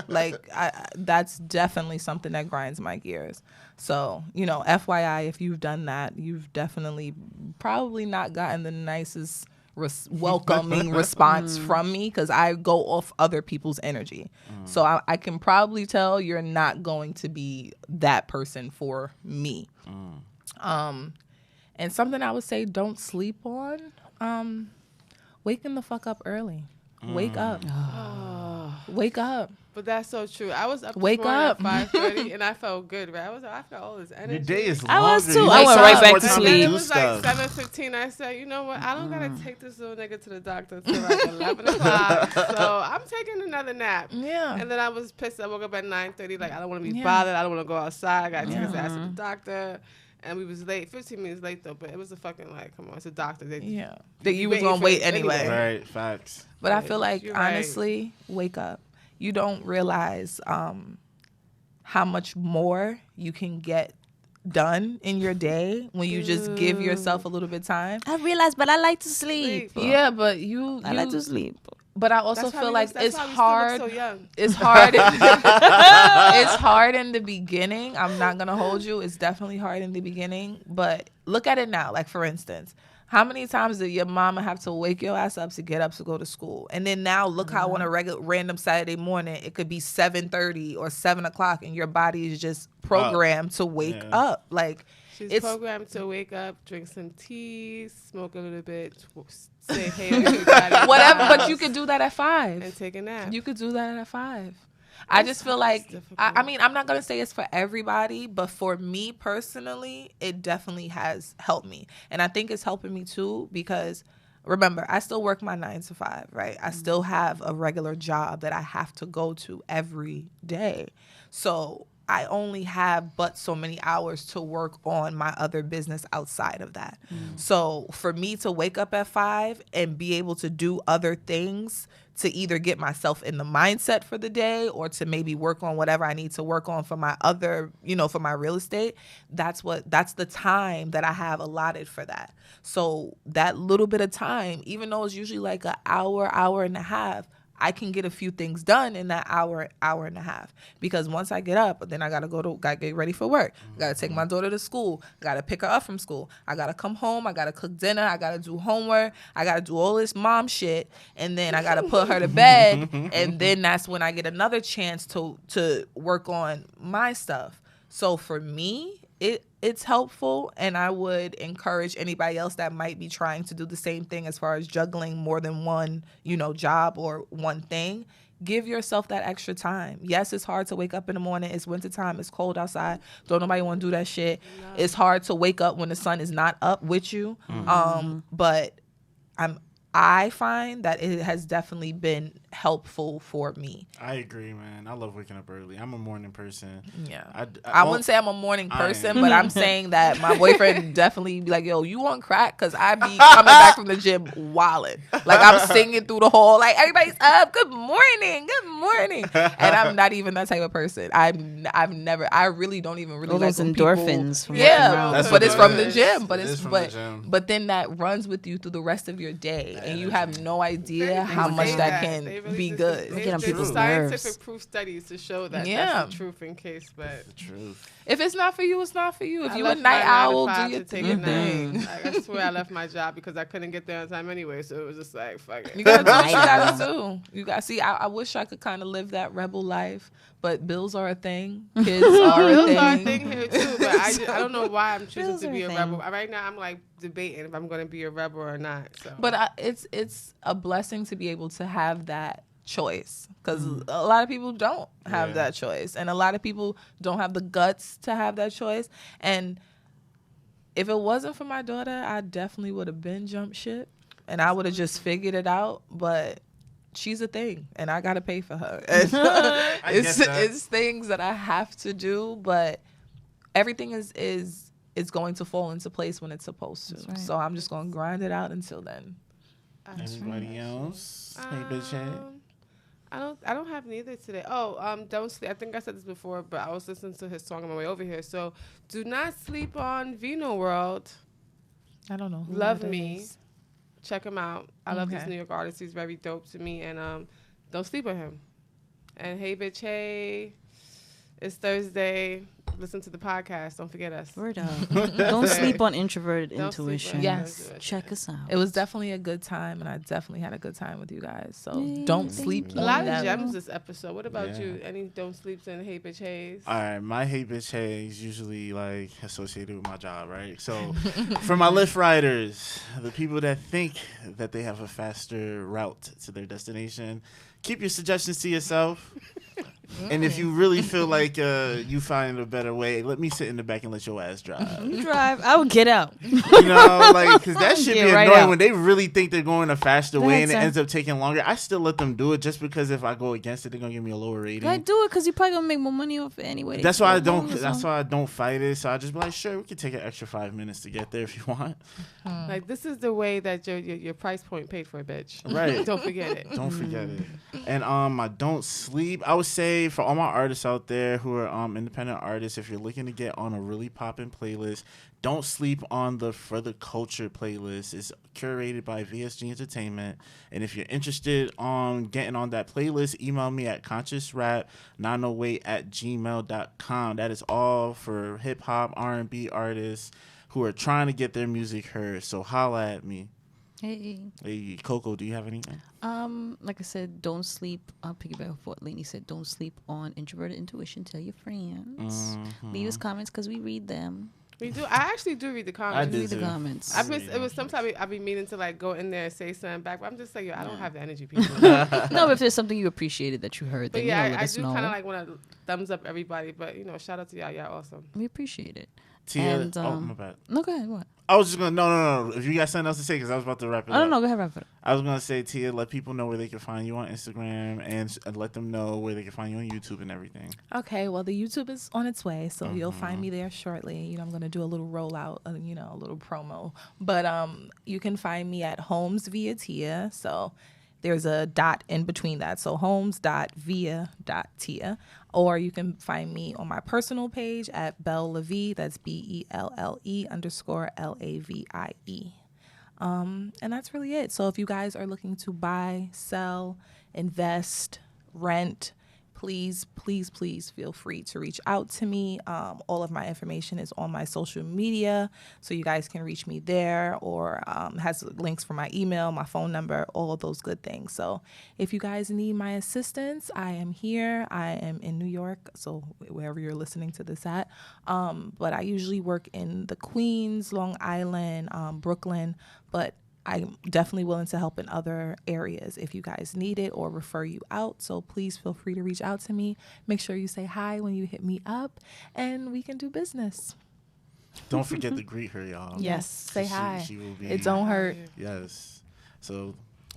Like that's definitely something that grinds my gears. So, FYI, if you've done that, you've definitely probably not gotten the nicest welcoming response from me because I go off other people's energy. So I can probably tell you're not going to be that person for me. And something I would say don't sleep on, waking the fuck up early. Wake up. Wake up. But that's so true. I was up this morning at 5:30 and I felt good, right? I felt all this energy. Your day is longer. I was too. I went right back to sleep. It was like 7:15. I said, you know what? I don't gotta take this little nigga to the doctor till like 11 o'clock. So I'm taking another nap. Yeah. And then I was pissed. I woke up at 9:30. Like I don't want to be bothered. I don't want to go outside. I gotta take his ass to the doctor. And we was late, 15 minutes late though. But it was a fucking like, come on, it's a doctor. That you was gonna wait anyway. Right. Facts. But I feel like honestly, wake up. You don't realize how much more you can get done in your day when you just give yourself a little bit of time. I realize, but I like to sleep. Yeah, but I like to sleep. But I also feel like it's hard. It's hard. It's hard in the beginning. I'm not gonna hold you. It's definitely hard in the beginning. But look at it now. Like for instance, how many times did your mama have to wake your ass up to get up to go to school? And then now look how on a random Saturday morning, it could be 7:30 or 7 o'clock and your body is just programmed to wake up. Like she's programmed to wake up, drink some tea, smoke a little bit, say hey to everybody. Whatever, but you could do that at 5. And take a nap. You could do that at 5. I just feel like, I mean, I'm not going to say it's for everybody, but for me personally, it definitely has helped me. And I think it's helping me too because, remember, I still work my 9 to 5, right? I still have a regular job that I have to go to every day. So I only have but so many hours to work on my other business outside of that. So for me to wake up at 5 and be able to do other things to either get myself in the mindset for the day or to maybe work on whatever I need to work on for my other, for my real estate, that's the time that I have allotted for that. So that little bit of time, even though it's usually like an hour and a half, I can get a few things done in that hour and a half. Because once I get up, then I gotta get ready for work. I gotta take my daughter to school. I gotta pick her up from school. I gotta come home. I gotta cook dinner. I gotta do homework. I gotta do all this mom shit, and then I gotta put her to bed. And then that's when I get another chance to work on my stuff. So for me, it's helpful, and I would encourage anybody else that might be trying to do the same thing as far as juggling more than one, job or one thing. Give yourself that extra time. Yes, it's hard to wake up in the morning. It's wintertime. It's cold outside. Don't nobody want to do that shit. No. It's hard to wake up when the sun is not up with you. But I find that it has definitely been helpful for me. I agree, man. I love waking up early. I'm a morning person. Yeah. I wouldn't say I'm a morning person, but I'm saying that my boyfriend definitely be like, yo, you on crack? Because I be coming back from the gym wilding. Like, I'm singing through the hall, like, everybody's up. Good morning. And I'm not even that type of person. I really don't even really like those endorphins. From but it's from the gym. But then that runs with you through the rest of your day. And you have no idea how much that can be good. There's scientific proof studies to show that that's the truth in case, but the truth. If it's not for you, it's not for you. If you're a night owl, do your thing. Like, I swear I left my job because I couldn't get there on time anyway, so it was just like, fuck it. You gotta do what you gotta do. You gotta see. I wish I could kind of live that rebel life, but bills are a thing. Kids are a thing. Bills are a thing here too, but I don't know why I'm choosing to be a rebel. Right now, I'm like debating if I'm going to be a rebel or not. So. But it's a blessing to be able to have that choice, because a lot of people don't have that choice, and a lot of people don't have the guts to have that choice. And if it wasn't for my daughter, I definitely would have been jump ship, and I would have just figured it out. But she's a thing, and I gotta pay for her. It's things that I have to do, but everything is going to fall into place when it's supposed to. Right. So I'm just gonna grind it out until then. Anybody else? Hey, bitch head. I don't have neither today. Don't sleep. I think I said this before, but I was listening to his song on my way over here. So do not sleep on Vino World. I don't know. Love Me. Is. Check him out. I love this New York artist. He's very dope to me, and don't sleep on him. And hey, bitch, hey, it's Thursday. Listen to the podcast. Don't forget us. Word up. Don't sleep on Introverted Intuition. Yes. Check us out. It was definitely a good time, and I definitely had a good time with you guys. So don't sleep on them. A lot of gems this episode. What about you? Any don't sleeps and hey bitch hays? All right. My hey bitch hays usually like associated with my job, right? So for my Lyft riders, the people that think that they have a faster route to their destination, keep your suggestions to yourself. And if you really feel like you find a better way, let me sit in the back and let your ass drive. You drive. I will get out. Because that should be annoying when they really think they're going a faster way and it ends up taking longer. I still let them do it just because if I go against it, they're gonna give me a lower rating. I do it because you're probably gonna make more money off it anyway. That's why I don't. That's why I don't fight it. So I just be like, sure, we can take an extra 5 minutes to get there if you want. Like this is the way that your price point paid for, bitch. Right. Don't forget it. Don't forget it. And I don't sleep. I would say for all my artists out there who are independent artists, if you're looking to get on a really poppin' playlist, don't sleep on the For the Culture playlist. It's curated by VSG Entertainment. And if you're interested on getting on that playlist, email me at consciousrap908@gmail.com. That is all for hip-hop, R&B artists who are trying to get their music heard. So holla at me. Hey, Coco, do you have anything? Like I said, don't sleep. I'll piggyback off what Lainey said. Don't sleep on Introverted Intuition. Tell your friends. Leave us comments because we read them. We do. I actually do read the comments. I read the comments. It was sometimes I'd be meaning to like go in there and say something back, but I'm just like, I don't have the energy, people. No, but if there's something you appreciated that you heard, then let us know. I do kind of like want to thumbs up everybody, but shout out to y'all. Y'all awesome. We appreciate it. Tia, and, my bad. No, go ahead. What? I was just gonna no. If you got something else to say, because I was about to wrap it up. I don't know. Go ahead, wrap it up. I was gonna say, Tia, let people know where they can find you on Instagram, and let them know where they can find you on YouTube and everything. Okay, well, the YouTube is on its way, so you'll find me there shortly. You know, I'm gonna do a little rollout, a little promo. But you can find me at Homes via Tia. So there's a dot in between that. So homes.via.tia. Or you can find me on my personal page at Belle Lavie. That's BELLE_LAVIE. And that's really it. So if you guys are looking to buy, sell, invest, rent, please feel free to reach out to me. All of my information is on my social media, so you guys can reach me there, or has links for my email, my phone number, all of those good things. So if you guys need my assistance, I am here. I am in New York, so wherever you're listening to this at. But I usually work in the Queens, Long Island, Brooklyn, but I'm definitely willing to help in other areas if you guys need it or refer you out. So please feel free to reach out to me. Make sure you say hi when you hit me up, and we can do business. Don't forget to greet her, y'all. Yes, say hi. She will be. It don't hurt. Yes. So.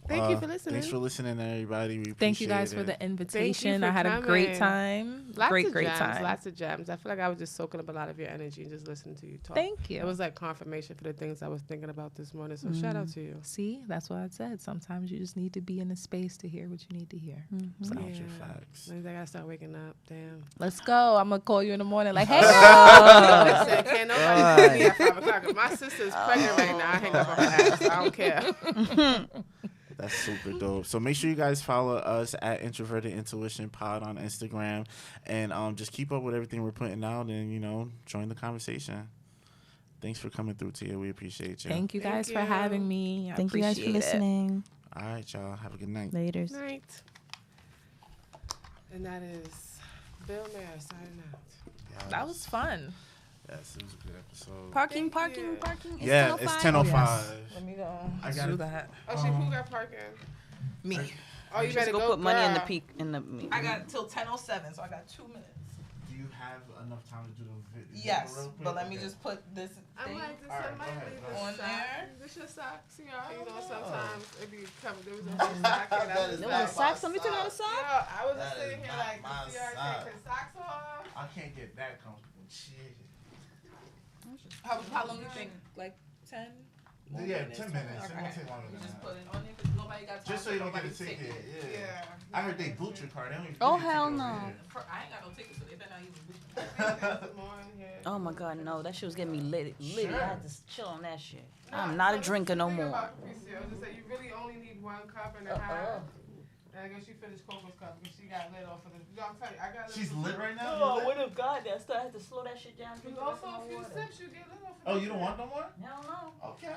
Thank you for listening. Thanks for listening, everybody. We Thank you guys appreciate for it. the invitation. For I had coming. a great time. Great time. Lots of gems. I feel like I was just soaking up a lot of your energy and just listening to you talk. Thank you. It was like confirmation for the things I was thinking about this morning. So shout out to you. See, that's what I said. Sometimes you just need to be in a space to hear what you need to hear. So, Yeah. your facts. Maybe I gotta start waking up. Damn. Let's go. I'm gonna call you in the morning like, hey, girl. Listen, can't nobody call me at 5 o'clock. If my sister's pregnant right now, I hang up on her ass. I don't care. That's super dope. So make sure you guys follow us at Introverted Intuition Pod on Instagram, and just keep up with everything we're putting out, and join the conversation. Thanks for coming through, Tia. We appreciate you. Thank you guys for having me. Thank you guys for listening. All right, y'all. Have a good night. Laters. Night. And that is Bill Mayer signing out. Yes. That was fun. Yes, it was a good episode. Parking. Thank you. It's Yeah, 10:05. it's 10:05. Let me go. I got do it. that. Oh, who got parking? Me. Oh, you Just better go go put money in the girl. peak in the. I got till 10:07, so I got 2 minutes. Do you have enough time to do the video? Yes, real quick? but let me Okay. just put this I thing. like to All right, somebody go ahead, leave go the ahead. On sock. there? This your socks, y'all. You know, sometimes it be covered. There was a sock. And I was There like, was a sock. Somebody took out a sock. yo, I was just That sitting is here not like, my see, I sock. take his socks off. I can't get that comfortable. Shit. How long do you think? Like 10? Yeah, 10 minutes. It won't take longer You than just that. put it on there because nobody got time. Just so you don't get a Nobody's ticket. ticket. Yeah. Yeah. I heard they boot your car. They don't even Oh, give you a hell ticket no. over here. I ain't got no ticket, so they better not even boot. Oh my God, no! That shit was getting me lit. Sure. I had to chill on that shit. I'm not a drinker no more. I was just say, you really only need 1 cup and a half. And I guess she finished Coco's cup because she got lit off of the. I'll tell you, I got lit. She's lit right now? Oh, You lit? would have got that. Still had to slow that shit down. You also a few sips, you get lit off of Oh, you don't want no more? Hell no. Okay.